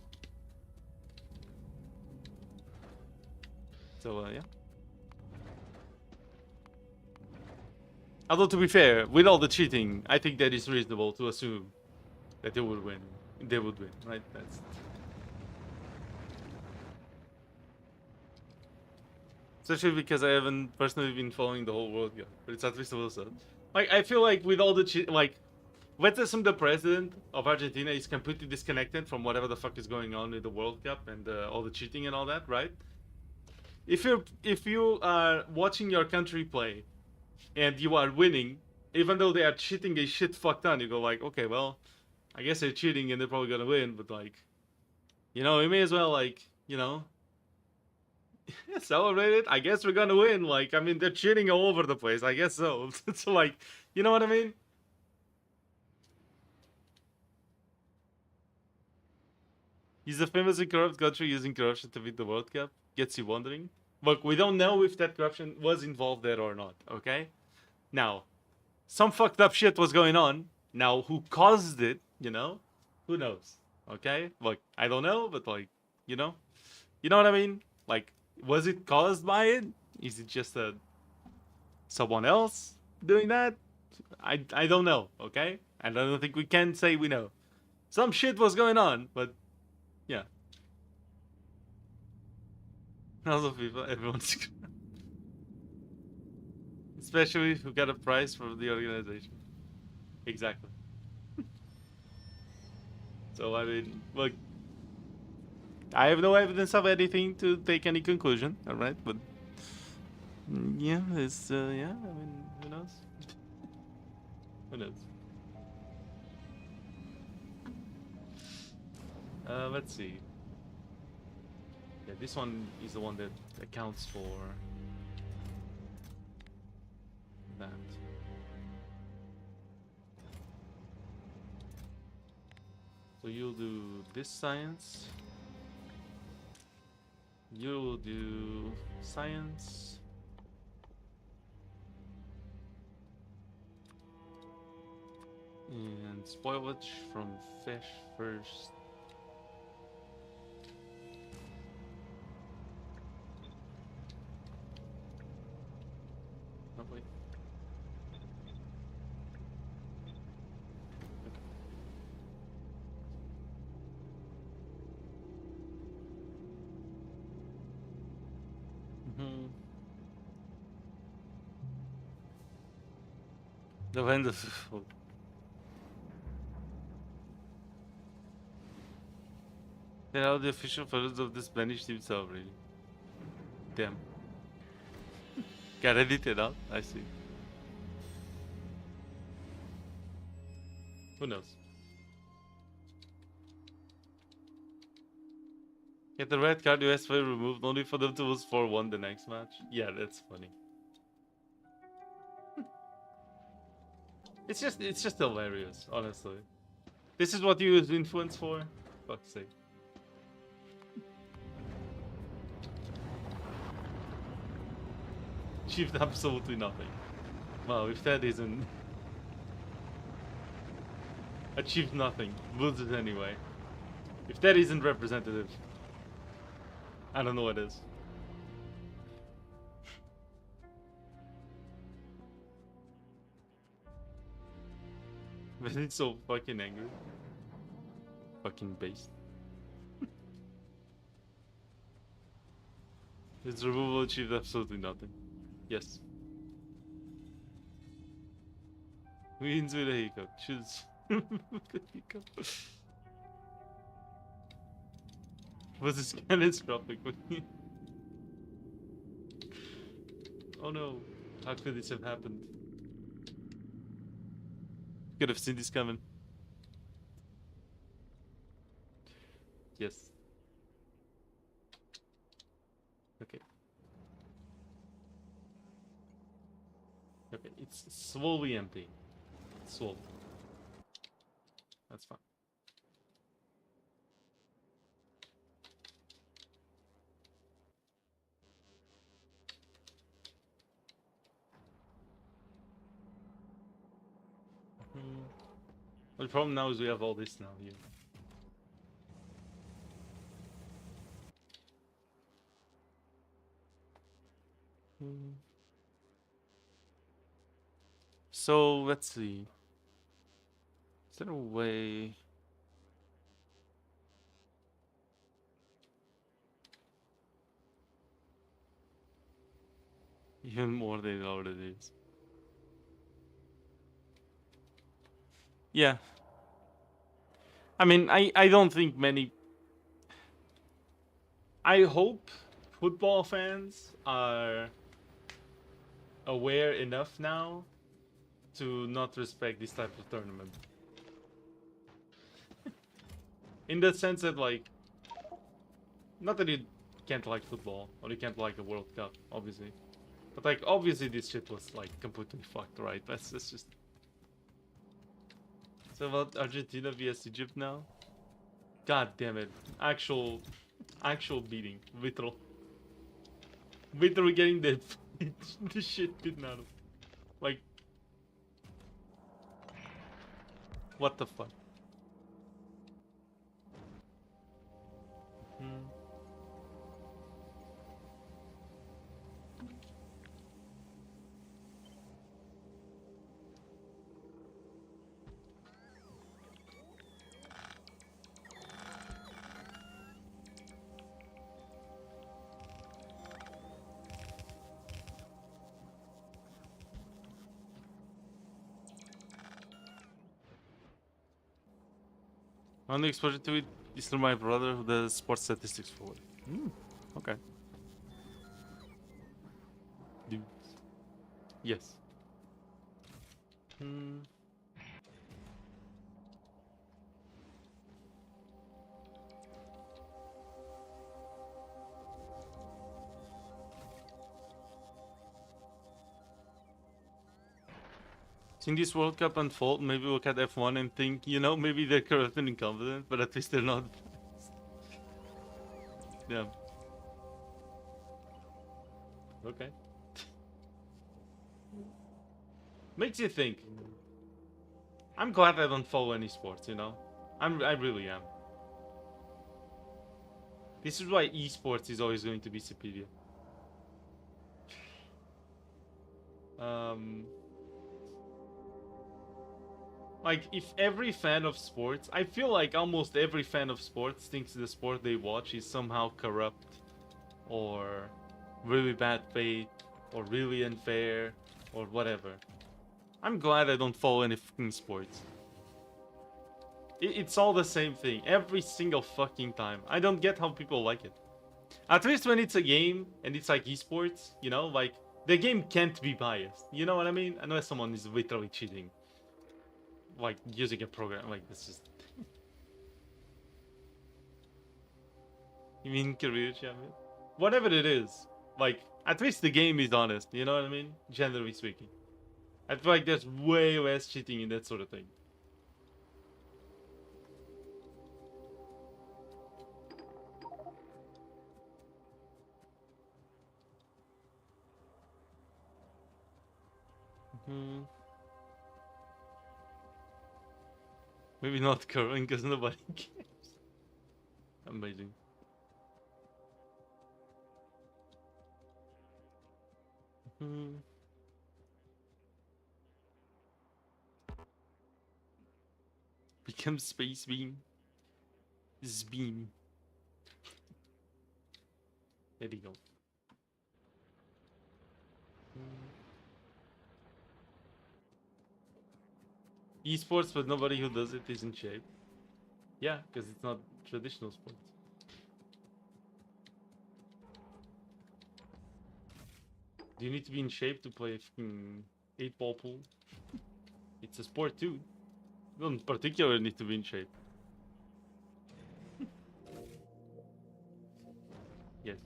[SPEAKER 1] So, yeah. Although, to be fair, with all the cheating, I think that it's reasonable to assume that they would win. They would win, right? That's... Especially because I haven't personally been following the whole World Cup, but it's at least a little sad. Like, I feel like with all the like, let's assume the president of Argentina is completely disconnected from whatever the fuck is going on with the World Cup and all the cheating and all that, right? If you are watching your country play and you are winning, even though they are cheating a shit fuck ton, you go like, okay, well, I guess they're cheating and they're probably gonna win, but like, you know, we may as well like, you know, celebrate it. I guess we're gonna win. Like, I mean, they're cheating all over the place. I guess so. So like, you know what I mean? He's a famously corrupt country using corruption to win the World Cup. Gets you wondering. Look, we don't know if that corruption was involved there or not, okay? Now, some fucked up shit was going on. Now, who caused it, you know? Who knows, okay? Look, I don't know, but like, you know what I mean? Like, was it caused by it? Is it just someone else doing that? I don't know, okay? And I don't think we can say we know. Some shit was going on, but yeah. Also, people, everyone's... Especially who got a prize from the organization. Exactly. So, I mean, look, I have no evidence of anything to take any conclusion, alright? But, yeah, it's, yeah, I mean, who knows? Who knows? Let's see. Yeah, this one is the one that accounts for that. So you'll do this science. You'll do science. And spoilage from fish first. Oh, wait. The end of... They're all the official photos of the Spanish team celebrating. Damn. Got edited out? I see. Who knows? Get the red card US play removed only for them to lose 4-1 the next match. Yeah, that's funny. It's just hilarious, honestly. This is what you use influence for? Fuck's sake. Achieved absolutely nothing. Well, if that isn't... Achieved nothing. Loses anyway. If that isn't representative, I don't know what is. But it's so fucking angry. Fucking based. Its removal achieved absolutely nothing. Yes. Wins with a hiccup. Choose with a hiccup. Was this catastrophic? Oh no. How could this have happened? Could have seen this coming. Yes. Okay. Okay, it's slowly emptying. Slowly. That's fine. Well, the problem now is we have all this now here. So let's see. Is there a way? Even more than it already is. Yeah. I mean, I don't think many. I hope football fans are aware enough now to not respect this type of tournament. In the sense that, like, not that you can't like football or you can't like a World Cup, obviously, but like obviously this shit was like completely fucked, right? That's just. So about Argentina vs Egypt now? God damn it! Actual beating, literal. Literally getting the the shit beaten out of. Like, what the fuck? Hmm. Only exposure to it is through my brother who does sports statistics for it. Okay. Dude. Yes. Hmm. Seeing this World Cup unfold, maybe look at F1 and think, you know, maybe they're corrupt and incompetent, but at least they're not. Yeah. Okay. Makes you think. I'm glad I don't follow any sports, you know? I really am. This is why esports is always going to be superior. Like, if every fan of sports, I feel like almost every fan of sports thinks the sport they watch is somehow corrupt, or really bad faith, or really unfair, or whatever. I'm glad I don't follow any fucking sports. It's all the same thing, every single fucking time. I don't get how people like it. At least when it's a game, and it's like esports, you know, like, the game can't be biased. You know what I mean? Unless someone is literally cheating. Like, using a program, like, this just... You mean career champion? Whatever it is, like, at least the game is honest, you know what I mean? Generally speaking. I feel like there's way less cheating in that sort of thing. Maybe not current, because nobody cares. Amazing. Become Space Beam. Zbeam. There you go. Esports, but nobody who does it is in shape. Yeah, because it's not traditional sports. Do you need to be in shape to play a fucking 8-ball pool? It's a sport too. You don't particularly need to be in shape. Yes.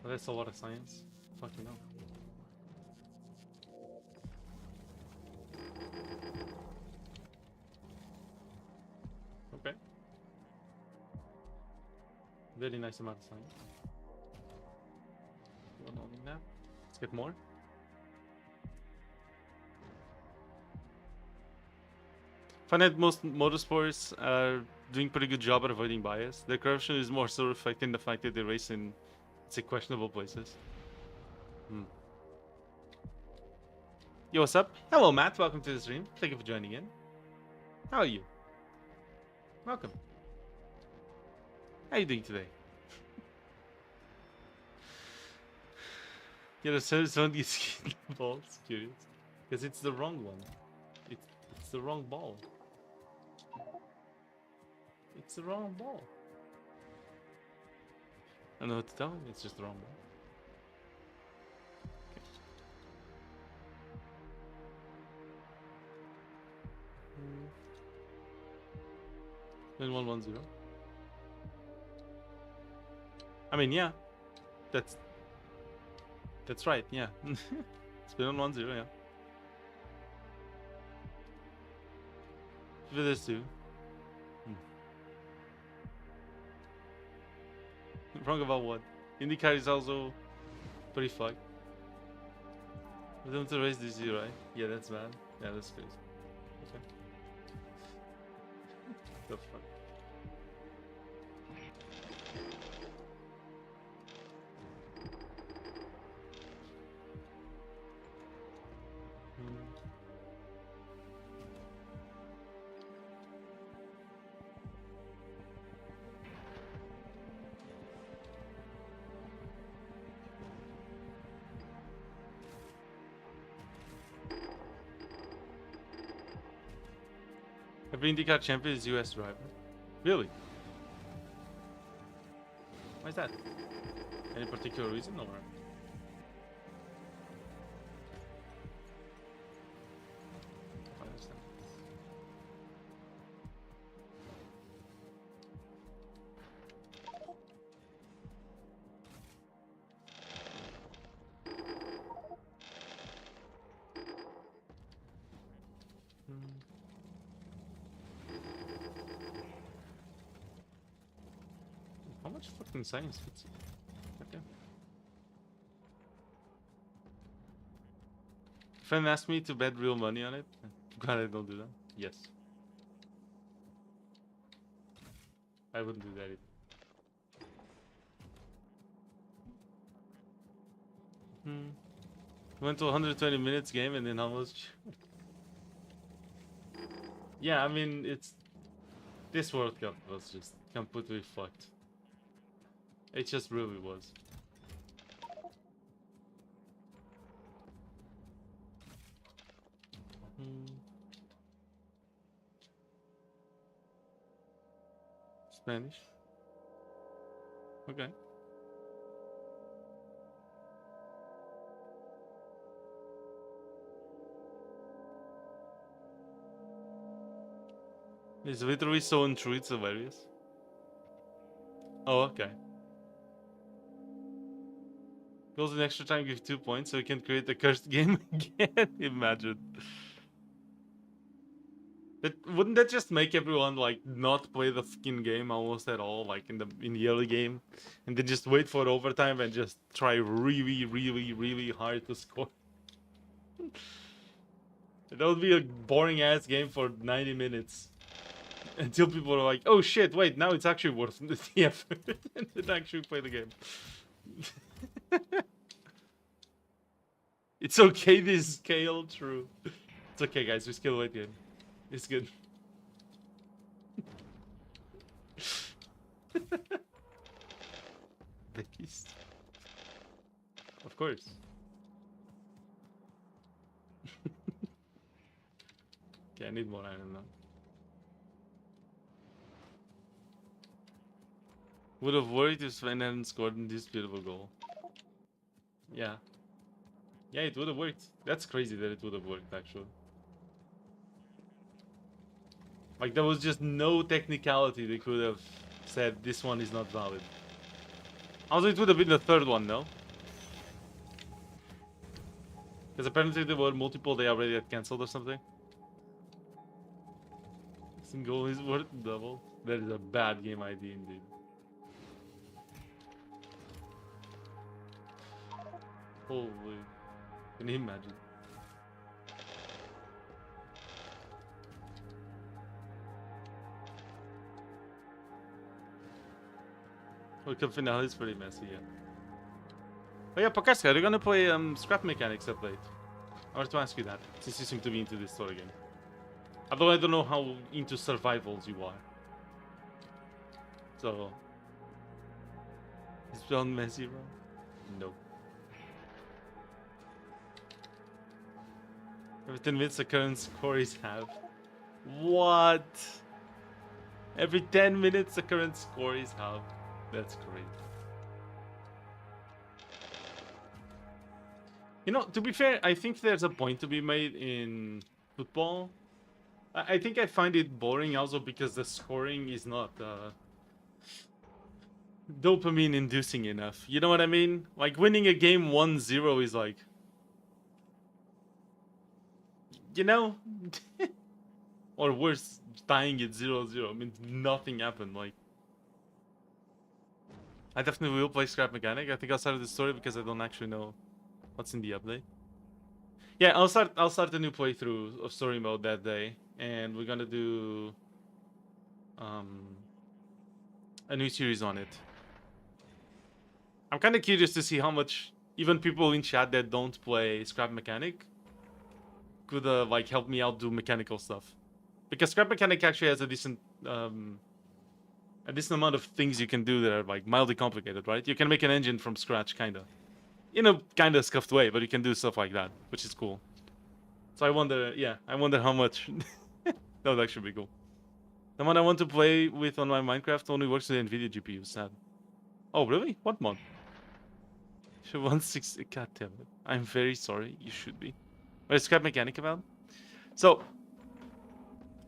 [SPEAKER 1] Well, that's a lot of science. Fucking hell. Okay. Very nice amount of science. One only that. Let's get more. Find that most motorsports are doing pretty good job at avoiding bias. Their corruption is more so reflecting the fact that they race in, say, questionable places. Yo, what's up? Hello, Matt. Welcome to the stream. Thank you for joining in. How are you? Welcome. How are you doing today? Yeah, the service don't get skin balls. Curious. Because it's the wrong one. It's the wrong ball. It's the wrong ball. I don't know what to tell him. It's just the wrong ball. Okay. Then 1-1-0. I mean, yeah. That's right, yeah. It's been on 1-0, yeah. For this too. Wrong about what? IndyCar is also pretty fucked. For them to race this year, right? Yeah, that's bad. Yeah, that's crazy. Okay. The fuck? Every IndyCar champion is US driver. Really? Why is that? Any particular reason or? I understand. How much fucking science fits? Okay. Friend asked me to bet real money on it. Glad I don't do that. Yes. I wouldn't do that either. Went to 120 minutes game and then almost. Yeah, I mean, it's. This World Cup was just completely fucked. It just really was. Spanish. Okay. It's literally so untrue, it's hilarious. Oh, okay. Goes in extra time, give 2 points so we can create the cursed game again. Imagine. Wouldn't that just make everyone like not play the fucking game almost at all, like in the early game, and then just wait for overtime and just try really hard to score? That would be a boring ass game for 90 minutes until people are like, "Oh shit! Wait, now it's actually worth the effort," and then actually play the game. It's okay. This scale, true. It's okay, guys. We skill weight game. It's good. Beast. Of course. Okay, I need more iron now. Would have worried if Sven hadn't scored in this beautiful goal. Yeah. Yeah, it would have worked. That's crazy that it would have worked, actually. Like, there was just no technicality they could have said this one is not valid. Also, it would have been the third one, no? Because apparently there were multiple they already had cancelled or something. Single is worth double. That is a bad game idea indeed. Holy. Can you imagine? World Cup finale is pretty messy, yeah. Oh yeah, Pokaska, are you gonna play Scrap Mechanics up late? I wanted to ask you that, since you seem to be into this sort of game. Although I don't know how into survivals you are. So... Is John messy, bro? No. Every 10 minutes the current score is half. What? Every 10 minutes the current score is half. That's great. You know, to be fair, I think there's a point to be made in football. I think I find it boring also because the scoring is not dopamine inducing enough. You know what I mean? Like winning a game 1-0 is like... You know? Or worse, tying it 0-0 means nothing happened. Like, I definitely will play Scrap Mechanic. I think I'll start the story because I don't actually know what's in the update. Yeah, I'll start a new playthrough of story mode that day, and we're gonna do a new series on it. I'm kind of curious to see how much even people in chat that don't play Scrap Mechanic could like help me out do mechanical stuff, because Scrap Mechanic actually has a decent amount of things you can do that are like mildly complicated, right? You can make an engine from scratch, kinda. In a kinda scuffed way, but you can do stuff like that, which is cool. So I wonder, yeah, I wonder how much that would actually be cool. The one I want to play with on my Minecraft only works with NVIDIA GPU, sad. Oh, really? What mod? Should 160, god damn it. I'm very sorry, you should be. What is Scrap Mechanic about? So,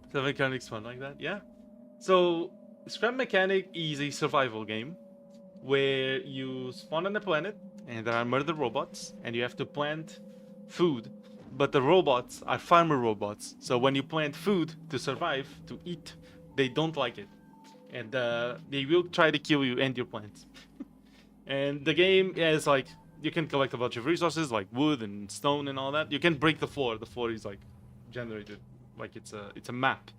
[SPEAKER 1] Scrap Mechanic's fun like that, yeah? So, Scrap Mechanic is a survival game where you spawn on a planet and there are murder robots and you have to plant food, but the robots are farmer robots, so when you plant food to survive, to eat, they don't like it, and they will try to kill you and your plants. And the game is like, you can collect a bunch of resources like wood and stone and all that. You can break the floor is like generated like it's a map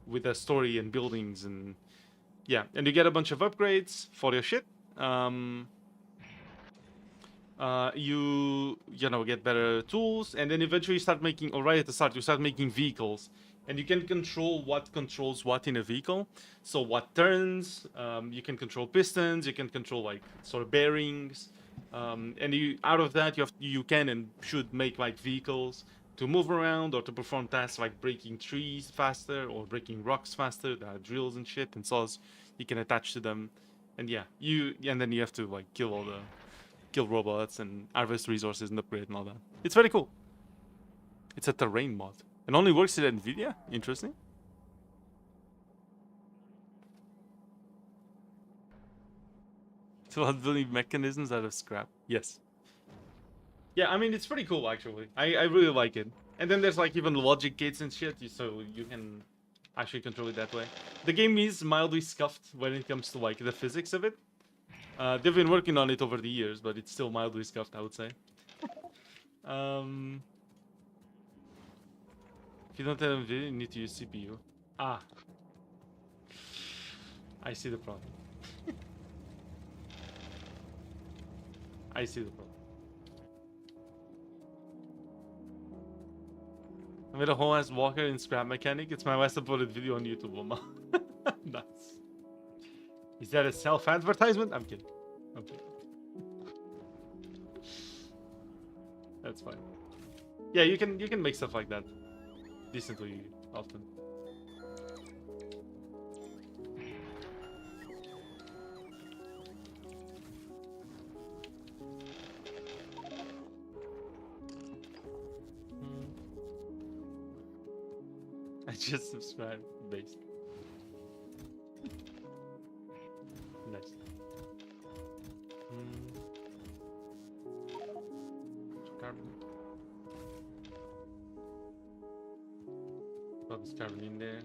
[SPEAKER 1] with a story and buildings, and yeah, and you get a bunch of upgrades for your shit. You know, get better tools, and then eventually you start making, or right at the start, you start making vehicles, and you can control what controls what in a vehicle. So what turns, you can control pistons, you can control like sort of bearings, and you out of that you can and should make like vehicles to move around or to perform tasks like breaking trees faster or breaking rocks faster. There are drills and shit and saws you can attach to them, and yeah, and then you have to like kill robots and harvest resources and upgrade and all that. It's very cool. It's a terrain mod. It only works at NVIDIA? Interesting. So building mechanisms out of scrap. Yes. Yeah, I mean, it's pretty cool, actually. I really like it. And then there's like even logic gates and shit, so you can actually control it that way. The game is mildly scuffed when it comes to like the physics of it. They've been working on it over the years, but it's still mildly scuffed, I would say. If you don't have NVIDIA, you need to use CPU. Ah. I see the problem. I see the problem. I made a whole ass walker in Scrap Mechanic. It's my last uploaded video on YouTube, Mama. Nice. Is that a self-advertisement? I'm kidding. Okay. That's fine. Yeah, you can make stuff like that decently often. I just subscribed. Based. Nice. Carbon. Put this carbon in there.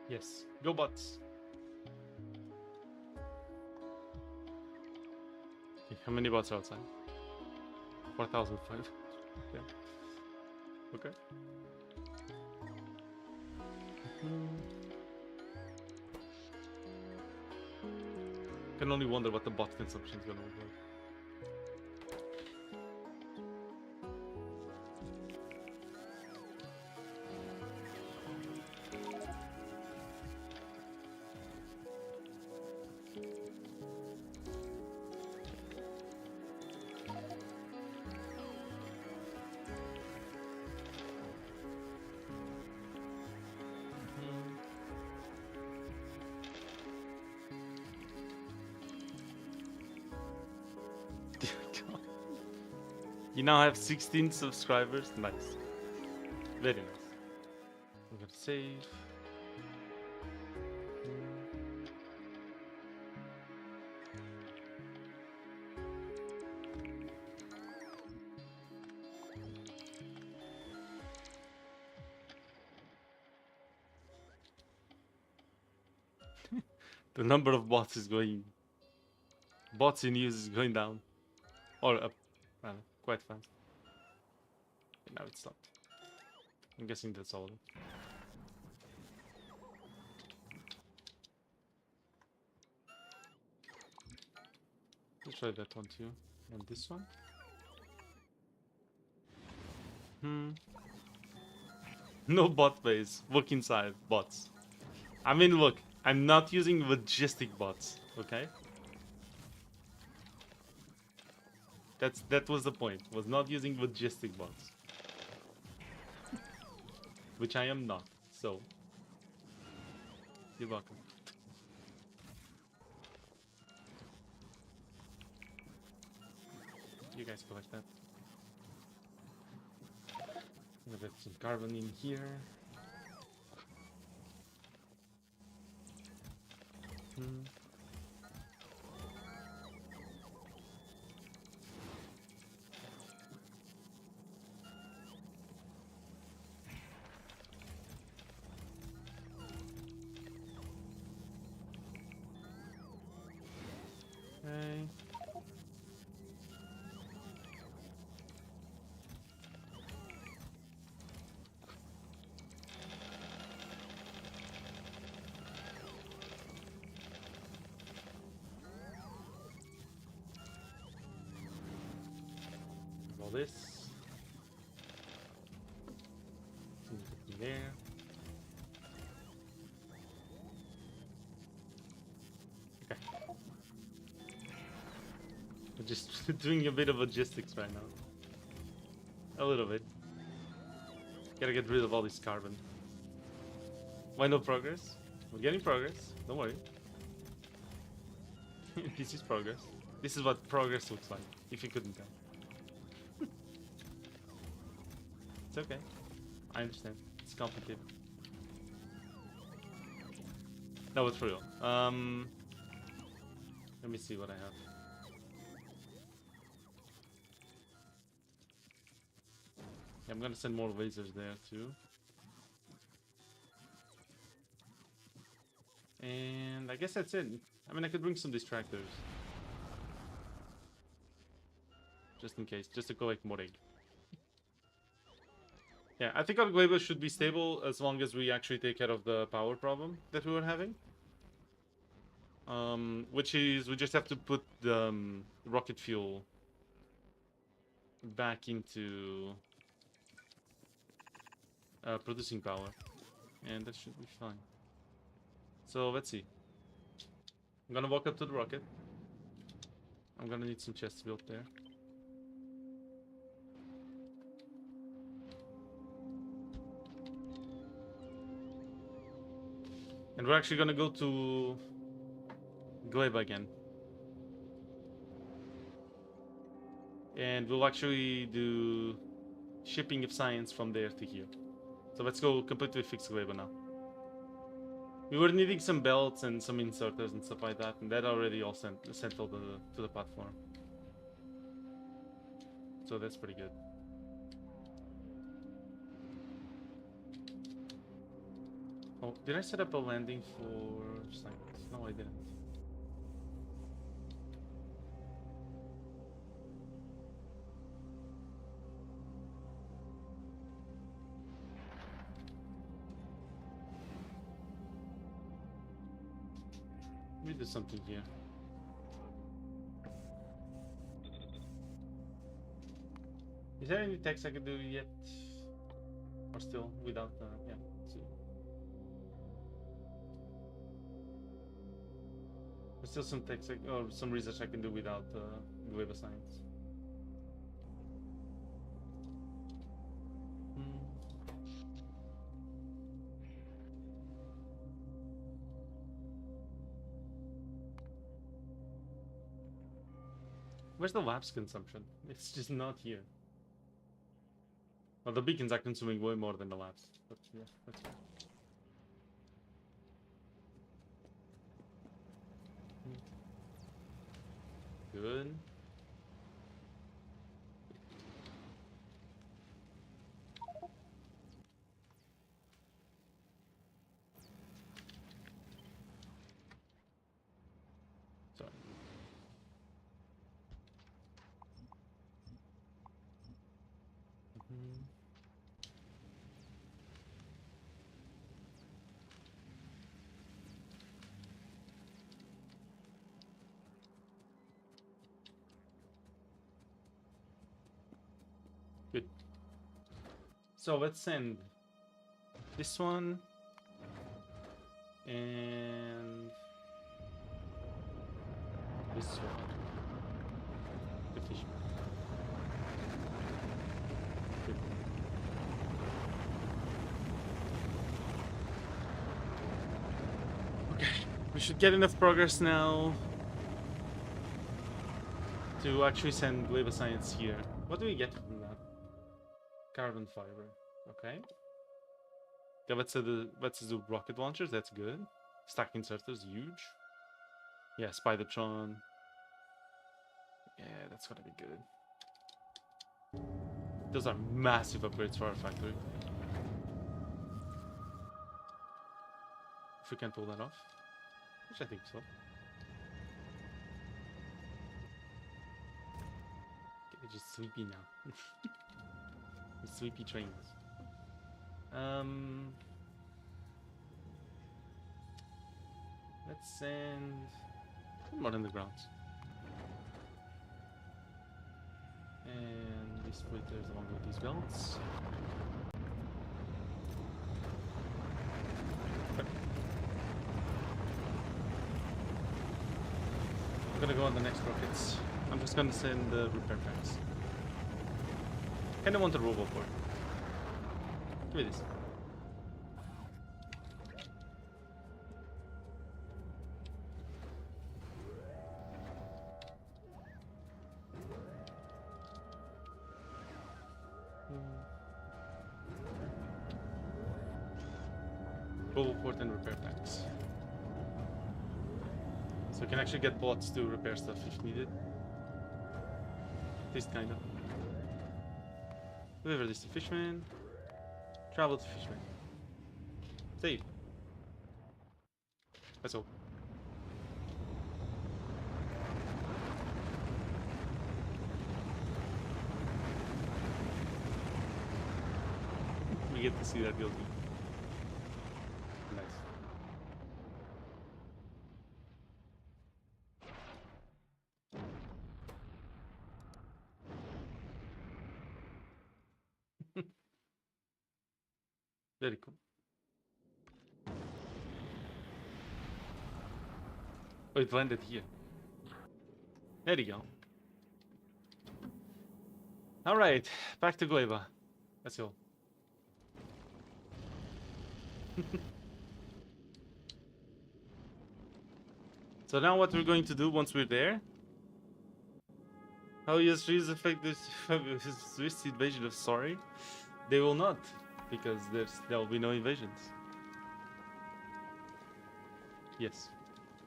[SPEAKER 1] Yes. Go bots. Okay, how many bots are outside? 4,005. Yeah. Okay. Can only wonder what the bot consumption is gonna look like. You now have 16 subscribers. Nice. Very nice. I'm gonna save. The number of bots is going. Bots in use is going down. Or up. Quite fast. Okay, now it's stopped. I'm guessing that's all. Let's try that one too. And this one. No bot base. Look inside. Bots. I mean, look. I'm not using logistic bots. Okay? That was the point. Was not using logistic bots. Which I am not. So. You're welcome. You guys collect that. I'm gonna get some carbon in here. Okay. All this. Something there. Okay. We're just doing a bit of logistics right now. A little bit. Gotta get rid of all this carbon. Why no progress? We're getting progress. Don't worry. This is progress. This is what progress looks like, if you couldn't tell. It's okay. I understand. It's complicated. No, it's for real. Let me see what I have. Yeah, I'm gonna send more lasers there too. guess that's it. I mean, I could bring some distractors. Just in case, just to collect more egg. Yeah, I think our Gleba should be stable as long as we actually take care of the power problem that we were having. Which is, we just have to put the rocket fuel back into producing power. And that should be fine. So, let's see. I'm gonna walk up to the rocket. I'm gonna need some chests built there. And we're actually gonna go to Gleba again. And we'll actually do shipping of science from there to here. So let's go completely fix Gleba now. We were needing some belts and some inserters and stuff like that, and that already all sent all to the platform. So that's pretty good. Oh, did I set up a landing for science? No, I didn't. Let me do something here. Is there any text I can do yet? Or still without, yeah. There's still some text or some research I can do without Gleba science. Where's the labs consumption? It's just not here. Well, the beacons are consuming way more than the labs. But yeah, that's fine. Good. Sorry. Good. So let's send this one and this one. The fish. Good. Okay, we should get enough progress now to actually send Gleba Science here. What do we get from that? Carbon fiber. Okay. Yeah, let's do rocket launchers. That's good. Stack inserters, huge. Yeah, Spidertron. Yeah, that's gonna be good. Those are massive upgrades for our factory. If we can pull that off, which I think so. They're just sleepy now. The sleepy trains. Let's send more undergrounds. And these splitters along with these belts. I'm gonna go on the next rockets. I'm just gonna send the repair packs. Kinda want a roboport. Give me this. Roboport and repair packs. So we can actually get bots to repair stuff if needed. At least kinda. Deliver this to Fishman. Travel to Fishman. Save. That's all. you get to see that go through. Nice. Very cool. Oh, it landed here. There you go. Alright, back to Gleba. Let's go. So now what we're going to do once we're there... How yes, trees affect this Swiss invasion of Sorry? They will not, because there will be no invasions. Yes.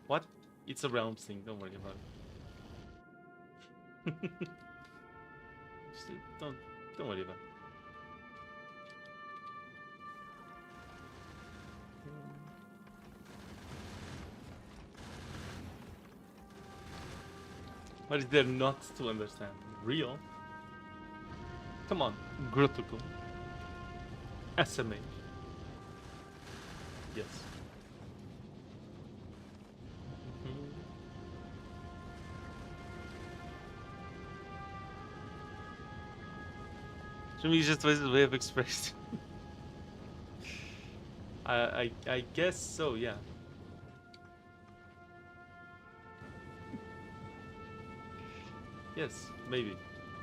[SPEAKER 1] What? It's a realm thing, don't worry about it. Just don't worry about it. What is there not to understand? Real? Come on, Grottukum. SMA. Yes. To me, it's just a way of expressing. I guess so, yeah. Yes, maybe.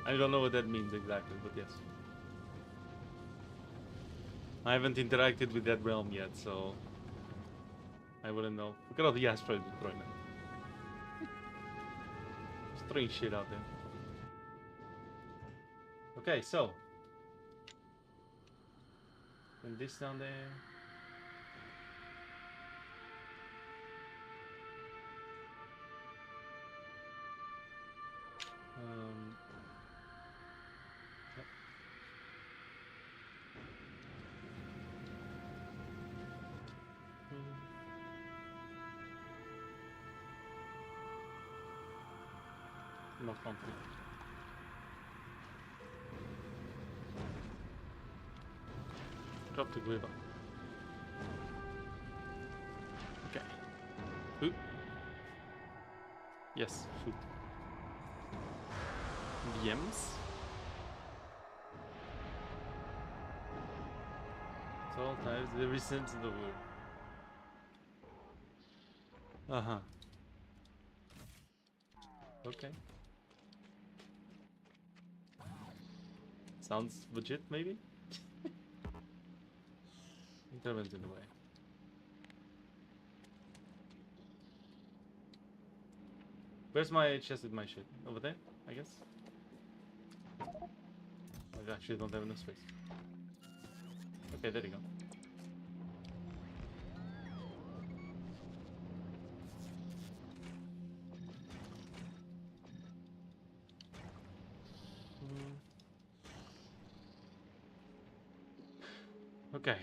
[SPEAKER 1] I don't know what that means exactly, but yes. I haven't interacted with that realm yet, so I wouldn't know. Look at all the asteroids we're throwing out. Just throwing shit out there. Okay, so. And this down there. Yep. No conflict. Drop the Gleba. Okay. Food. Yes, food. Yams. It's all times every sense of the word. Uh-huh. Okay. Sounds legit, maybe? Interment in a way. Where's my chest with my shit? Over there, I guess? I actually don't have enough space. Okay, there you go. Okay.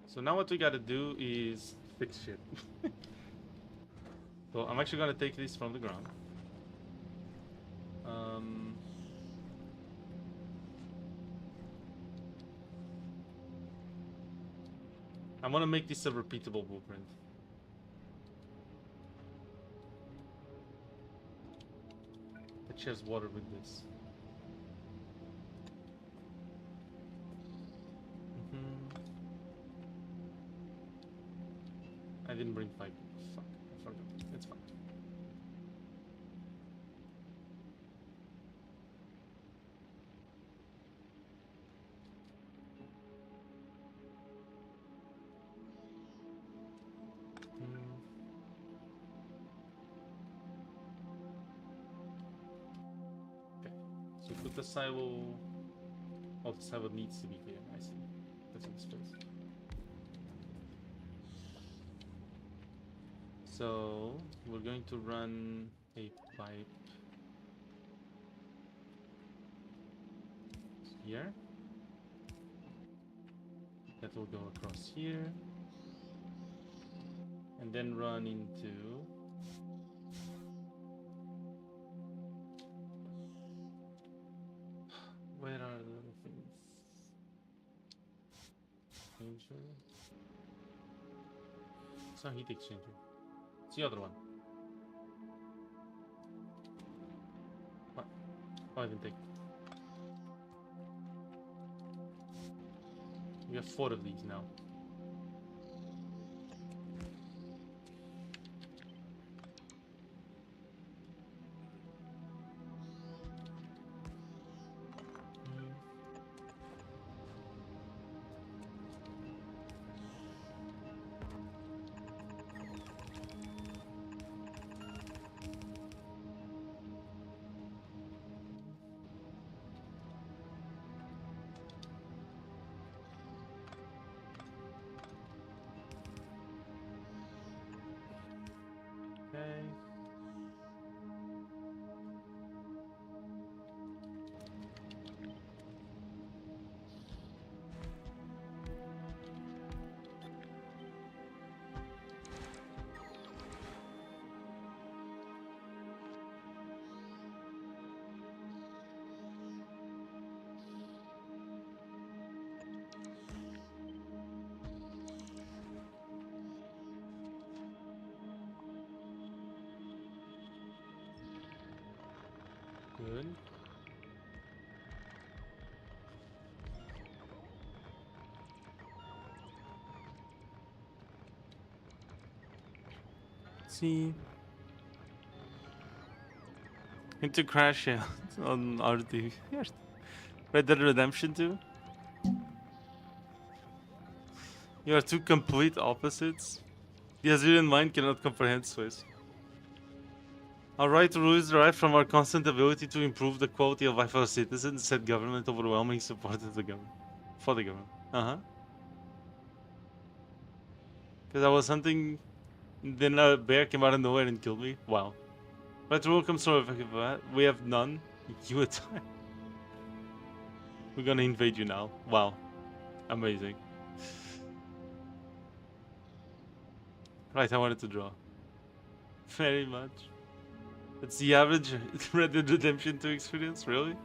[SPEAKER 1] So now what we gotta do is fix shit. So I'm actually gonna take this from the ground. I want to make this a repeatable blueprint. That shares water with this. I didn't bring pipe. Fuck, I forgot. It's fine. Okay, so put the silo. Oh, the silo needs to be here. I see. That's in the space. So we're going to run a pipe here. That will go across here. And then run into... Where are the little things? It's not heat exchanger. It's the other one. What? Oh, I didn't take. We have 4 of these now. Okay. Good. See. Into Crash yeah, on RD. Red Dead Redemption 2? You are two complete opposites. The Azurian mind cannot comprehend Swiss. Our right to rule is derived from our constant ability to improve the quality of life of our citizens, said government overwhelming support of the government. For the government. Because I was hunting, then a bear came out of nowhere and killed me. Wow. Right to rule comes from effective that. We have none. You attack. We're gonna invade you now. Wow. Amazing. Right, I wanted to draw. Very much. That's the average Red Dead Redemption 2 experience, really?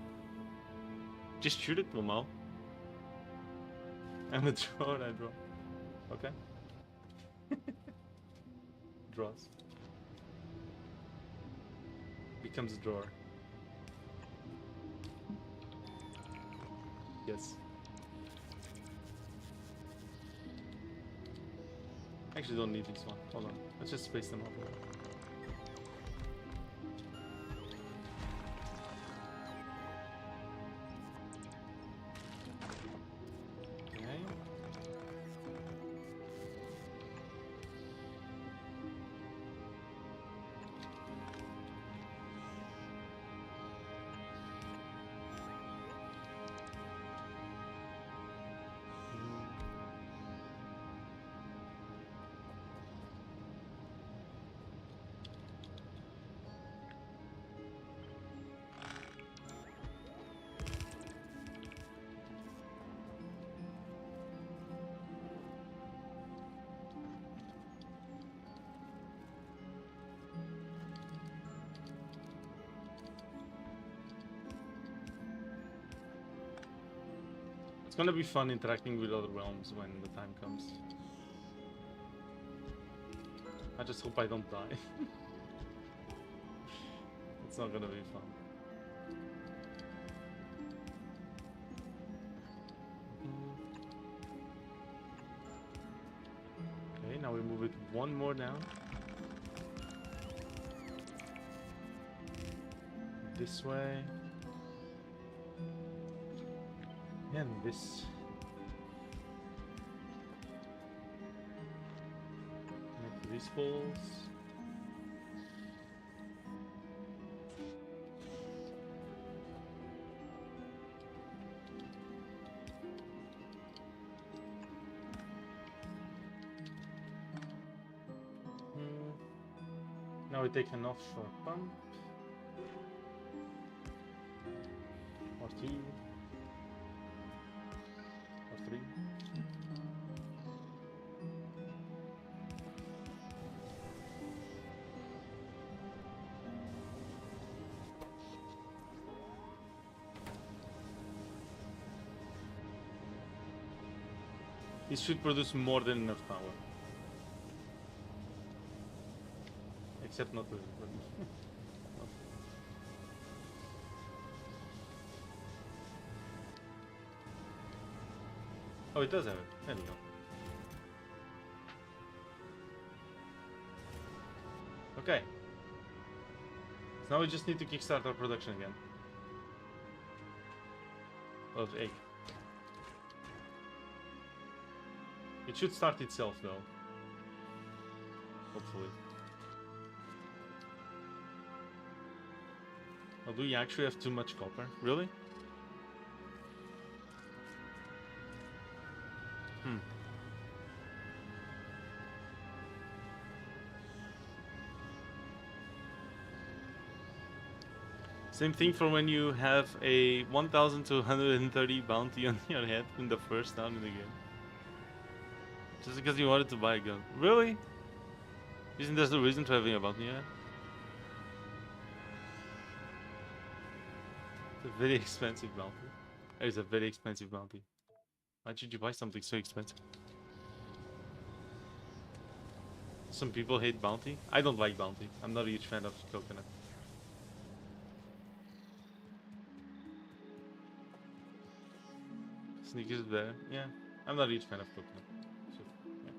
[SPEAKER 1] Just shoot it, Momo. I'm a drawer, I draw. Okay. Draws. Becomes a drawer. Yes. Actually don't need these one. Hold on. Let's just space them out. It's gonna be fun interacting with other realms when the time comes. I just hope I don't die. It's not gonna be fun. Okay, now we move it one more down. This way. And this. Make these balls. Now we take an offshore pump. Or 2. Or 3. This should produce more than enough power. Except not the... Oh, it does have it. There you go. Okay. So now we just need to kickstart our production again. Of egg. It should start itself though. Hopefully. Oh, do we actually have too much copper? Really? Hmm. Same thing for when you have a 1,230 bounty on your head in the first round in the game. Just because you wanted to buy a gun. Really? Isn't there the reason to having a bounty on your head? It's a very expensive bounty. It is a very expensive bounty. Why should you buy something so expensive? Some people hate bounty. I don't like bounty. I'm not a huge fan of coconut. Sneakers there. Yeah. I'm not a huge fan of coconut. So, yeah.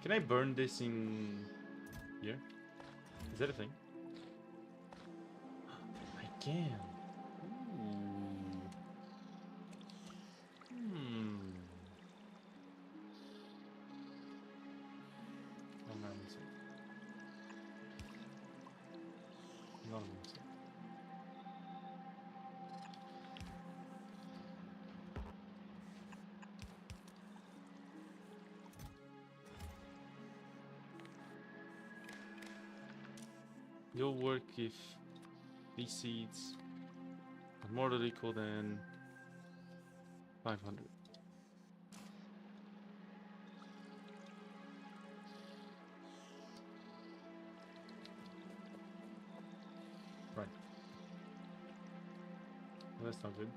[SPEAKER 1] Can I burn this in here? Is that a thing? I can. Ooh. Oh man, it's not a mistake. You'll work if these seeds are more than equal than 500. Right. Well, that's not good.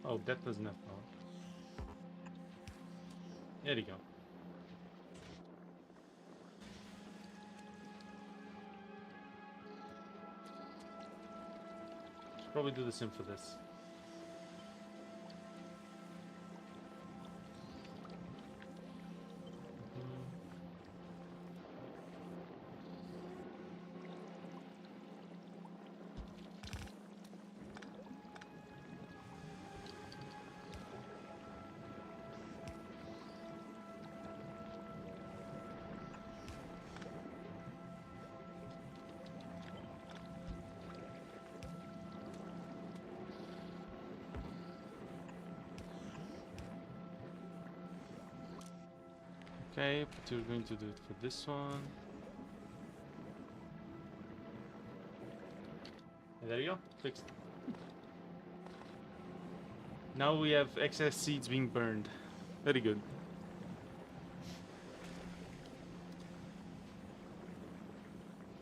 [SPEAKER 1] Oh, that doesn't have power. There you go. Should probably do the same for this. Okay, but we're going to do it for this one. And there you go, fixed. Now we have excess seeds being burned. Very good.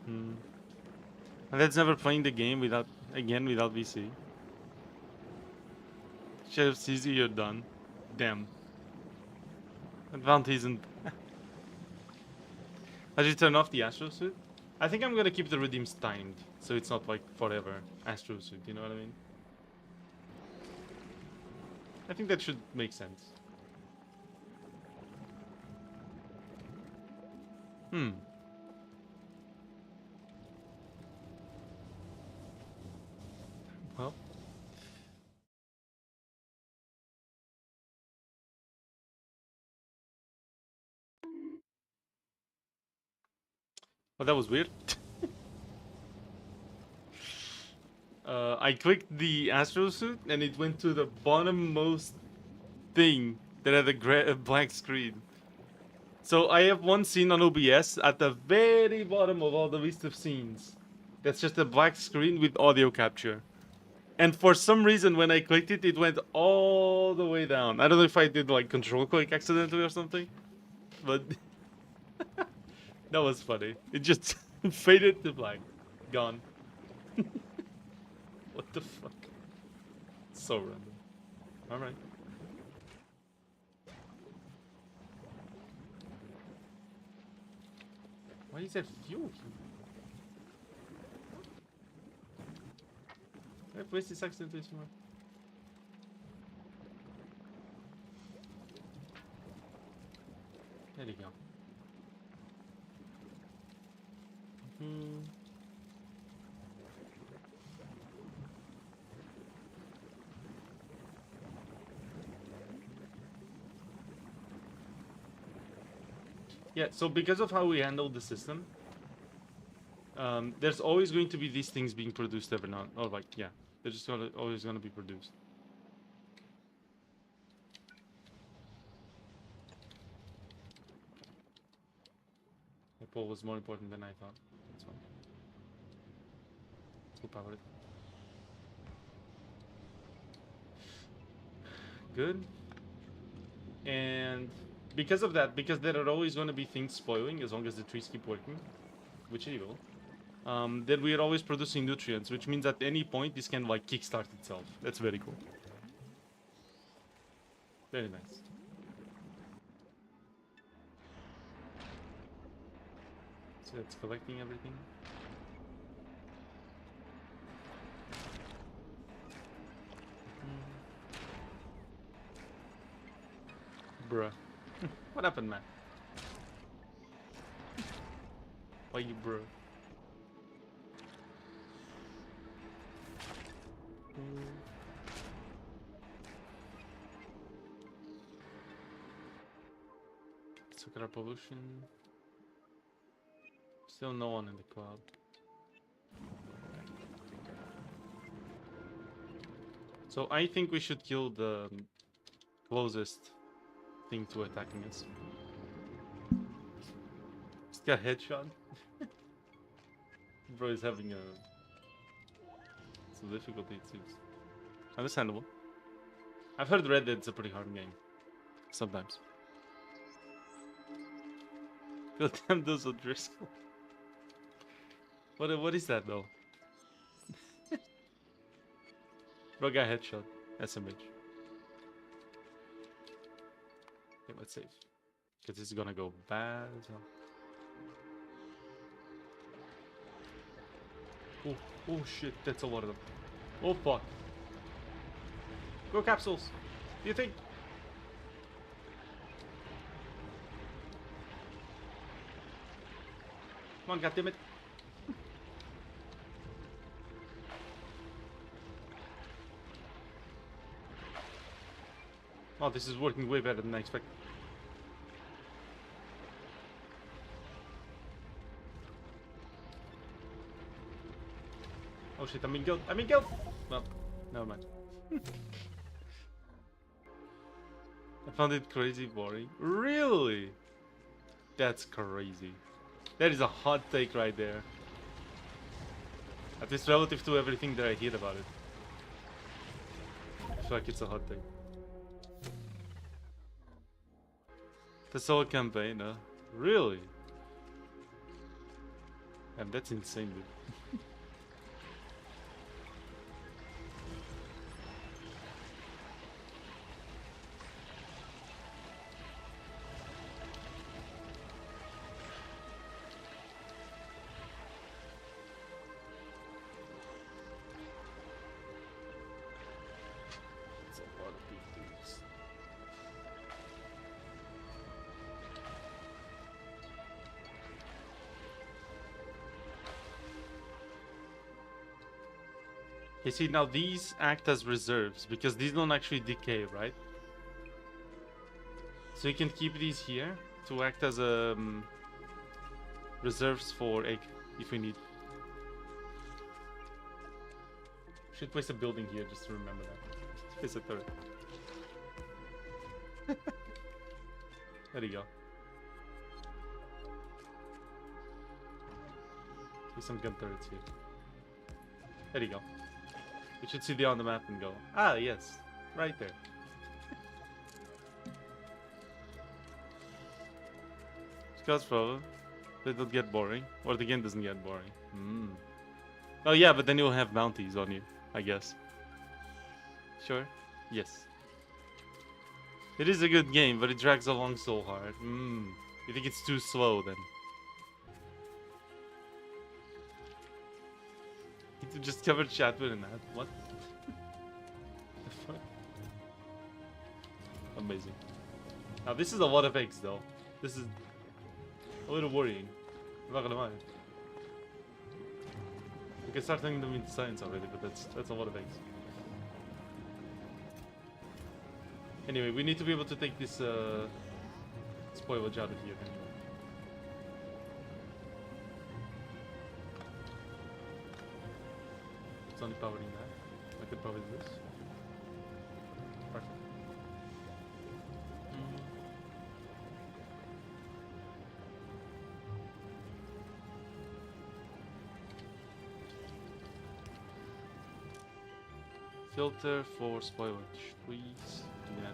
[SPEAKER 1] And that's never playing the game without without VC. Sheriff sees you, you're done. Damn. That bounty isn't. Did you turn off the Astro suit? I think I'm gonna keep the redeems timed, so it's not like forever Astro suit, you know what I mean? I think that should make sense. Well. Well, that was weird. I clicked the Astro suit and it went to the bottommost thing that had a blank screen. So I have one scene on OBS at the very bottom of all the list of scenes. That's just a black screen with audio capture. And for some reason, when I clicked it, it went all the way down. I don't know if I did like control click accidentally or something, but that was funny. It just faded to black. Gone. What the fuck? So random. Alright. Why is that fuel here? I placed this accidentally somewhere. There you go. Yeah, so because of how we handle the system, there's always going to be these things being produced every now and then. Or like, yeah, they're just always gonna be produced. The poll was more important than I thought. That's fine. Let's go power it. Good. And because of that, because there are always going to be things spoiling as long as the trees keep working, which they will, then we are always producing nutrients, which means at any point this can like kickstart itself. That's very cool. Very nice. So it's collecting everything. Bruh. What happened, man? Why you bruh? Let's look at our pollution. Still no one in the cloud. So I think we should kill the closest thing to attacking us. Just got headshot. Bro is having some difficulty, it seems. Understandable. I've heard Red Dead's a pretty hard game. Sometimes. God damn those O'Driscoll. What is that though? Bro got headshot. SMH. Okay, let's save. Because this is gonna go bad as well. Oh shit, that's a lot of them. Oh fuck. Go capsules. Do you think? Come on, goddammit. Oh, this is working way better than I expected. Oh shit, I'm being killed. I'm being killed! Well, never mind. I found it crazy boring. Really? That's crazy. That is a hot take right there. At least relative to everything that I hear about it. I feel like it's a hot take. The solo campaign, really? And that's insane, dude. It's a lot of big dudes. You see, now these act as reserves because these don't actually decay, right? So you can keep these here to act as reserves for egg if we need. Should place a building here just to remember that. Place a turret. There you go. There's some gun turrets here. There you go. You should see the on the map and go, ah, yes, right there. Scouts problem. They don't get boring, or the game doesn't get boring. Oh yeah, but then you'll have bounties on you, I guess. Sure. Yes. It is a good game, but it drags along so hard. You think it's too slow then? You just covered chat with an ad. What? The fuck? Amazing. Now this is a lot of eggs though. This is a little worrying. I'm not gonna lie. We can start turning them into science already, but that's a lot of eggs. Anyway, we need to be able to take this spoilage out of here anyway. It's only powering that. I could power this. Perfect. Filter for spoilage, please. Yeah.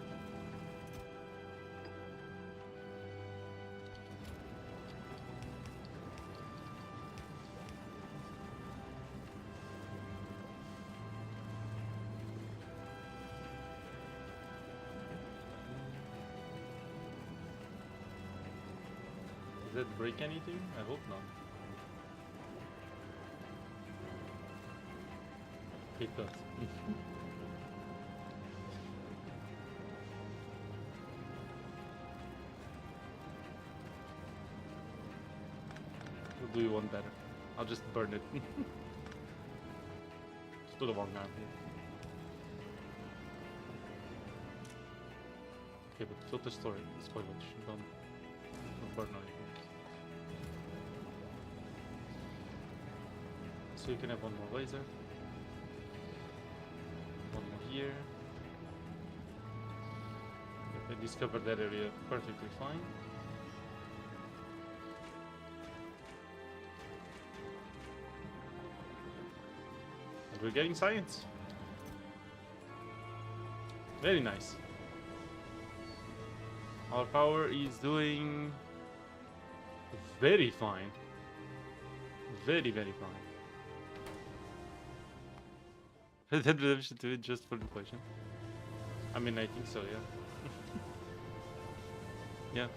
[SPEAKER 1] Does that break anything? I hope not. It does. We'll do one better. I'll just burn it. Just do the wrong arm here. Okay, but filter storage, spoilage. Don't burn anything. So you can have one more laser. One more here. I discovered that area perfectly fine. And we're getting science. Very nice. Our power is doing very fine. Very, very fine. Red Dead Redemption 2 just for inflation. I mean, I think so, yeah. Yeah.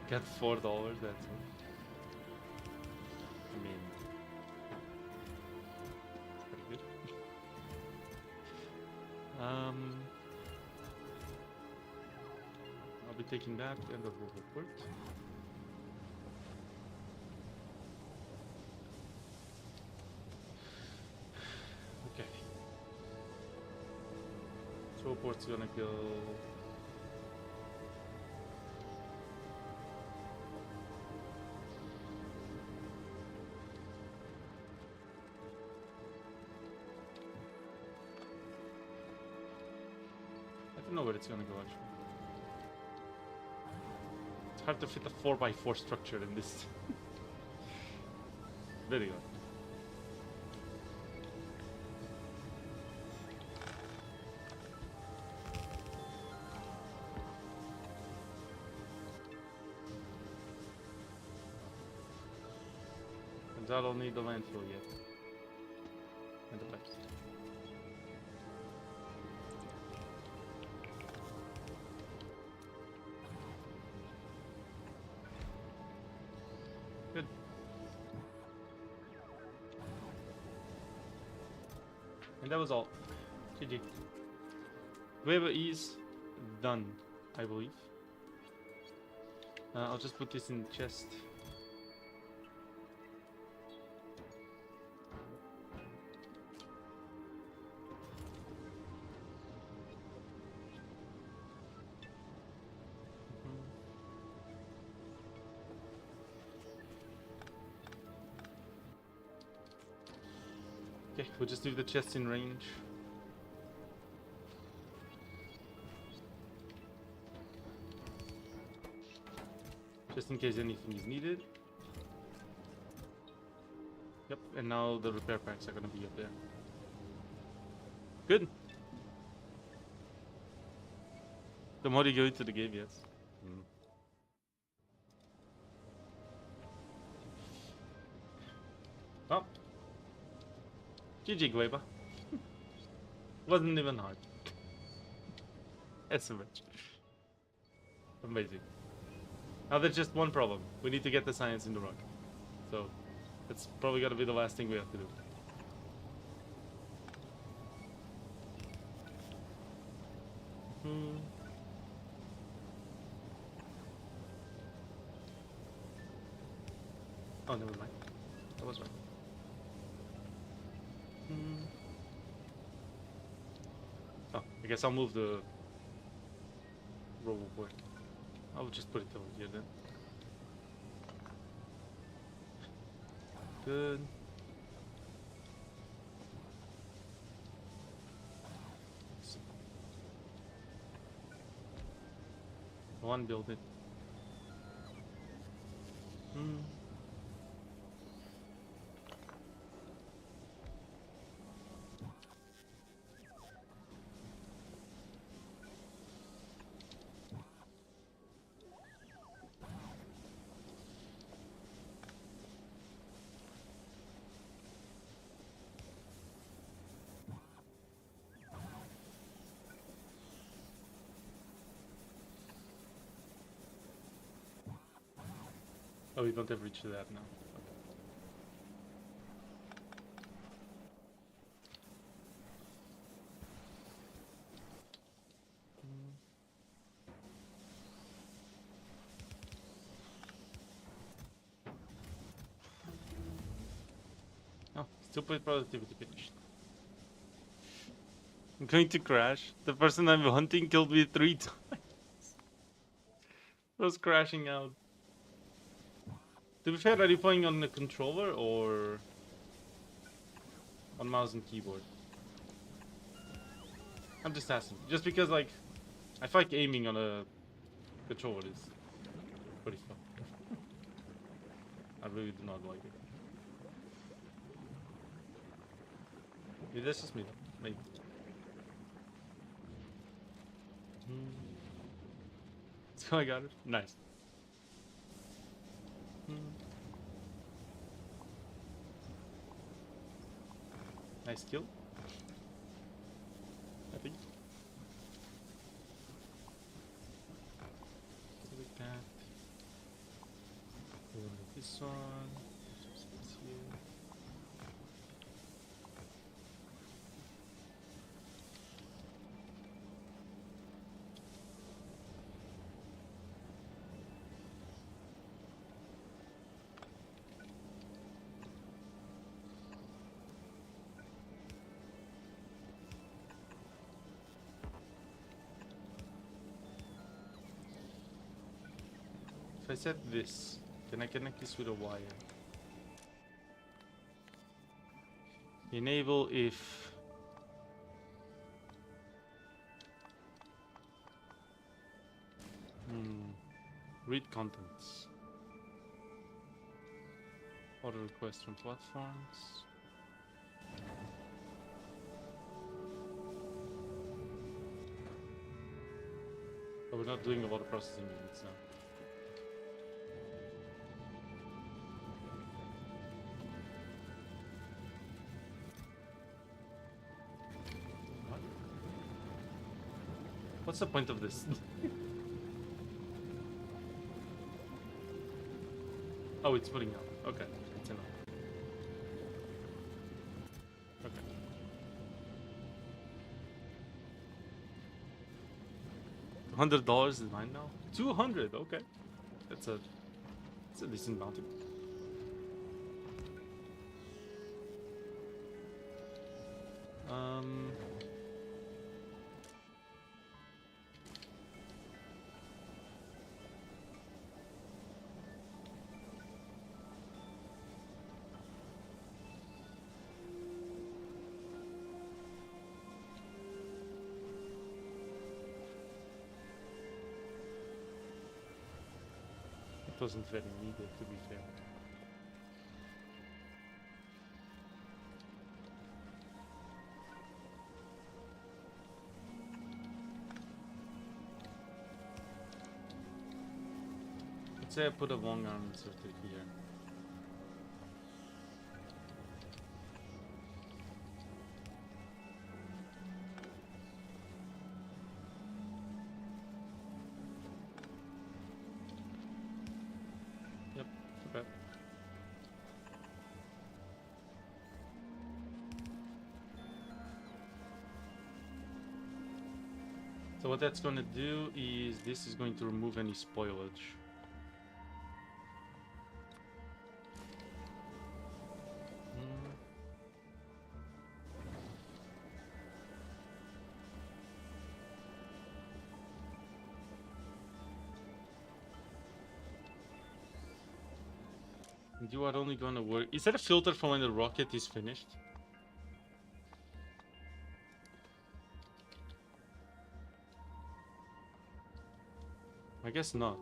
[SPEAKER 1] Got $4, that's it. I mean, pretty good. I'll be taking that and the report. Okay. So port's gonna go. I don't know where it's gonna go actually. It's hard to fit a 4x4 structure in this. Very good. And I don't need the landfill yet. And the pipes. Good. And that was all. GG. Gleba is done, I believe. I'll just put this in the chest. Okay, we'll just leave the chest in range. just in case anything is needed. Yep, and now the repair packs are gonna be up there. Good. The more you go into the game, yes. Oh. GG, Gleba. Wasn't even hard. That's so much. Amazing. Now there's just one problem. We need to get the science in the rock. So, it's probably gonna be the last thing we have to do. Oh, never mind. That was right. Oh, I guess I'll move the robo board. I'll just put it over here then. Good. One building. Oh, we don't have reached that now. Oh, still play productivity finished. I'm going to crash. The person I'm hunting killed me 3 times. I was crashing out. To be fair, are you playing on the controller or on mouse and keyboard? I'm just asking. Just because, like, I feel like aiming on a controller is pretty fun. I really do not like it. Maybe that's just me though. Maybe. So I got it. Nice. Nice kill. I think. Like that. This one. Space here. If I set this, can I connect this with a wire? Enable if read contents. Order requests from platforms. But we're not doing a lot of processing units now. What's the point of this? Oh, it's putting out. Okay, it's enough. Okay. $100 is mine now. 200. Okay, that's a decent bounty.
[SPEAKER 2] wasn't very needed, to be fair. Let's say I put a long arm inserter here. Yep, okay. So what that's going to do is this is going to remove any spoilage. And you are only going to work... Is that a filter for when the rocket is finished? I guess not.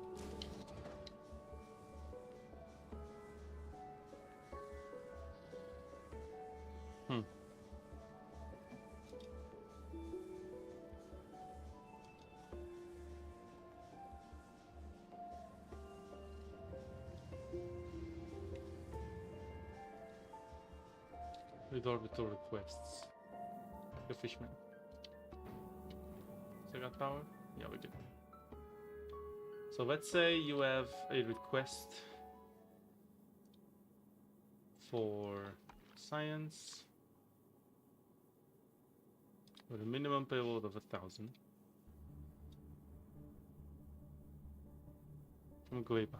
[SPEAKER 2] With orbital requests. The fishman. So I got power? Yeah, we do. So let's say you have a request for science with a minimum payload of 1,000 from Gleba.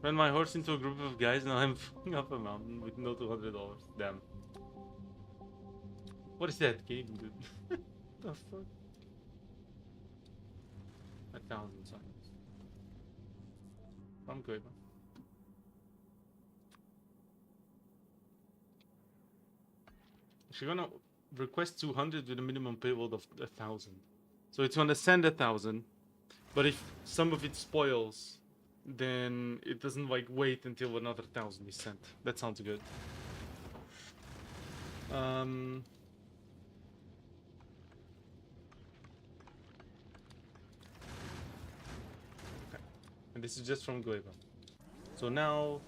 [SPEAKER 2] Ran my horse into a group of guys and I'm falling off a mountain with no $200. Damn. What is that game, dude? The fuck? 1,000 science. From Gleba. She's gonna request 200 with a minimum payload of 1,000. So it's gonna send 1,000, but if some of it spoils, then it doesn't like wait until another 1,000 is sent. That sounds good. Okay. And this is just from Gleba. So now,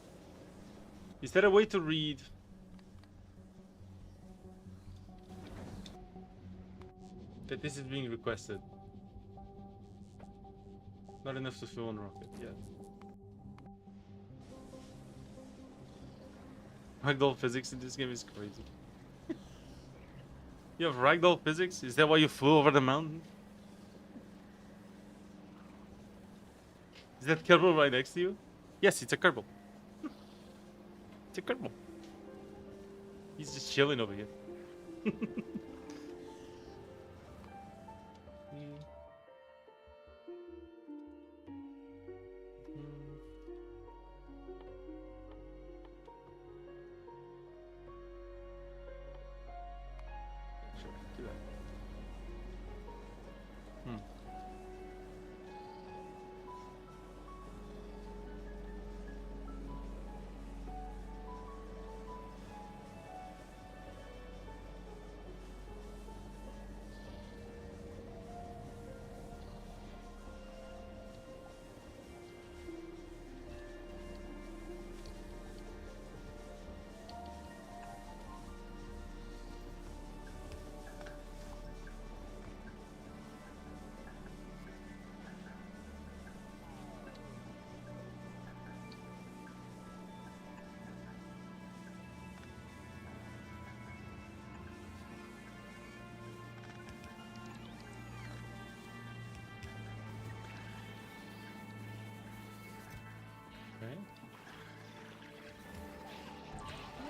[SPEAKER 2] is there a way to read that this is being requested? Not enough to fill one rocket yet. Ragdoll physics in this game is crazy. You have ragdoll physics? Is that why you flew over the mountain? Is that Kerbal right next to you? Yes, it's a Kerbal. It's a Kerbal. He's just chilling over here.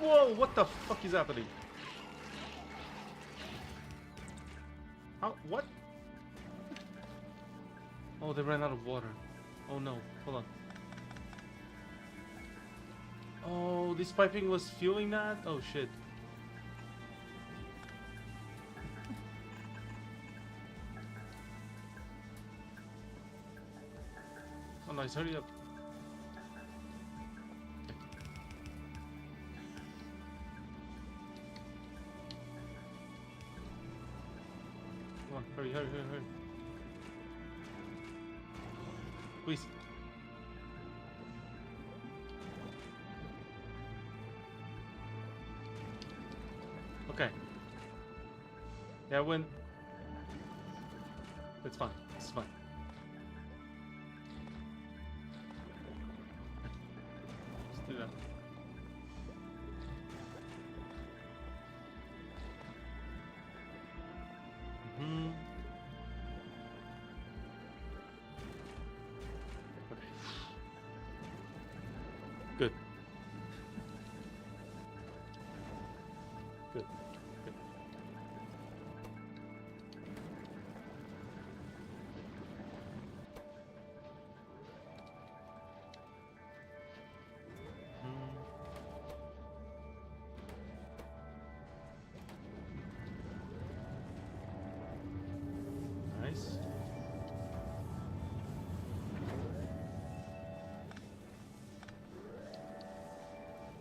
[SPEAKER 2] Whoa, what the fuck is happening? How? What? Oh, they ran out of water. Oh no, hold on. Oh, this piping was fueling that? Oh shit. nice. Hurry up. Come on, hurry. Please. Okay. Yeah, when... It's fine. It's fine. Just do that. Mm-hmm. Okay. Good. Good. Good. Nice.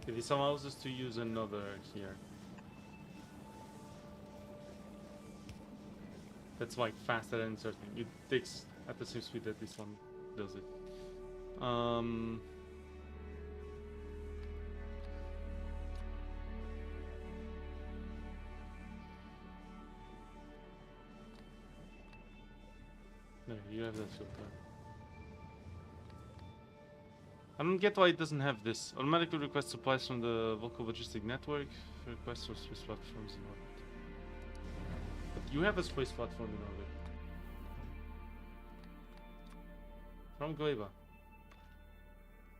[SPEAKER 2] Okay, this allows us to use another here. That's like faster than inserting. It takes at the same speed that this one does it. No, you have that filter. I don't get why it doesn't have this. Automatically request supplies from the local logistic network. Requests from space platforms in orbit. But you have a space platform in orbit. From Gleba.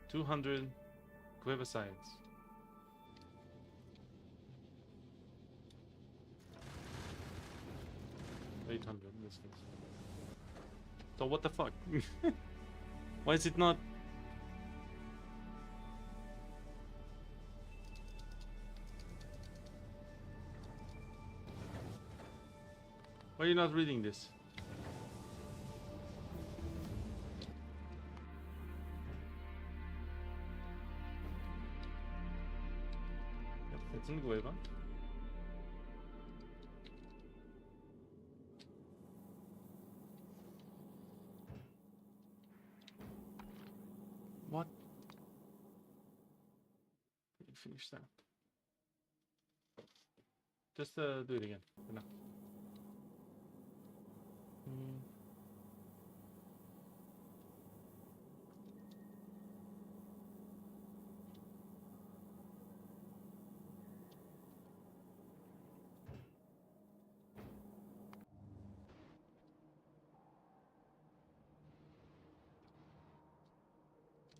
[SPEAKER 2] 200 Gleba science. $800 in this case. So what the fuck? Why is it not? Why are you not reading this? Yep, it's in Gleba. What? You finish that. Just do it again for now.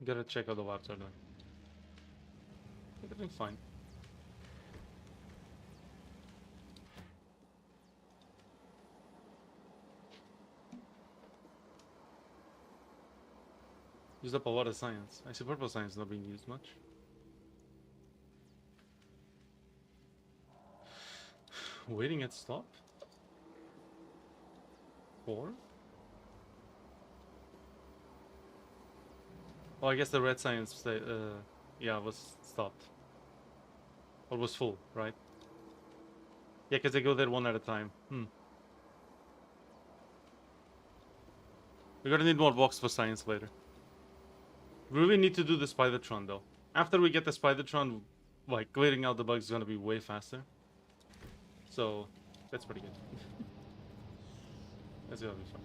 [SPEAKER 2] Gotta check how the labs are doing. Everything's fine. Used up a lot of science. I see purple science not being used much. Waiting at stop? 4? Oh, I guess the red science, yeah, was stopped. Or was full, right? Yeah, because they go there one at a time. We're gonna need more blocks for science later. We really need to do the Spidertron though. After we get the Spidertron, like, clearing out the bugs is gonna be way faster. So, that's pretty good. That's gonna be fun.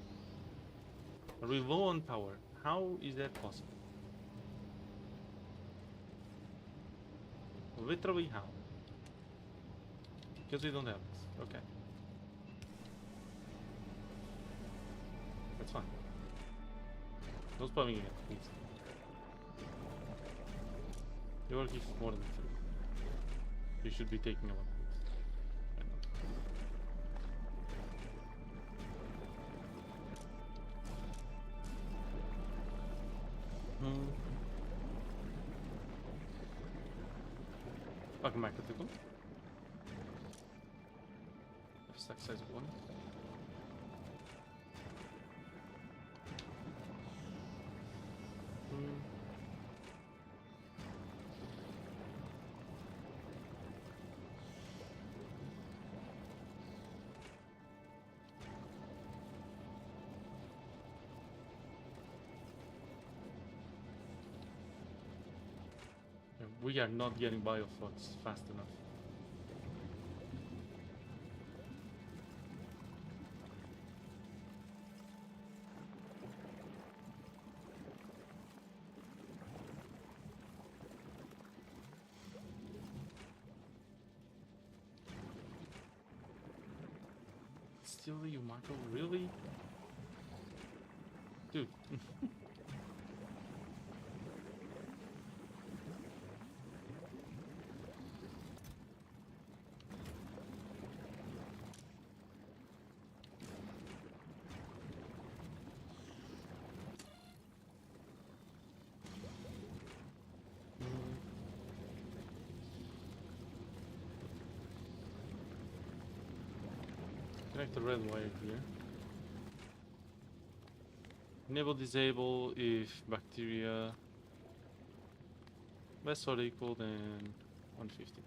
[SPEAKER 2] Are we low on power? How is that possible? Literally how? Because we don't have this. Okay. That's fine. No spamming again, please. You will give more than 3. You should be taking a lot. Welcome back to the group. Stack size of 1. We are not getting bioflux fast enough. Still you, Michael? Really? Dude. Connect the red wire here. Enable disable if bacteria less or equal than 150.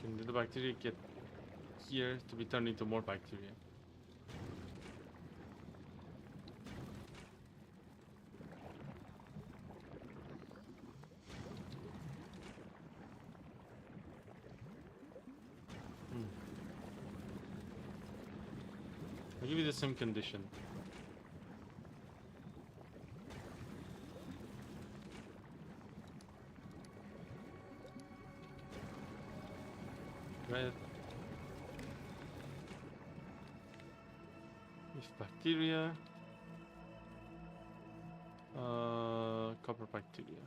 [SPEAKER 2] Can the bacteria get here to be turned into more bacteria? I'll give you the same condition. Red. If bacteria. Copper bacteria.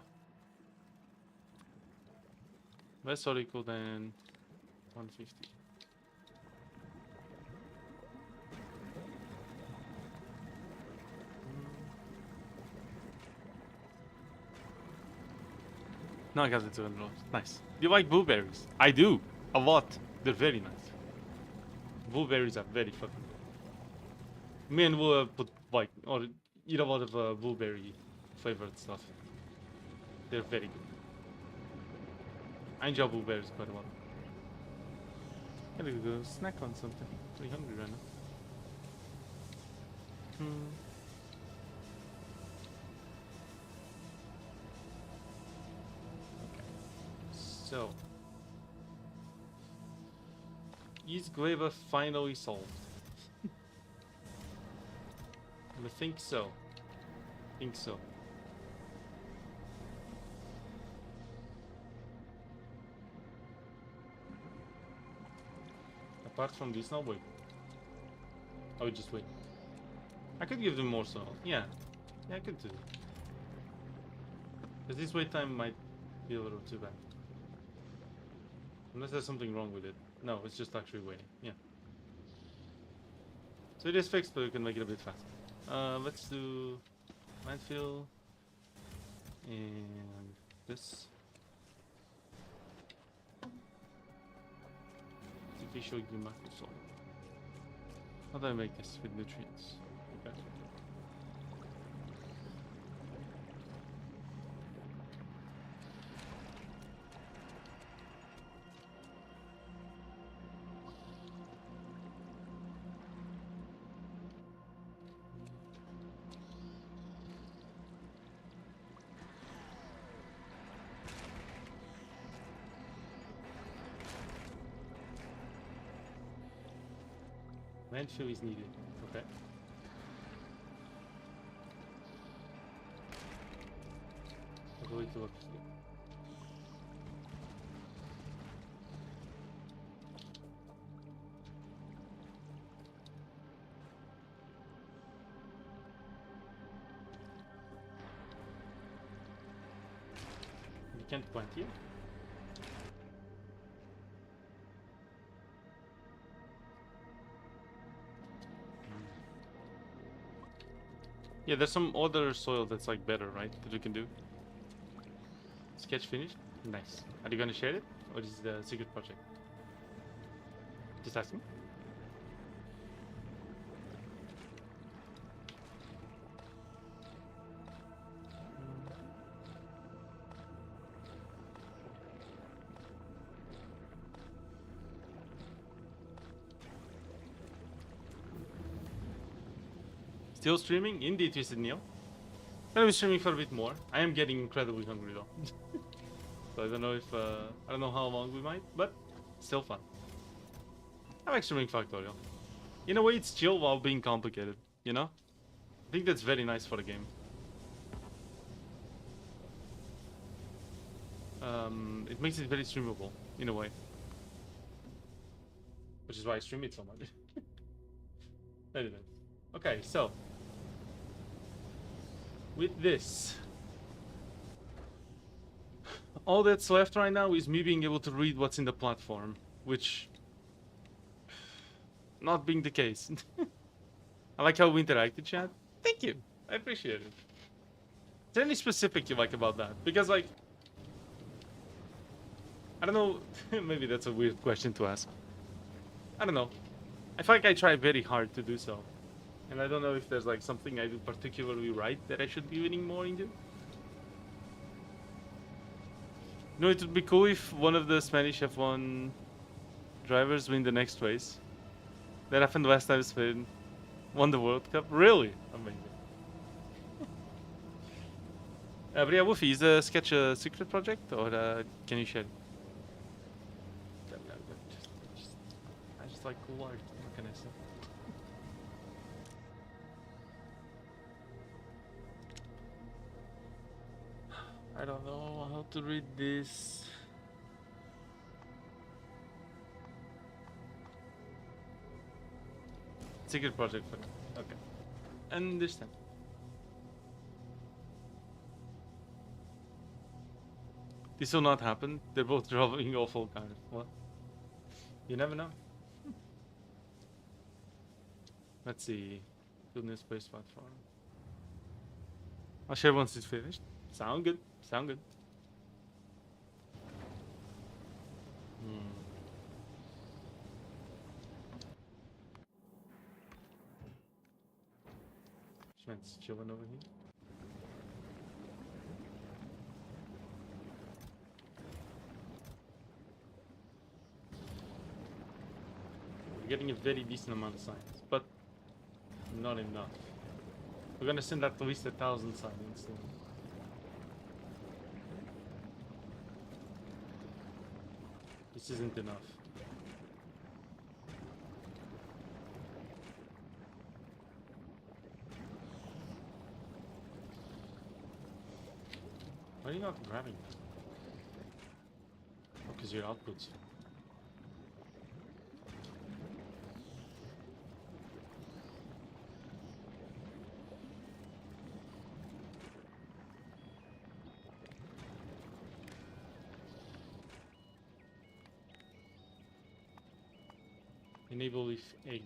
[SPEAKER 2] Less or equal than 150. No, I got the $200. Nice. Do you like blueberries? I do. A lot. They're very nice. Blueberries are very fucking good. Me and will put like or eat a lot of blueberry flavored stuff. They're very good. I enjoy blueberries quite a lot. I gotta go snack on something. Pretty hungry right now. Okay. So, is Gleba finally solved? I think so. Think so. Apart from this, now wait. I would just wait. I could give them more soil. Yeah. Yeah, I could do that. Because this wait time might be a little too bad. Unless there's something wrong with it. No, it's just actually waiting. Yeah. So it is fixed, but we can make it a bit faster. Let's do landfill and this. Artificial macro soil. How do I make this with nutrients? Okay. Landfill is needed. Okay. I'll go to look here. You can't plant here. Yeah, there's some other soil that's like better, right? That we can do. Sketch finished? Nice. Are you gonna share it? Or is it a secret project? Just asking. Still streaming? Indeed, Twisted Neil. Gonna be streaming for a bit more. I am getting incredibly hungry though. So I don't know if I don't know how long we might, but still fun. I like streaming Factorio. In a way, it's chill while being complicated. You know? I think that's very nice for the game. It makes it very streamable in a way, which is why I stream it so much. Anyway, okay, so with this, all that's left right now is me being able to read what's in the platform, which not being the case. I like how we interacted, chat. Thank you. I appreciate it. Is there any specific you like about that? Because like, I don't know, maybe that's a weird question to ask. I don't know. I feel like I try very hard to do so. And I don't know if there's like something I do particularly right that I should be winning more into. You know, it would be cool if one of the Spanish F1 drivers win the next race. That happened last time Spain won the World Cup. Really? Amazing. But yeah, Woofy, is the sketch a secret project or can you share it? I just like cool art. What can I say? I don't know how to read this. Secret project for now. Okay. Understand. This will not happen. They're both drawing awful cars. What? You never know. Let's see. Good news space platform. I'll share once it's finished. Sound good. Sound good. This man's chilling over here. We're getting a very decent amount of signs, but not enough. We're gonna send at least 1,000 signings soon. This isn't enough. Why are you not grabbing it? Oh, because your output's... Enable with egg.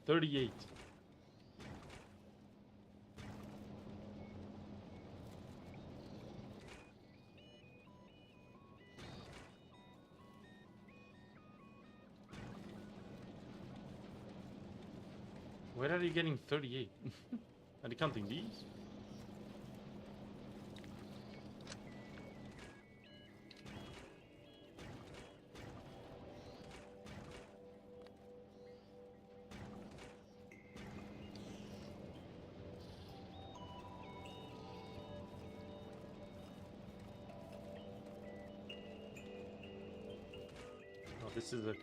[SPEAKER 2] 38. Where are you getting 38? Are they counting these? Oh, this is a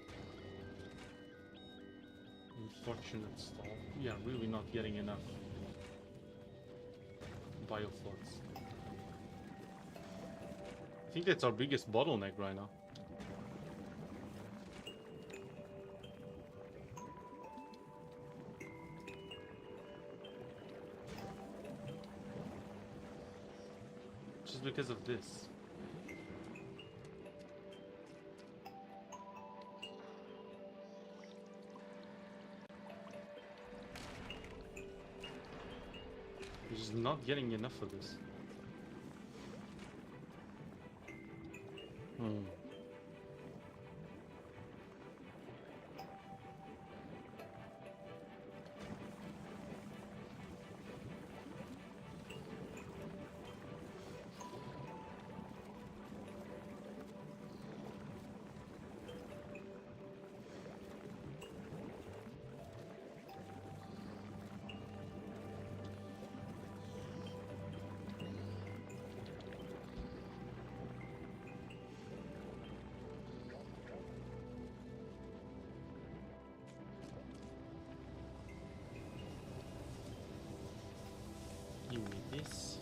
[SPEAKER 2] unfortunate stall. Yeah, really not getting enough biofloods. I think that's our biggest bottleneck right now. Just because of this. We're just not getting enough of this. this.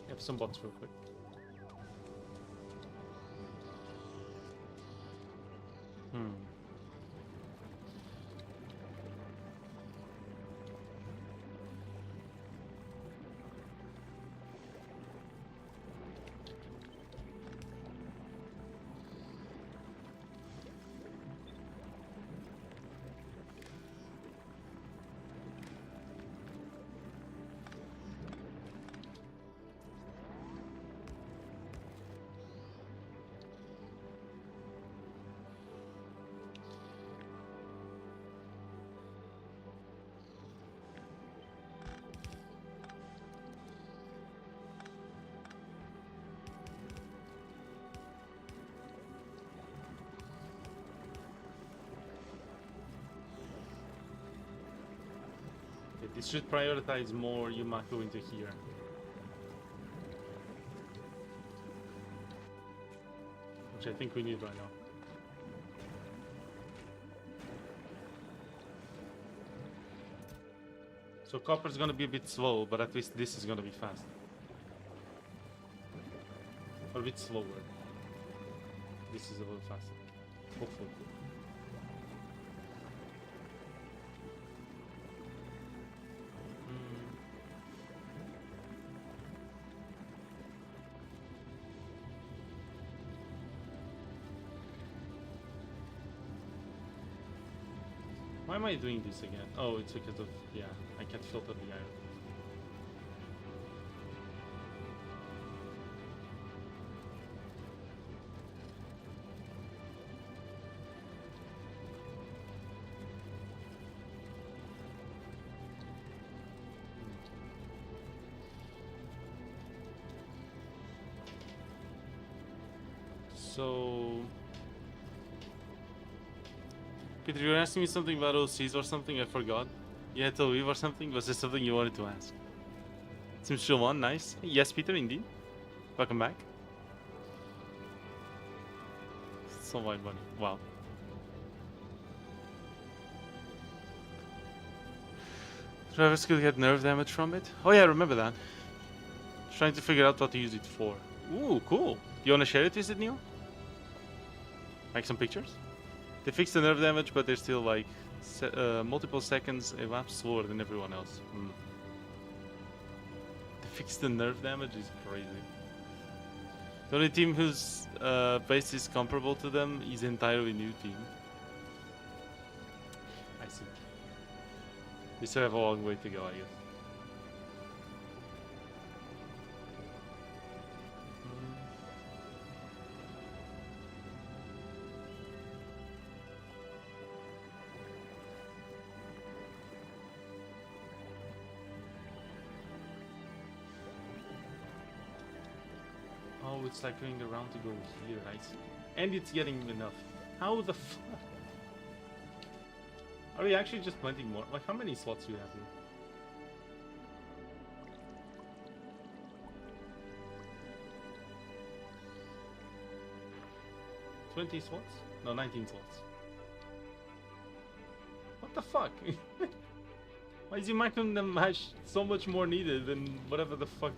[SPEAKER 2] Have some bots real quick. This should prioritize more Yumako into here. Which I think we need right now. So copper's gonna be a bit slow, but at least this is gonna be fast. Or a bit slower. This is a little faster. Hopefully. Why am I doing this again? Oh, it's because of, yeah, I can't filter the iron. So... Peter, you were asking me something about OCs or something, I forgot. You had to leave or something? Was there something you wanted to ask? Seems chill on, nice. Yes, Peter, indeed. Welcome back. So white bunny, wow. Travis could get nerve damage from it. Oh yeah, I remember that. Trying to figure out what to use it for. Ooh, cool. You wanna share it, is it, Neil? Like some pictures? They fixed the nerve damage, but they're still like multiple seconds elapsed slower than everyone else. They fixed the nerve damage is crazy. The only team whose base is comparable to them is an entirely new team. I see. We still have a long way to go, I guess. Oh, it's like going around to go here, I see. And it's getting enough. How the fuck? Are we actually just planting more? Like, how many slots do you have here? 20 slots? No, 19 slots. What the fuck? Why is your making them hash so much more needed than whatever the fuck?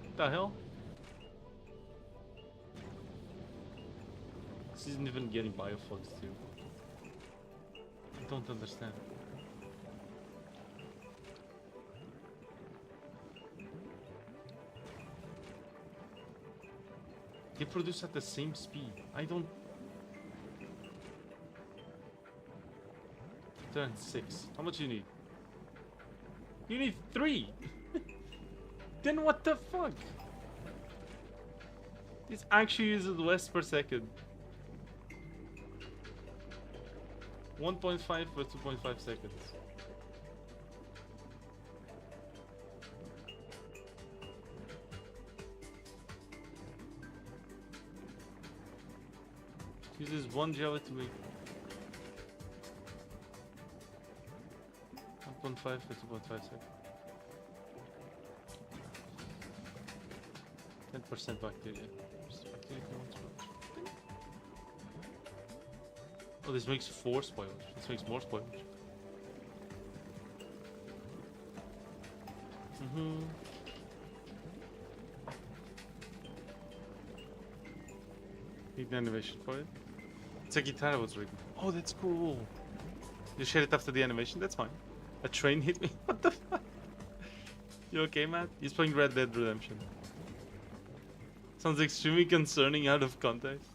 [SPEAKER 2] What the hell? This isn't even getting bioflogs too. I don't understand. They produce at the same speed. I don't... Turn 6. How much do you need? You need 3! Then what the fuck? This actually uses less per second. 1.5 for 2.5 seconds. Uses 1 jelly to make 1.5 for 2.5 seconds. 10% bacteria. Oh, this makes 4 spoilers. This makes more spoilers. Need the animation for it. It's a guitar I was reading. Oh, that's cool. You share it after the animation? That's fine. A train hit me? What the fuck? You okay, Matt? He's playing Red Dead Redemption. Sounds extremely concerning out of context.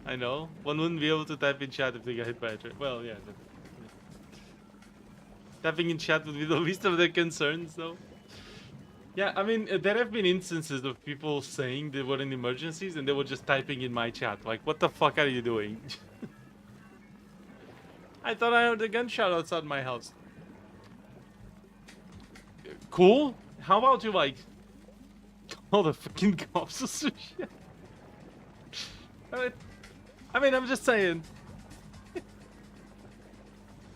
[SPEAKER 2] I know. One wouldn't be able to type in chat if they got hit by a train. Well, yeah. Typing in chat would be the least of their concerns, though. Yeah, I mean, there have been instances of people saying they were in emergencies and they were just typing in my chat. Like, what the fuck are you doing? I thought I heard a gunshot outside my house. Cool. How about you, like, call the fucking cops or some shit? I mean, I'm just saying.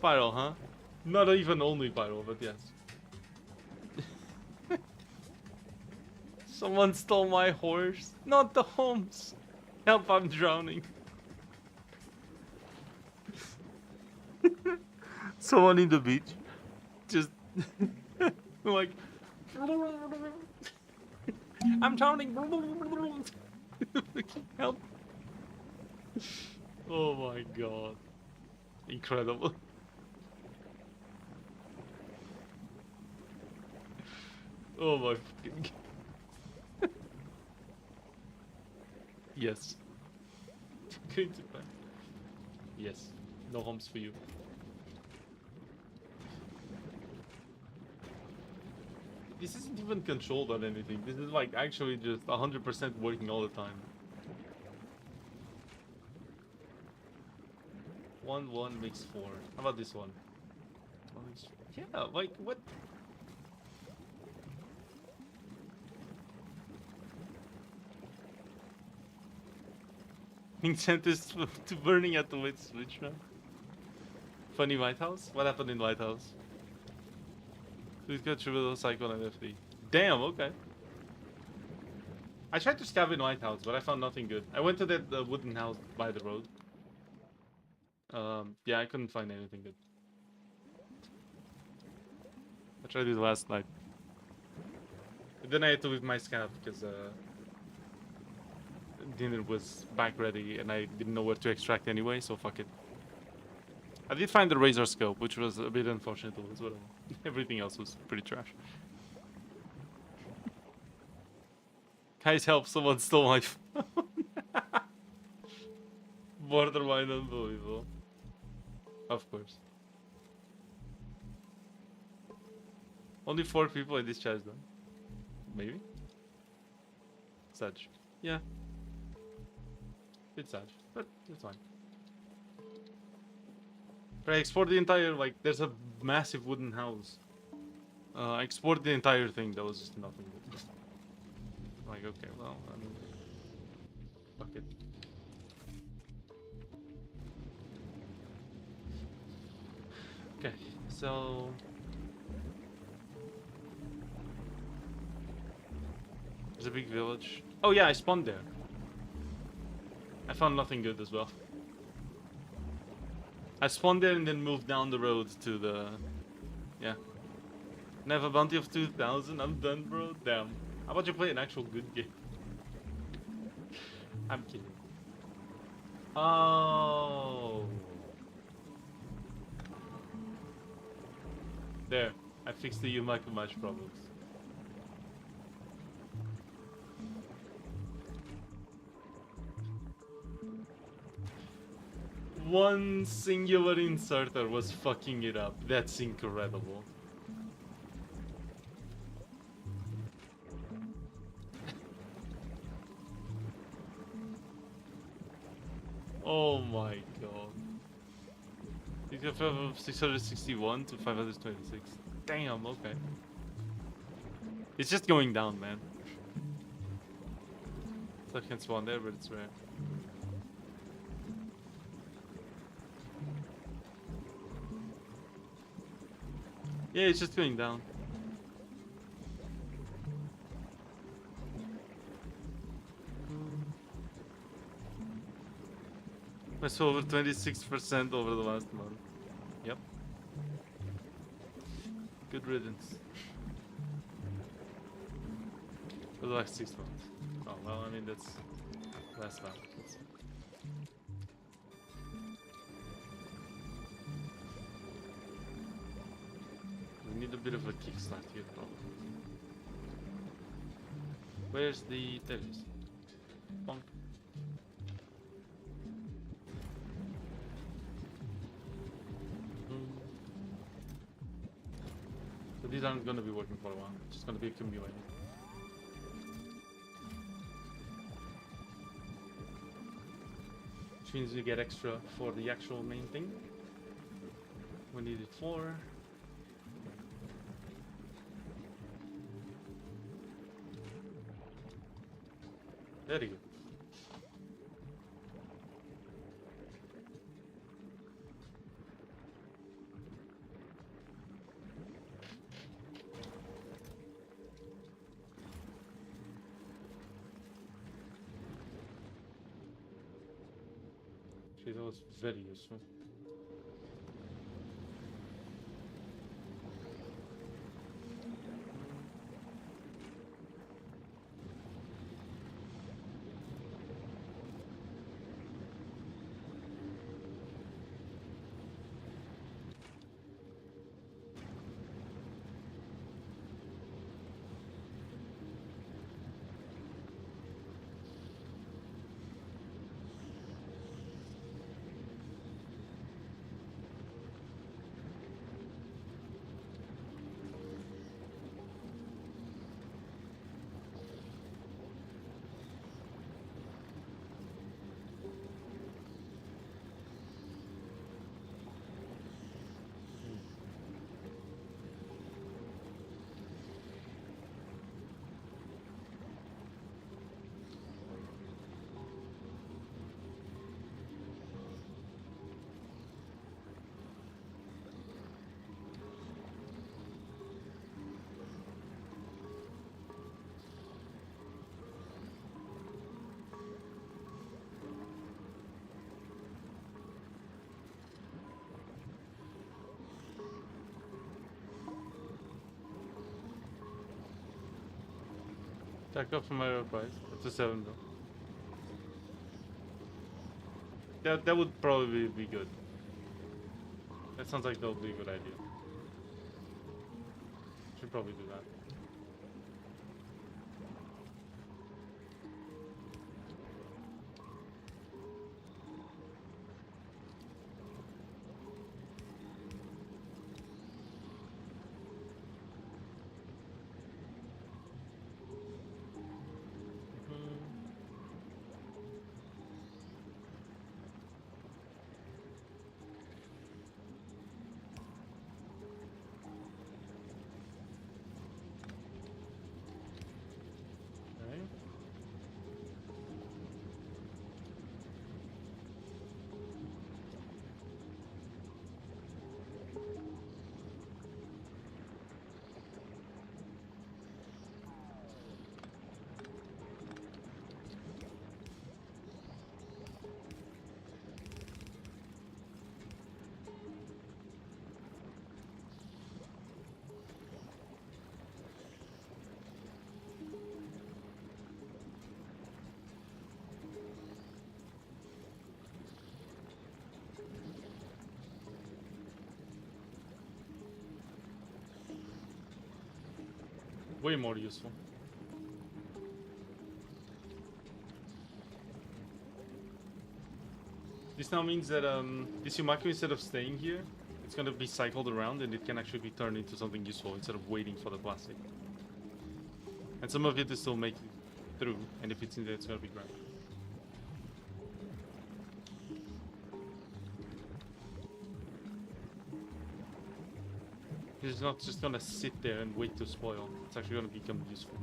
[SPEAKER 2] Pyro, huh? Not even only Pyro, but yes. Someone stole my horse. Not the Holmes. Help, I'm drowning. Someone in the beach. Just like I'm drowning. Help. Oh my god. Incredible. Oh my fucking god. Yes. Going to bed. Yes. No homes for you. This isn't even controlled on anything. This is like actually just 100% working all the time. 1 makes 4. How about this one? Yeah, like what? Incentives to burning at the wait switch now. Funny White House? What happened in White House? Please go through the cycle and FD. Damn, okay. I tried to scav in White House, but I found nothing good. I went to that wooden house by the road. Yeah, I couldn't find anything good. I tried it last night. But then I had to leave my scav because dinner was back ready and I didn't know where to extract anyway, so fuck it. I did find the razor scope, which was a bit unfortunate as well. Everything else was pretty trash. Guys, help! Someone stole my phone. Borderline unbelievable. Of course. Only 4 people in this chat though. Maybe? Such. Yeah. It's sad, but it's fine. But I export the entire, like, there's a massive wooden house. I exported the entire thing, that was just nothing. Like, okay, well, I mean, fuck it. Okay, so... There's a big village. Oh yeah, I spawned there. I found nothing good as well. I spawned there and then moved down the road to the... Yeah. And I have a bounty of 2,000. I'm done, bro. Damn. How about you play an actual good game? I'm kidding. Oh. There. I fixed the Yumaka match problems. One singular inserter was fucking it up. That's incredible. Oh my god. You go from 661 to 526. Damn, okay. It's just going down, man. So I can spawn there, but it's rare. Yeah, it's just going down. It's over 26% over the last month. Yep. Good riddance. For the last 6 months. Oh, well, I mean, that's last month. We need a bit of a kickstart here, probably. Where's the terrace? Bonk. So these aren't going to be working for a while. It's just going to be accumulating. Which means we get extra for the actual main thing. We need it for... Very good. Actually, that was very useful. Back up from my price. That's a 7 though. That would probably be good. That sounds like that would be a good idea. Should probably do that. Way more useful. This now means that this Yumaku, instead of staying here, it's going to be cycled around and it can actually be turned into something useful instead of waiting for the plastic. And some of it is still making through, and if it's in there, it's going to be grand. It's not just gonna sit there and wait to spoil. It's actually gonna become useful.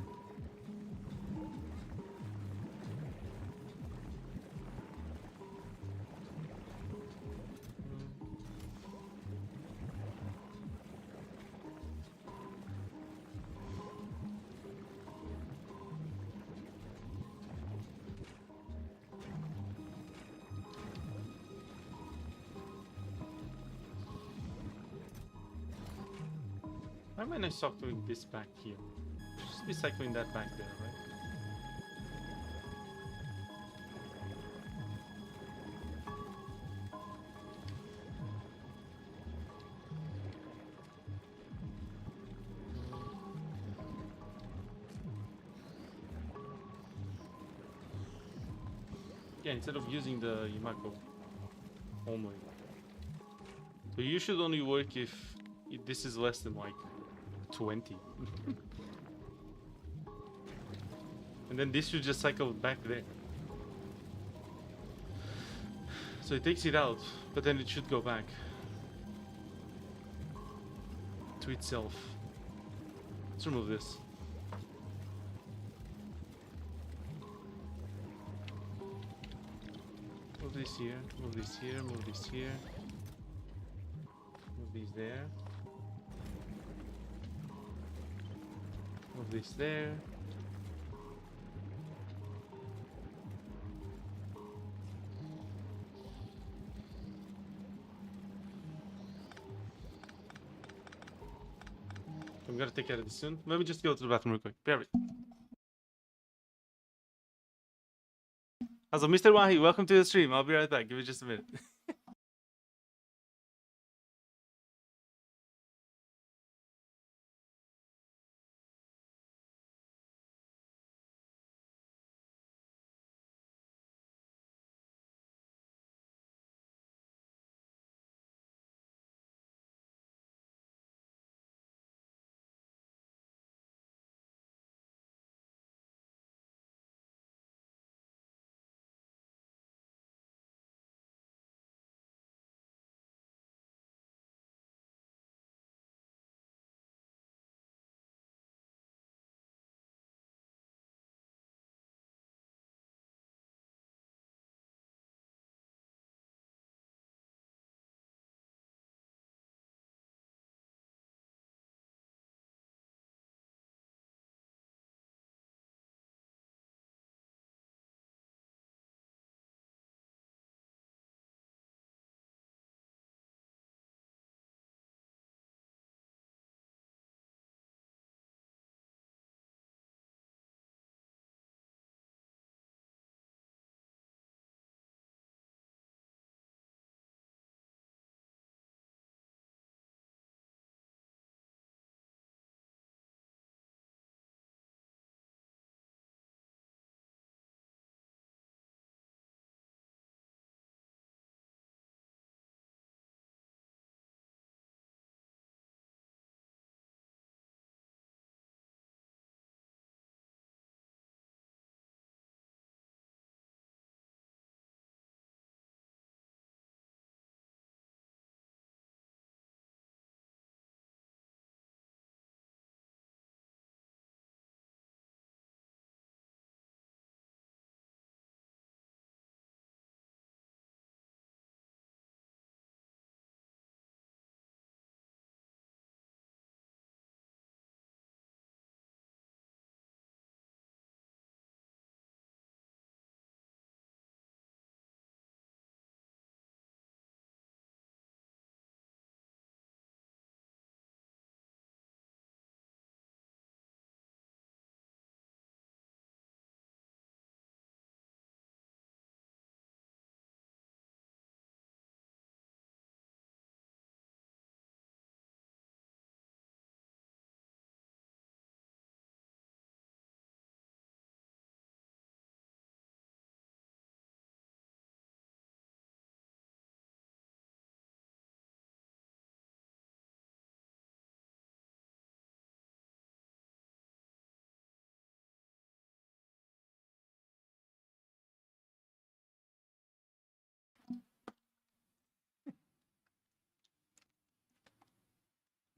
[SPEAKER 2] am I not cycling this back here? Just be cycling that back there, right? Yeah, instead of using the Yamako only. So you should only work if this is less than like 20. And then this should just cycle back there. So it takes it out, but then it should go back to itself. Let's remove this. Move this here, move this here, move this here. Move these there. Move this there. I'm gonna take care of this soon. Let me just go to the bathroom real quick. Bear with. Also, Mr. Wahi, welcome to the stream. I'll be right back. Give me just a minute.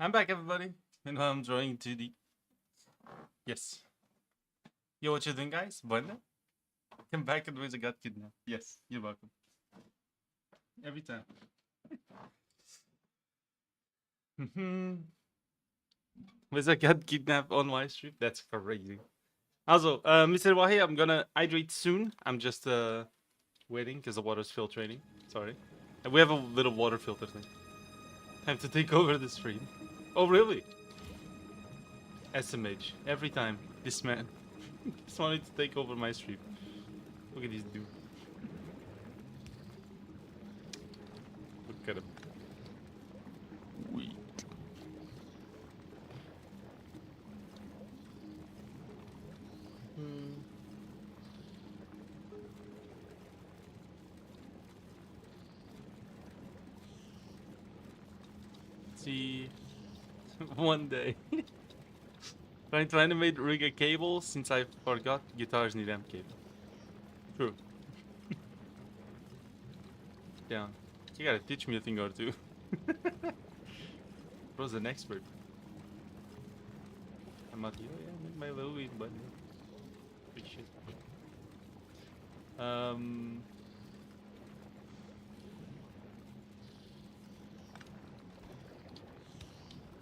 [SPEAKER 2] I'm back, everybody. And I'm drawing 2D. Yes. Yo, what you doing, guys? Bueno? Come back and Wizard got kidnapped. Yes, you're welcome. Every time. Wizard got kidnapped on my stream? That's crazy. Also, Mr. Wahi, I'm gonna hydrate soon. I'm just waiting because the water's filtrating. Sorry. And we have a little water filter thing. Time to take over the stream. Oh, really? SMH. Every time. This man. Just wanted to take over my stream. Look at this dude. Look at him. Weak. See, one day. Trying to animate rig a cable since I forgot guitars need amp cable. True. Yeah. You gotta teach me a thing or two. Bro's an expert. I'm not here. Oh, yeah, make my little weed button. Big shit.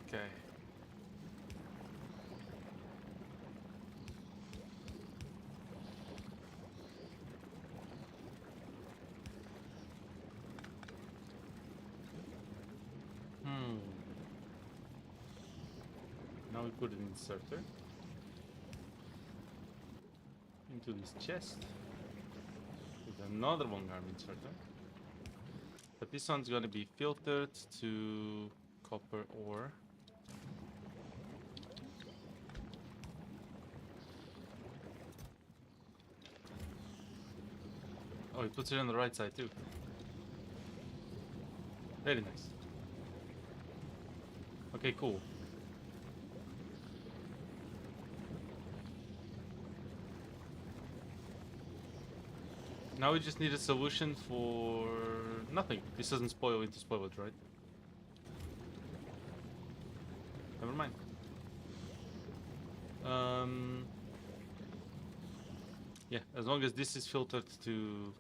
[SPEAKER 2] Okay. Now we put an inserter into this chest with another 1 arm inserter. But this one's gonna be filtered to copper ore. Oh, he puts it on the right side too. Very nice. Okay, cool. Now we just need a solution for nothing. This doesn't spoil into spoilage, right? Never mind. Yeah, as long as this is filtered to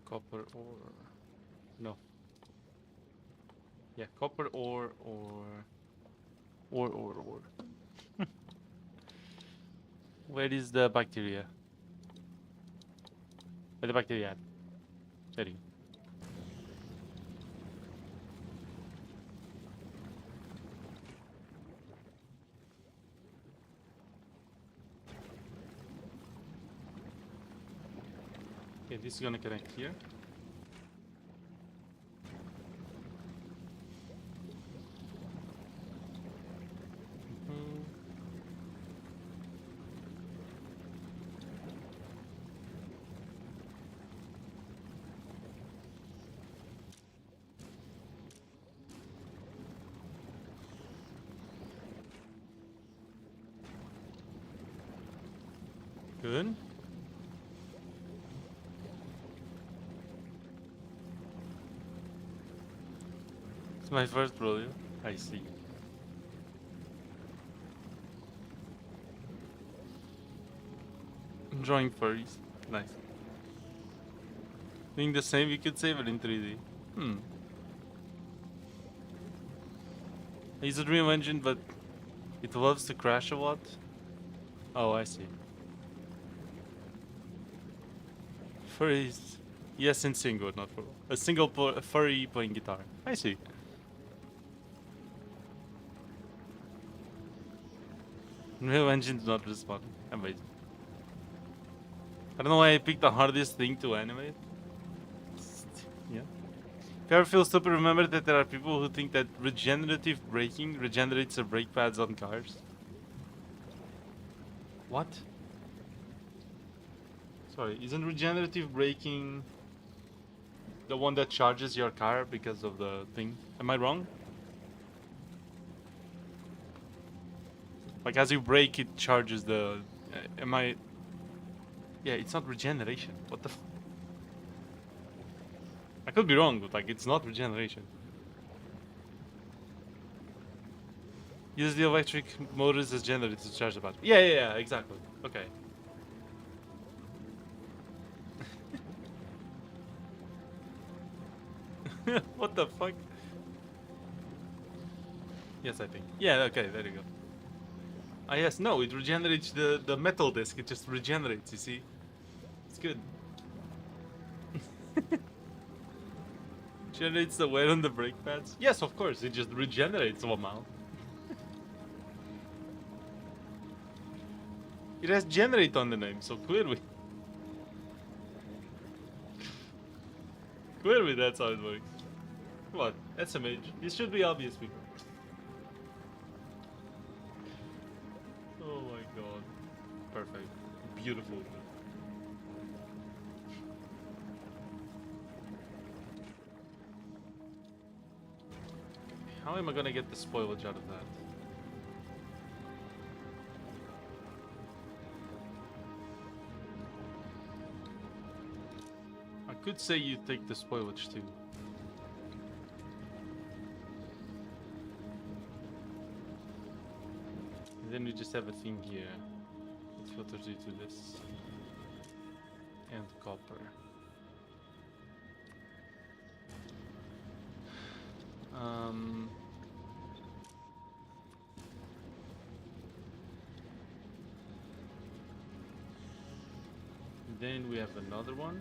[SPEAKER 2] copper ore. No. Yeah, copper ore or ore. Where is the bacteria? Where the bacteria at? There you go. Okay, this is gonna connect here. Good. It's my first rodeo. I see. Drawing furries. Nice. Doing the same, you could say, but in 3D. It's a Dream Engine, but it loves to crash a lot. Oh, I see. Furries. Yes, in single, not for a single furry playing guitar. I see. Real Engine not respond. Amazing. I don't know why I picked the hardest thing to animate. Yeah. If you ever feel stupid, remember that there are people who think that regenerative braking regenerates the brake pads on cars. What? Sorry, isn't regenerative braking the one that charges your car because of the thing? Am I wrong? Like as you brake, it charges the... am I... Yeah, it's not regeneration. What the I could be wrong, but like, it's not regeneration. Use the electric motors as generators to charge the battery. Yeah, exactly. Okay. What the fuck? Yes, I think. Yeah, okay, there you go. Ah, yes, no, it regenerates the metal disc. It just regenerates, you see? It's good. Generates the wear on the brake pads? Yes, of course, it just regenerates somehow. It has generate on the name, so clearly. Clearly that's how it works. Come on, SMH. This should be obvious, people. Oh my god. Perfect. Beautiful. How am I gonna get the spoilage out of that? I could say you take the spoilage too. And then we just have a thing here. It filters you to this. And copper. Then we have another one.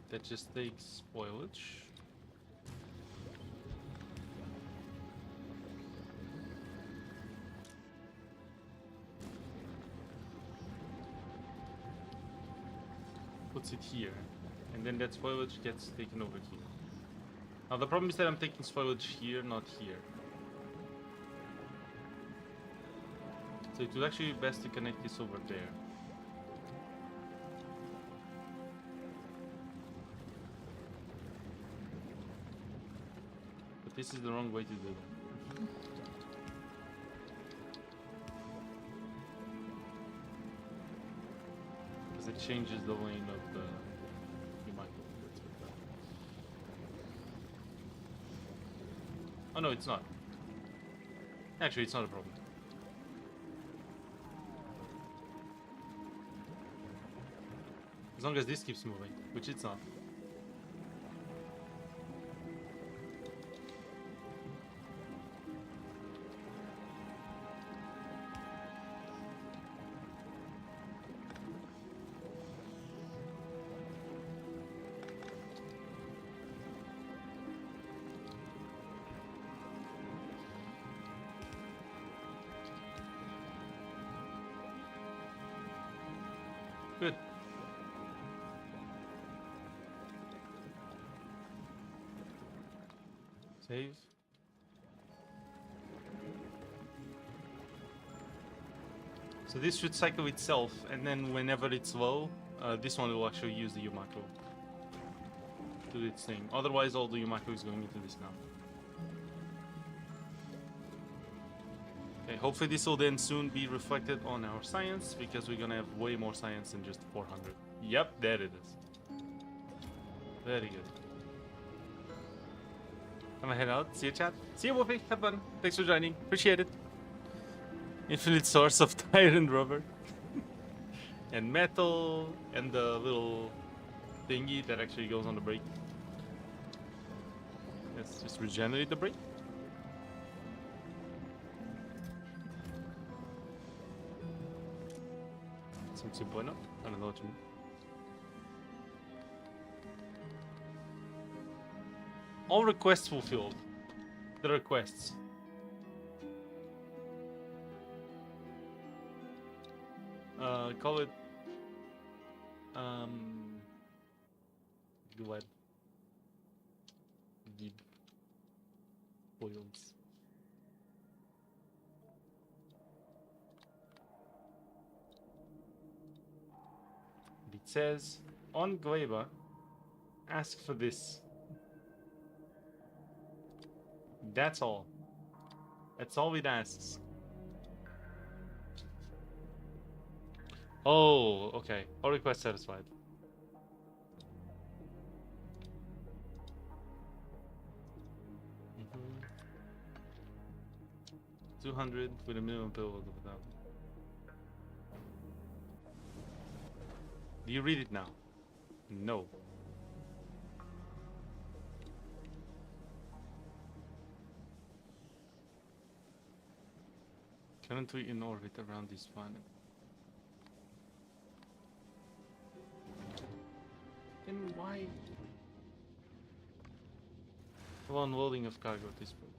[SPEAKER 2] That just takes spoilage. Puts it here. And then that spoilage gets taken over here. Now the problem is that I'm taking spoilage here, not here. So it would actually be best to connect this over there. But this is the wrong way to do it. Because it changes the lane of the Oh no, it's not. Actually, it's not a problem. As long as this keeps moving, which it's not. Good. Save. So this should cycle itself, and then whenever it's low, this one will actually use the U macro to do its thing. Otherwise, all the U macro is going into this now. Okay, hopefully this will then soon be reflected on our science, because we're gonna have way more science than just 400. Yep, there it is. Very good. I'm gonna head out. See you, chat. See you, Wolfie. Have fun. Thanks for joining. Appreciate it. Infinite source of tire and rubber. And metal. And the little thingy that actually goes on the brake. Let's just regenerate the brake. Seems simple enough. I don't know what you mean. All requests fulfilled. The requests. Call it Gleb. Deep boils. It says on Gleba, ask for this. That's all. That's all it asks. Oh, okay. All request satisfied. Mm-hmm. 200 with a minimum payload of 1,000. Do you read it now? No. Currently in orbit around this planet. Then why? Well, unloading of cargo at this point.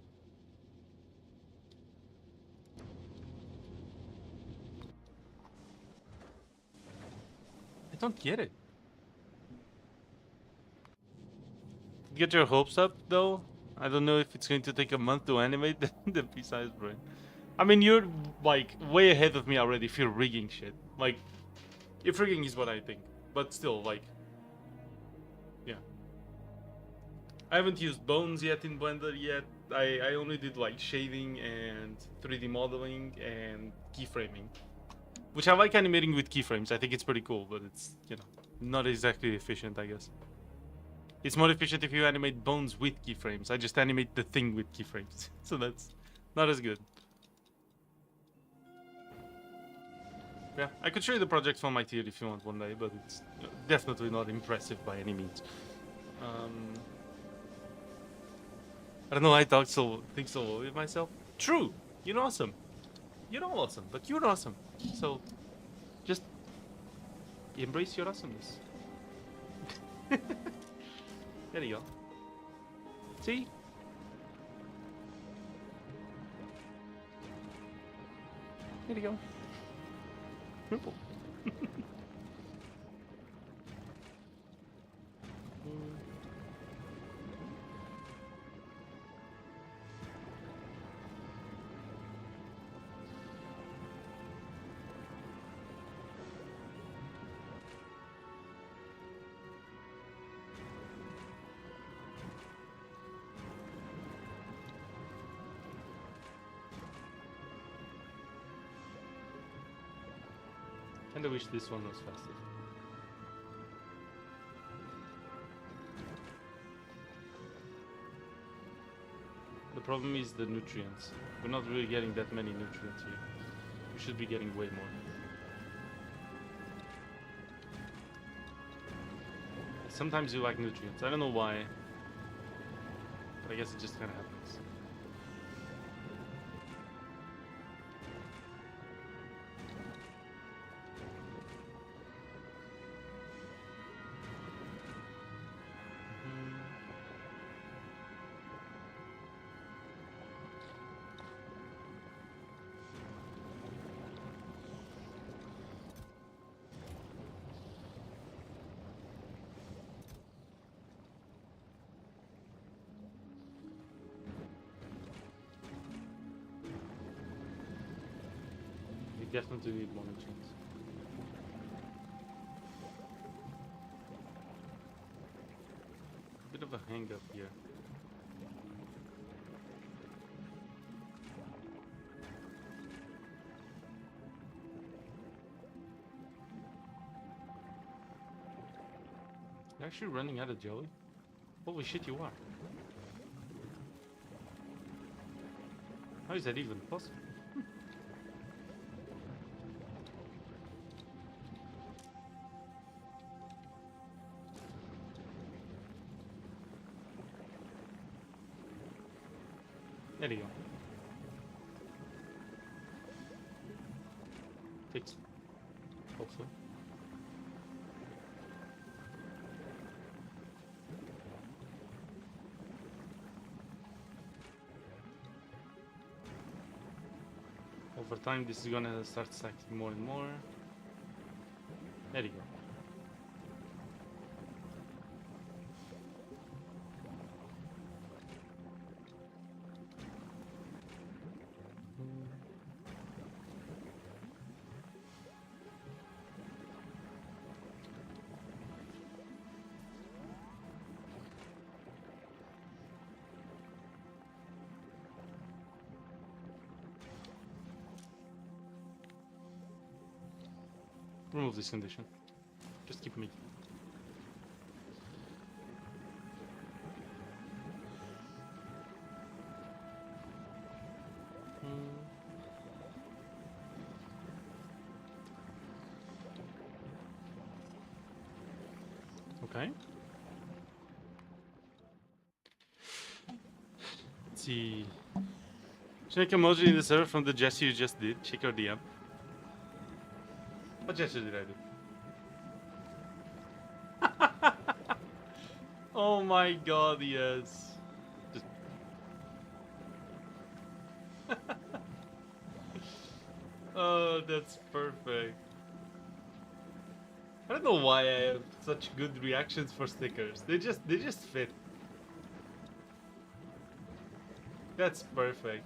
[SPEAKER 2] I don't get it. Get your hopes up, though. I don't know if it's going to take a month to animate the pea-sized brain. I mean, you're like way ahead of me already if you're rigging shit. Like, if rigging is what I think, but still, like, yeah. I haven't used bones yet in Blender yet. I only did like shading and 3D modeling and keyframing, which I like animating with keyframes. I think it's pretty cool, but it's, you know, not exactly efficient, I guess. It's more efficient if you animate bones with keyframes. I just animate the thing with keyframes, so that's not as good. Yeah, I could show you the project from my tier if you want one day, but it's definitely not impressive by any means. I don't know why I think so low of myself. True, you're awesome. You're all awesome, but you're awesome. So, just embrace your awesomeness. There you go. See? There you go. Simple. Kinda wish this one was faster. The problem is the nutrients. We're not really getting that many nutrients here. We should be getting way more. Sometimes you lack nutrients. I don't know why, but I guess it just kinda happens. Definitely need more nutrients. Bit of a hang up here. You're actually running out of jelly? Holy shit, you are. How is that even possible? There you go. Fix. Hopefully. Over time, this is gonna start stacking more and more. There you go. Remove this condition. Just keep me. Okay. Let's see. Check emoji in the server from the gesture you just did. Check your DM. What gesture did I do? Oh my god, yes. Just... oh, that's perfect. I don't know why I have such good reactions for stickers. They just fit. That's perfect.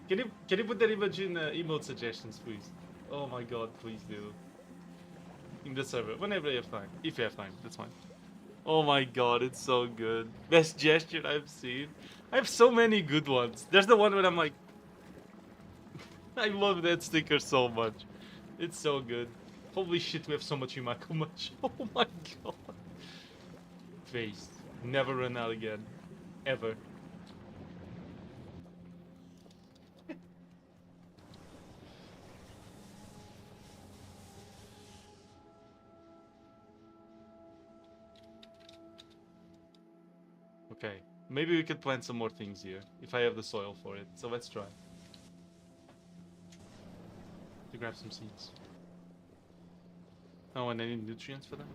[SPEAKER 2] Can you put that image in emote suggestions, please? Oh my god, please do. In the server, whenever you have time. If you have time, that's fine. Oh my god, it's so good. Best gesture I've seen. I have so many good ones. There's the one where I'm like, I love that sticker so much. It's so good. Holy shit, we have so much Yumako much. Oh my god. Face. Never run out again. Ever. Okay. Maybe we could plant some more things here. If I have the soil for it. So let's try. To grab some seeds. Oh, and I need nutrients for that?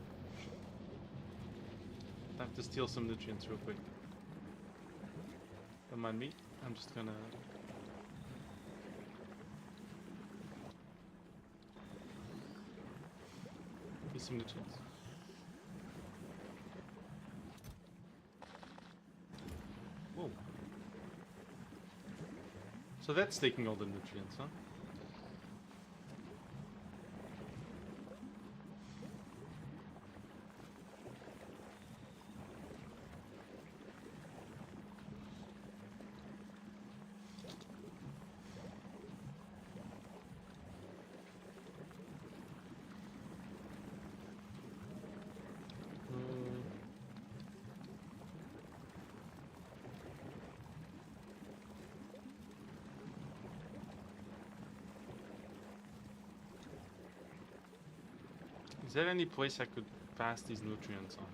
[SPEAKER 2] Sure. I have to steal some nutrients real quick. Don't mind me. I'm just gonna... get some nutrients. Whoa. So that's taking all the nutrients, huh? Is there any place I could pass these nutrients on?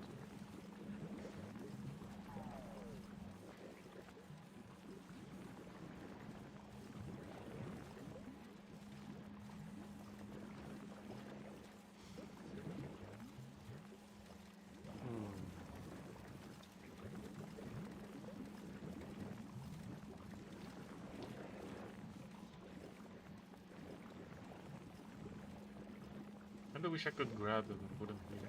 [SPEAKER 2] I wish I could grab them and put them here.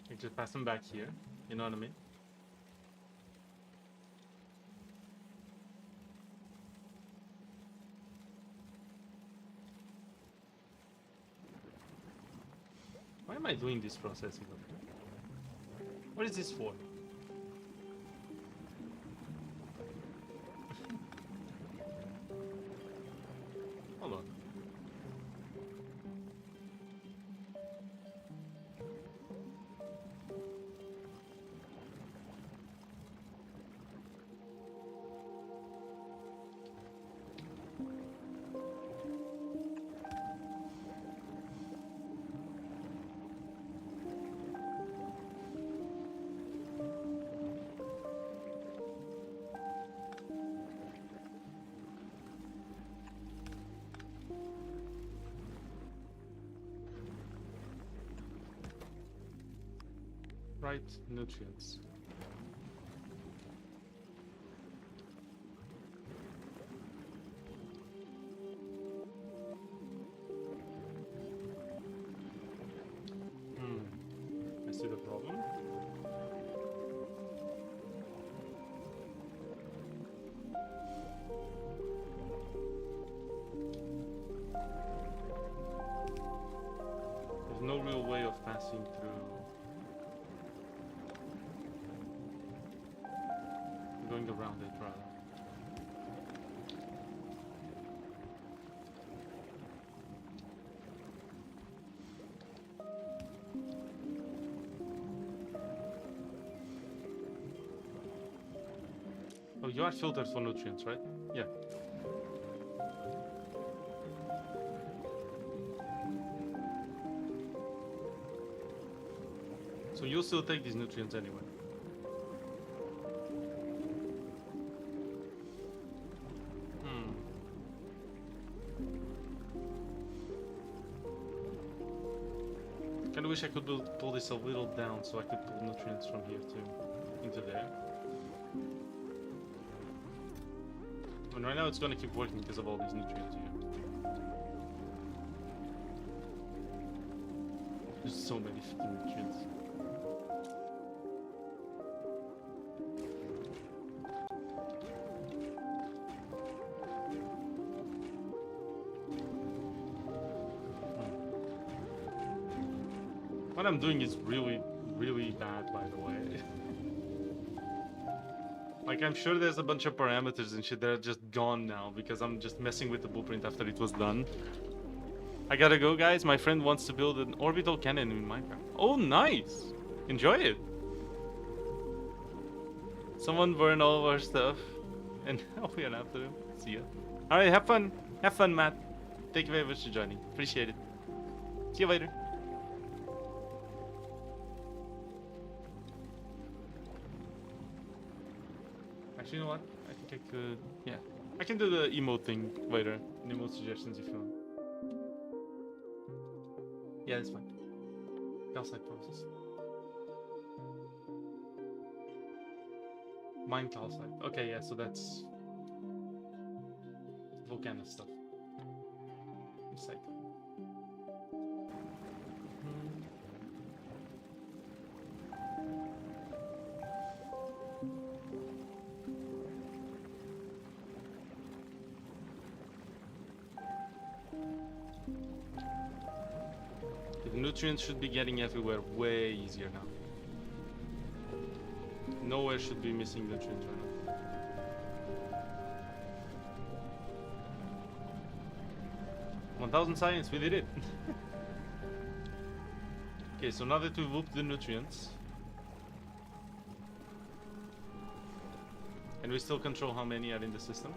[SPEAKER 2] You just pass them back here, you know what I mean? Why am I doing this processing? What is this for? Hold on. Right nutrients. I see the problem. There's no real way of passing through. Going around it, rather. Oh, you are filtered for nutrients, right? Yeah. So you'll still take these nutrients anyway. Kinda wish I could pull this a little down so I could pull nutrients from here too into there. And right now it's gonna keep working because of all these nutrients here. There's so many fucking nutrients. What I'm doing is really, really bad, by the way. Like, I'm sure there's a bunch of parameters and shit that are just gone now because I'm just messing with the blueprint after it was done. I gotta go, guys. My friend wants to build an orbital cannon in Minecraft. Oh, nice! Enjoy it! Someone burn all of our stuff. And we are after him. See ya. Alright, have fun. Have fun, Matt. Thank you very much for joining. Appreciate it. See you later. Actually, you know what? I think I could... Yeah. I can do the emote thing later. Emote suggestions if you want. Yeah, that's fine. Calcite process. Mine calcite. Okay, yeah, so that's... volcano stuff. Recycling. The nutrients should be getting everywhere way easier now. Nowhere should be missing nutrients right now. 1000 science, we did it! Okay, so now that we've looped the nutrients, and we still control how many are in the system.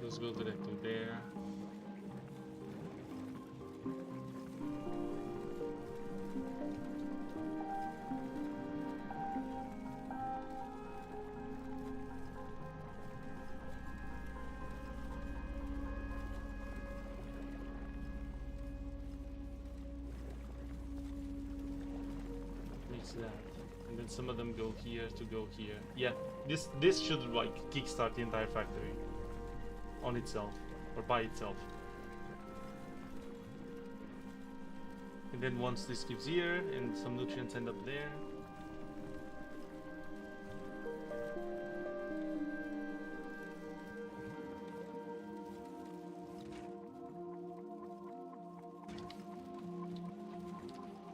[SPEAKER 2] Let's go directly there. Mix that. And then some of them go here to go here. Yeah, this should like kickstart the entire factory. On itself, or by itself. And then once this gives here, and some nutrients end up there.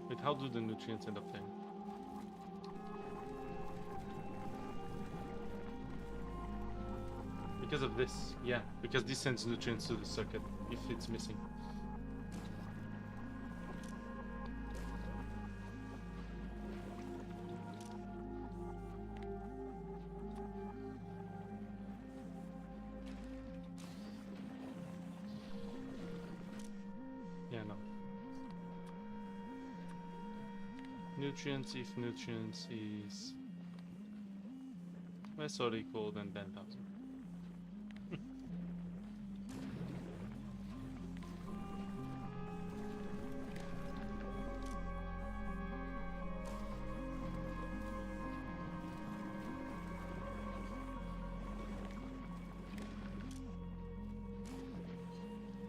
[SPEAKER 2] Wait, how do the nutrients end up there? Because of this, yeah, because this sends nutrients to the circuit if it's missing. Yeah, no. Nutrients, if nutrients is less or equal than 10,000.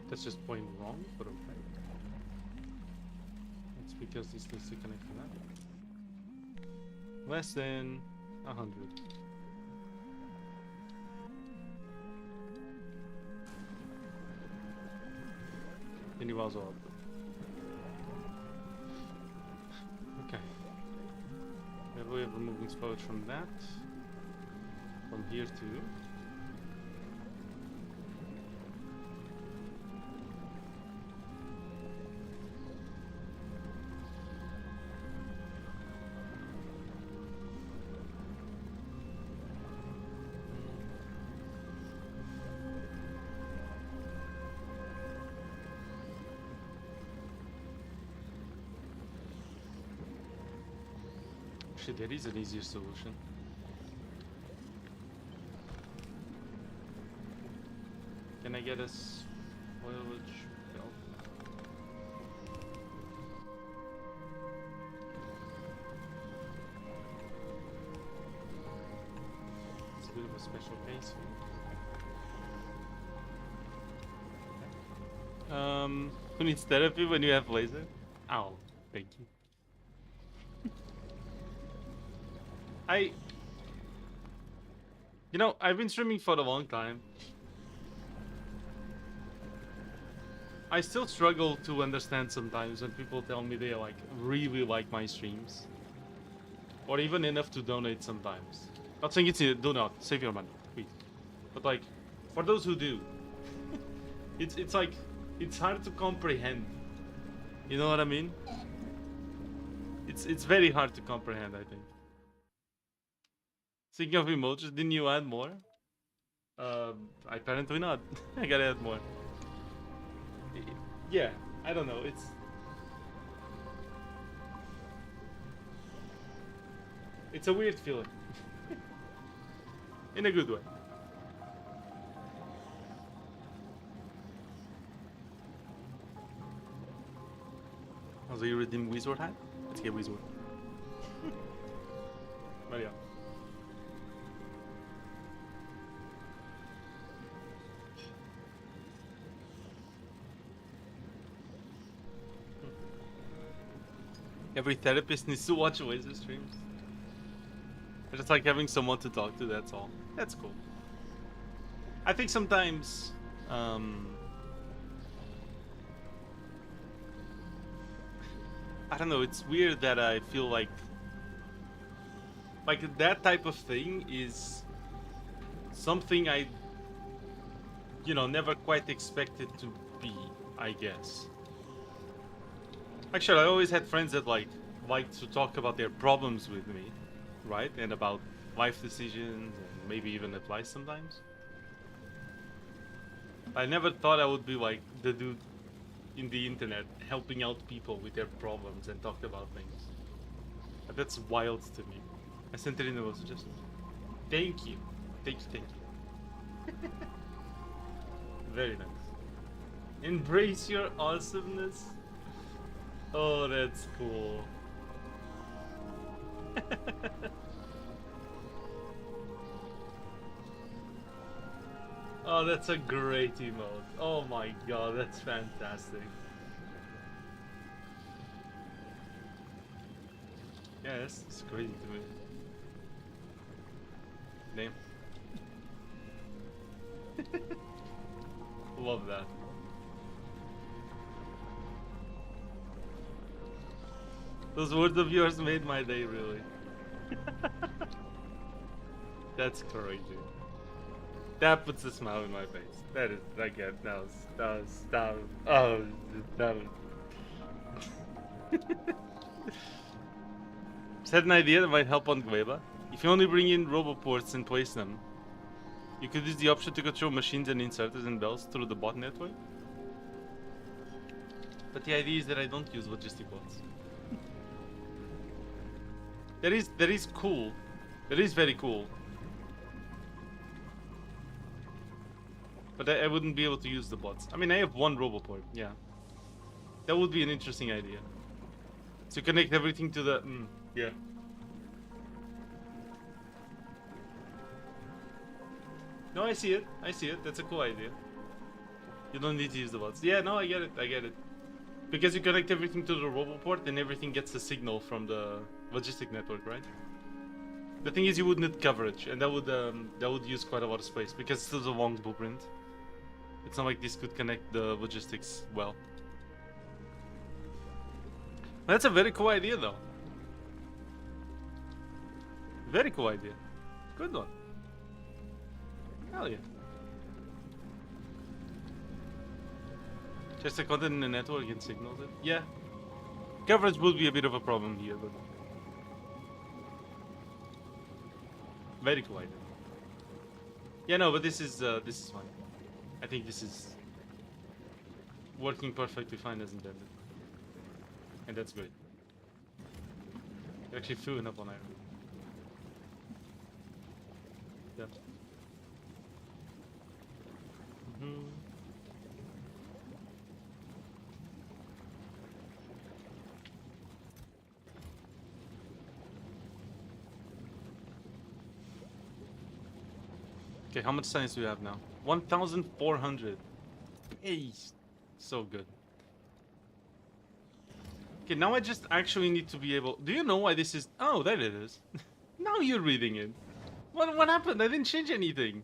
[SPEAKER 2] That's just plain wrong, but okay. It's because this needs to connect to that. Less than 100. Then you also output. Okay. We have a way of removing spoilage from that. From here too. Shit, there is an easier solution. Can I get a spoilage belt? It's a bit of a special case. Who needs therapy when you have laser? Ow, thank you. You know, I've been streaming for a long time. I still struggle to understand sometimes when people tell me they like really like my streams. Or even enough to donate sometimes. Not saying it's do not, save your money, please. But like, for those who do, it's like, it's hard to comprehend. You know what I mean? It's very hard to comprehend, I think. Speaking of emojis, didn't you add more? Apparently not. I gotta add more. Yeah, I don't know, it's a weird feeling. In a good way. Also, you redeem Wizard hat? Let's get Wizard. But yeah. Every therapist needs to watch Wizard streams. I just like having someone to talk to, that's all. That's cool. I think sometimes, I don't know, it's weird that I feel like that type of thing is something I, you know, never quite expected to be, I guess. Actually, I always had friends that like to talk about their problems with me, right? And about life decisions and maybe even advice sometimes. I never thought I would be like the dude in the internet helping out people with their problems and talk about things. And that's wild to me. I sent it in the suggestions. Thank you. Thank you. Very nice. Embrace your awesomeness. Oh, that's cool. Oh, that's a great emote. Oh my god, that's fantastic. Yeah, it's crazy to me. Damn. Love that. Those words of yours made my day, really. That's crazy. That puts a smile in my face. That is, I get, that was, oh, that was. Just had an idea that might help on Gleba. If you only bring in roboports and place them, you could use the option to control machines and inserters and bells through the bot network. But the idea is that I don't use logistic bots. That is cool. That is very cool. But I wouldn't be able to use the bots. I mean, I have one roboport, yeah. That would be an interesting idea. To connect everything to the... yeah. No, I see it. I see it. That's a cool idea. You don't need to use the bots. Yeah, no, I get it. I get it. Because you connect everything to the roboport, then everything gets the signal from the logistic network, right? The thing is, you would need coverage, and that would use quite a lot of space because it's still a long blueprint. It's not like this could connect the logistics well. That's a very cool idea, though. Very cool idea. Good one. Hell yeah. Just the content in the network and signals it? Yeah. Coverage will be a bit of a problem here, but... very cool idea. Yeah, no, but this is fine. I think this is working perfectly fine as intended. And that's great. Actually filling up on iron. Yeah. Mm-hmm. Okay, how much science do we have now? 1,400. Hey, so good. Okay, now I just actually need to be able... Do you know why this is... Oh, there it is. Now you're reading it. What happened? I didn't change anything.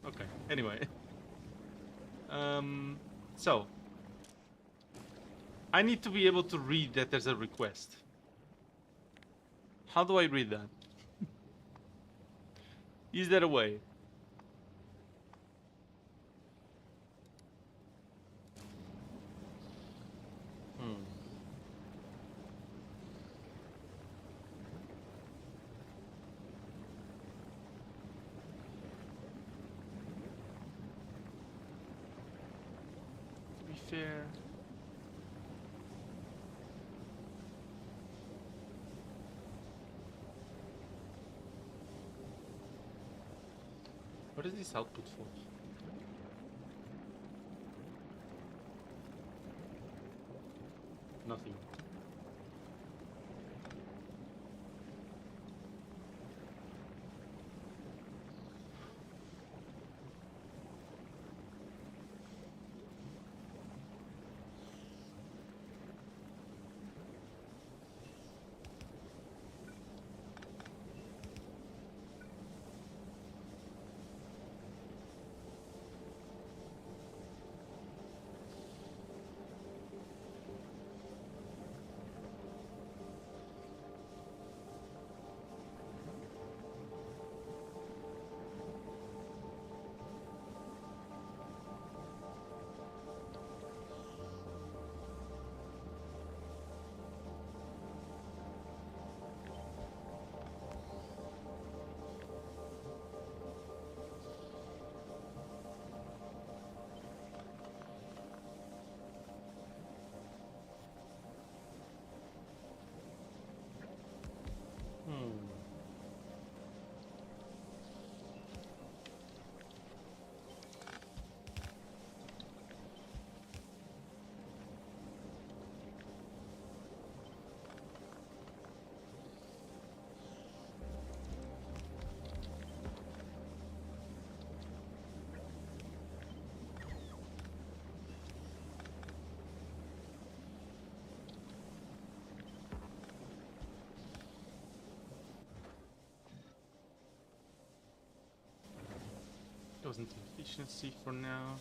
[SPEAKER 2] Okay, anyway. So... I need to be able to read that there's a request. How do I read that? Is there a way? Hmm. To be fair... What is this output for? Nothing. Hmm. Doesn't efficiency for now.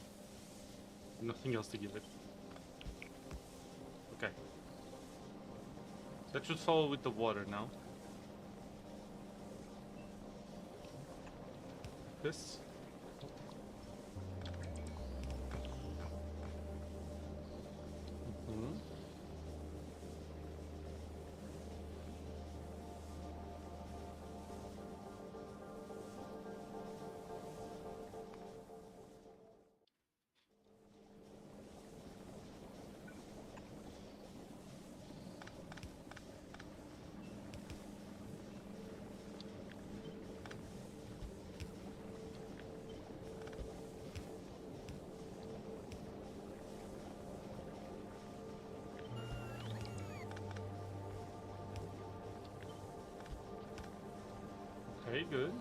[SPEAKER 2] Nothing else to give it. Okay. That should follow with the water now. This. Mhm. Okay, good.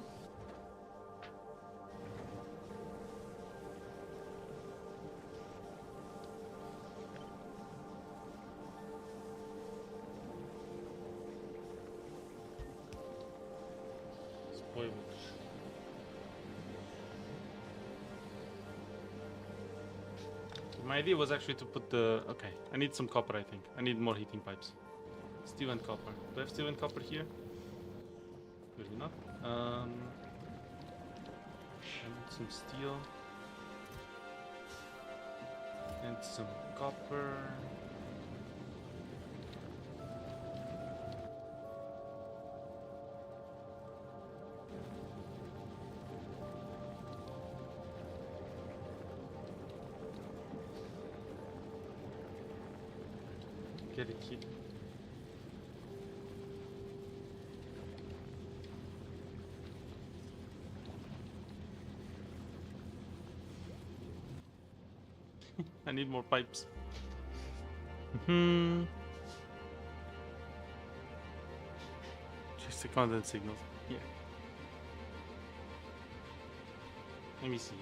[SPEAKER 2] Spoilage. My idea was actually to put the... Okay, I need some copper, I think. I need more heating pipes. Steel and copper. Do I have steel and copper here? Clearly not. I need some steel. And some copper. get it here. I need more pipes. Just the content signal. Yeah. Let me see.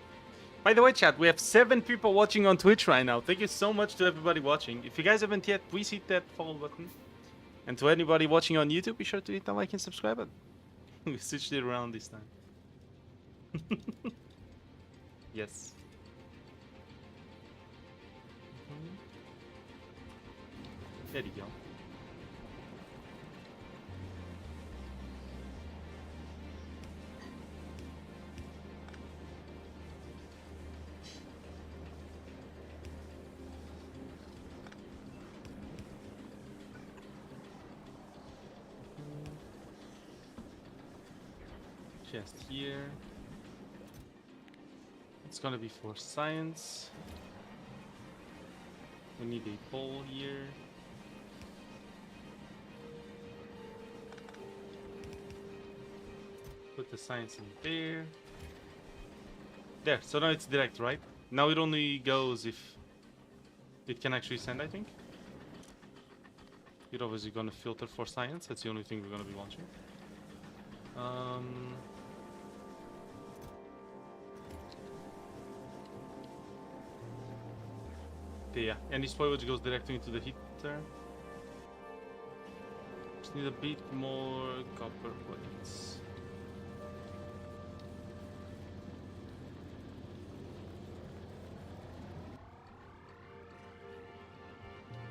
[SPEAKER 2] By the way, chat, we have 7 people watching on Twitch right now. Thank you so much to everybody watching. If you guys haven't yet, please hit that follow button. And to anybody watching on YouTube, be sure to hit the like and subscribe button. We switched it around this time. Yes. There you go. Chest here. It's gonna be for science. We need a pole here. Put the science in there. There, so now it's direct, right? Now it only goes if it can actually send, I think. You're obviously gonna filter for science, that's the only thing we're gonna be launching. Okay, yeah, and this spoilage goes directly into the heater. Just need a bit more copper plates.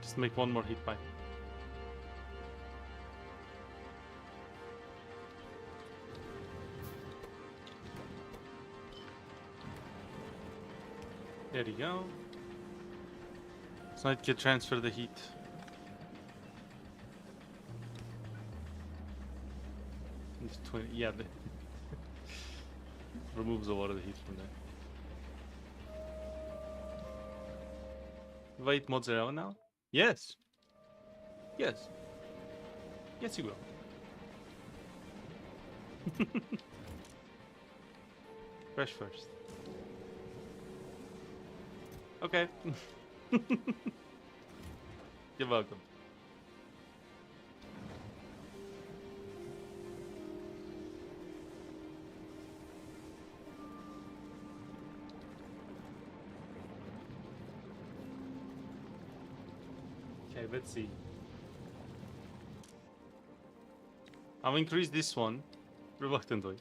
[SPEAKER 2] Just make one more heat pipe. There you go. So it can transfer the heat. It's 20, yeah, removes a lot of the heat from there. Invite mozzarella now? Yes. Yes. Yes, you will. Fresh first. Okay. You're welcome. Okay, let's see. I'll increase this one reluctantly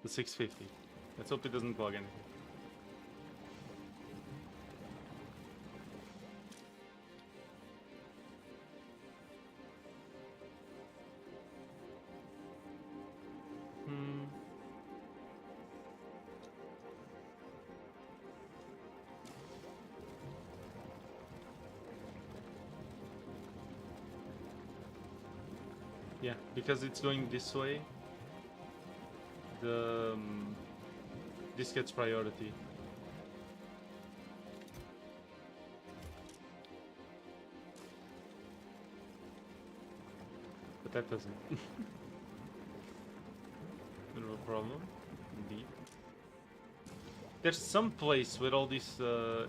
[SPEAKER 2] to 650. Let's hope it doesn't clog anything. Yeah, because it's going this way, this gets priority. But that doesn't. No problem, indeed. There's some place where all this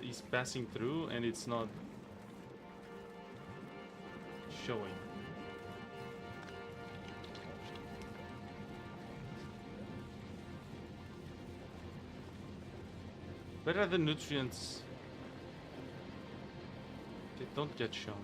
[SPEAKER 2] is passing through and it's not showing. Where are the nutrients? They don't get shown.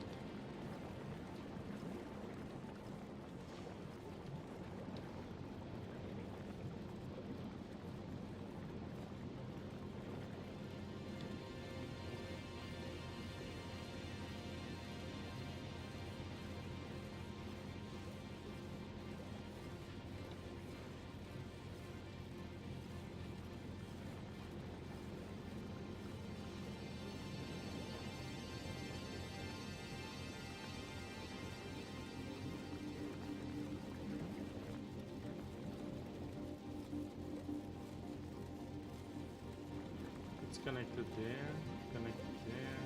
[SPEAKER 2] Connected there, connected there.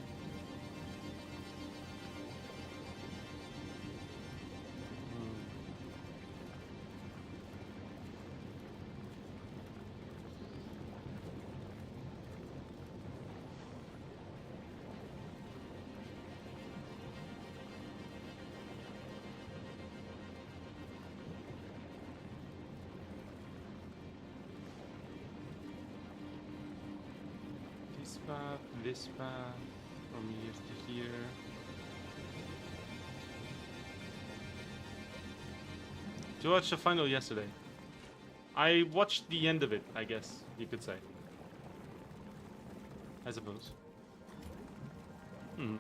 [SPEAKER 2] this path, from here to here. Did you watch the final yesterday? I watched the end of it, I guess you could say. I suppose. I'm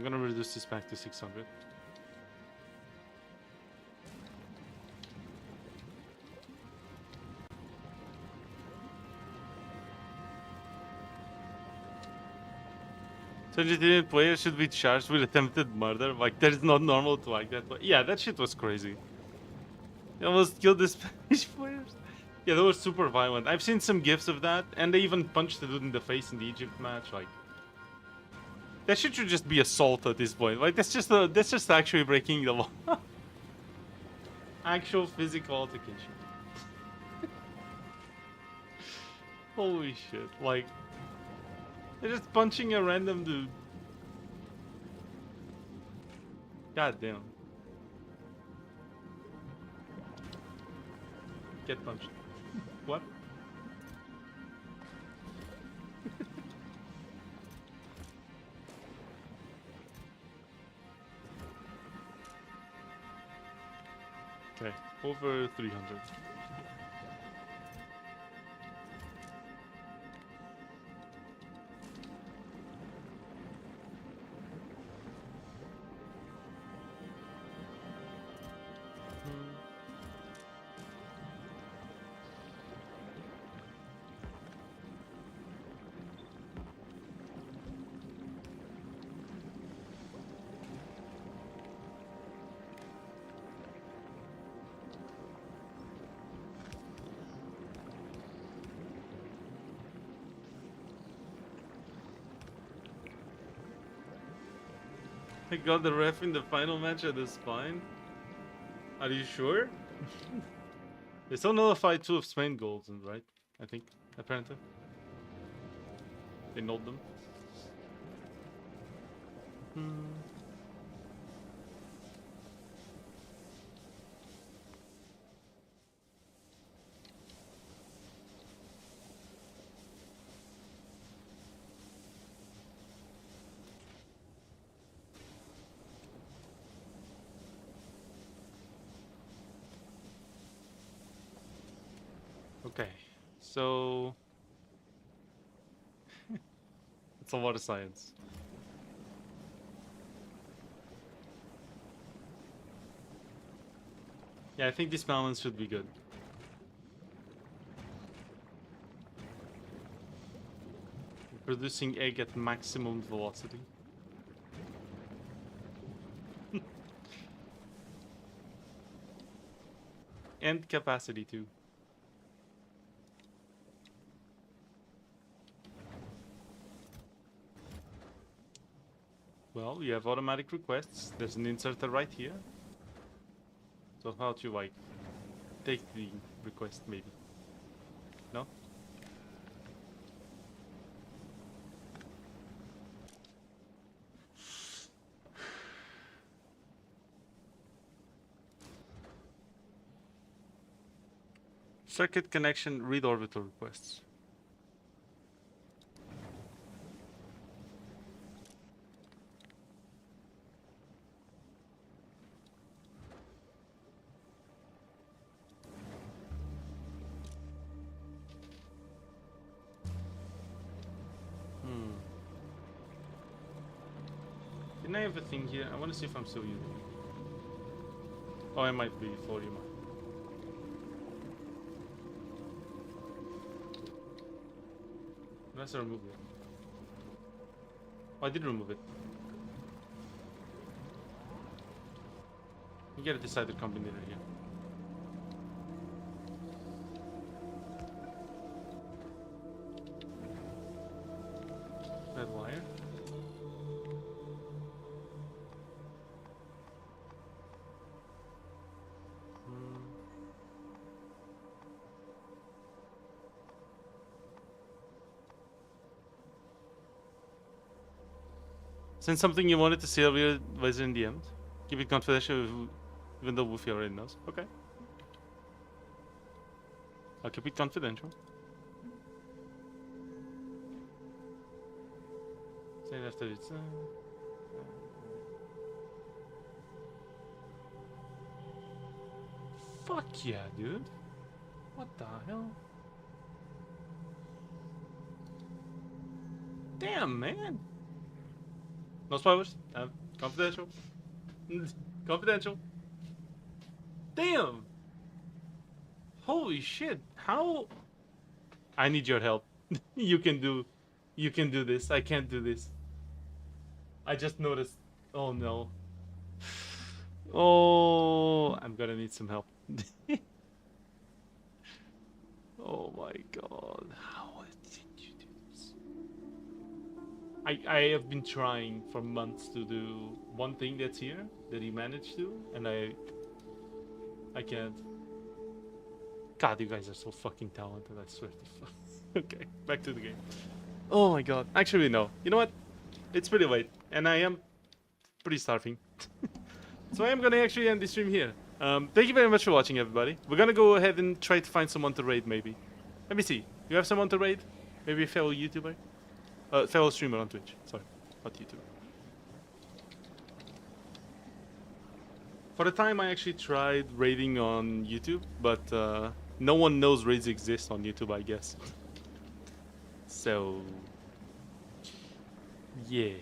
[SPEAKER 2] gonna reduce this back to 600. So legitimate players should be charged with attempted murder. Like, that is not normal to like that. But yeah, that shit was crazy. They almost killed the Spanish players. Yeah, that was super violent. I've seen some gifs of that, and they even punched the dude in the face in the Egypt match. Like, that shit should just be assault at this point. Like, that's just actually breaking the law. Actual physical altercation. Holy shit! Like, they're just punching a random dude. God damn. Get punched. What? Okay, over 300. I got the ref in the final match at the spine. Are you sure? They still nullified 2 of Spain goals, right? I think, apparently. They nulled them. Okay, so it's a lot of science. Yeah, I think this balance should be good. Producing egg at maximum velocity. And capacity too. Well, you have automatic requests. There's an inserter right here. So how do you like take the request maybe? No? Circuit connection read orbital requests. Didn't I have a thing here? I want to see if I'm still using it. Oh, I might be for you. Unless I remove it. Oh, I did remove it. You get a decided combinator here. Red wire. Send something you wanted to say earlier was in the end. Keep it confidential, even though Woofy already knows. Okay. I'll keep it confidential. Say after it's fuck yeah, dude. What the hell? Damn, man. No spoilers. Confidential. Confidential. Damn. Holy shit. How? I need your help. You can do this. I can't do this. I just noticed. Oh no. Oh, I'm gonna need some help. Oh my god. How did you do this? I have been trying for months to do one thing that's here that he managed to, and I can't. God, you guys are so fucking talented, I swear to fuck. Okay, back to the game. Oh my god. Actually, no. You know what? It's pretty late, and I am pretty starving. So I am gonna actually end the stream here. Thank you very much for watching, everybody. We're gonna go ahead and try to find someone to raid, maybe. Let me see. You have someone to raid? Maybe a fellow YouTuber? Fellow streamer on Twitch. Sorry, not YouTuber. For the time, I actually tried raiding on YouTube, but no one knows raids exist on YouTube, I guess. So, yeah,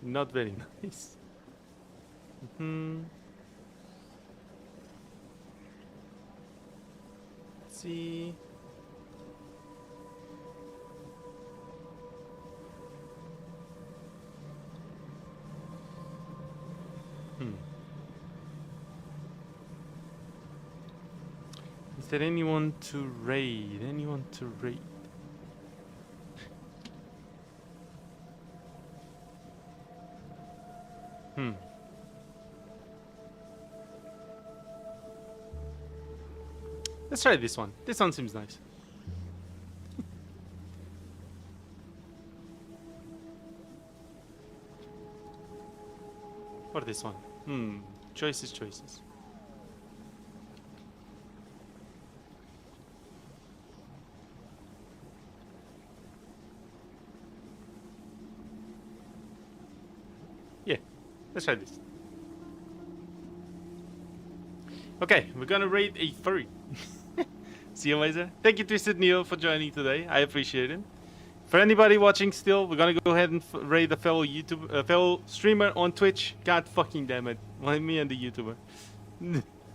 [SPEAKER 2] not very nice. Let's see. Is there anyone to raid? Anyone to raid? Let's try this one. This one seems nice. Or this one. Choices. Yeah, let's try this. Okay, we're gonna raid a furry. See you later. Thank you, Twisted Neo, for joining today. I appreciate it. For anybody watching still, we're gonna go ahead and raid a fellow fellow streamer on Twitch. God fucking damn it! Let me and the YouTuber.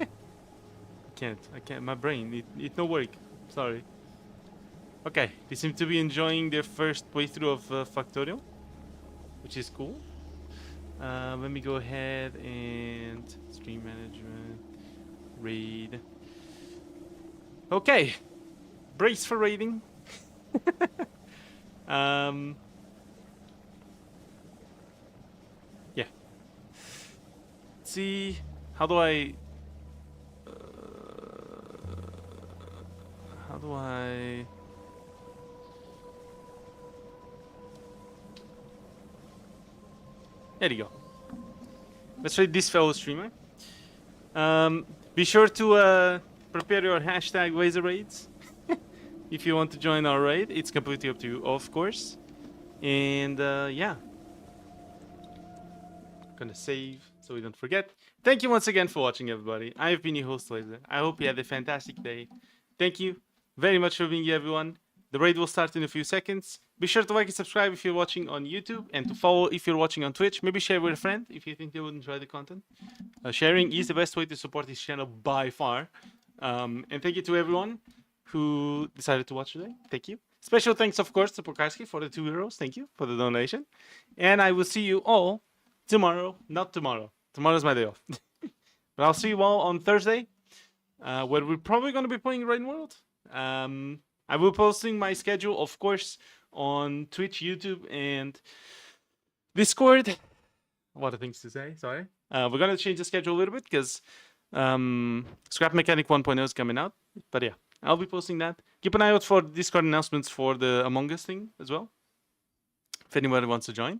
[SPEAKER 2] I can't. My brain, it no work. Sorry. Okay, they seem to be enjoying their first playthrough of Factorio, which is cool. Let me go ahead and stream management, raid. Okay, brace for raiding. Yeah. Let's see, how do I? There you go. Let's raid this fellow streamer. Be sure to prepare your hashtag laser raids if you want to join our raid. It's completely up to you, of course. And yeah, gonna save so we don't forget. Thank you once again for watching, everybody. I have been your host, Laser. I hope you had a fantastic day. Thank you very much for being here, everyone. The raid will start in a few seconds. Be sure to like and subscribe if you're watching on YouTube, and to follow if you're watching on Twitch. Maybe share with a friend if you think they would enjoy the content. Sharing is the best way to support this channel by far. And thank you to everyone who decided to watch today. Thank you. Special thanks, of course, to Pokarski for the €2. Thank you for the donation. And I will see you all tomorrow. Not tomorrow. Tomorrow's my day off. But I'll see you all on Thursday, where we're probably going to be playing Rain World. I will be posting my schedule, of course, on Twitch, YouTube, and Discord. What are things to say? Sorry. We're going to change the schedule a little bit because Scrap Mechanic 1.0 is coming out. But yeah, I'll be posting that. Keep an eye out for Discord announcements for the Among Us thing as well, if anybody wants to join.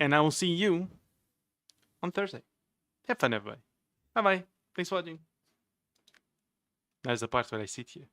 [SPEAKER 2] And I will see you on Thursday. Have fun, everybody. Bye-bye. Thanks for watching. There's the part where I sit here.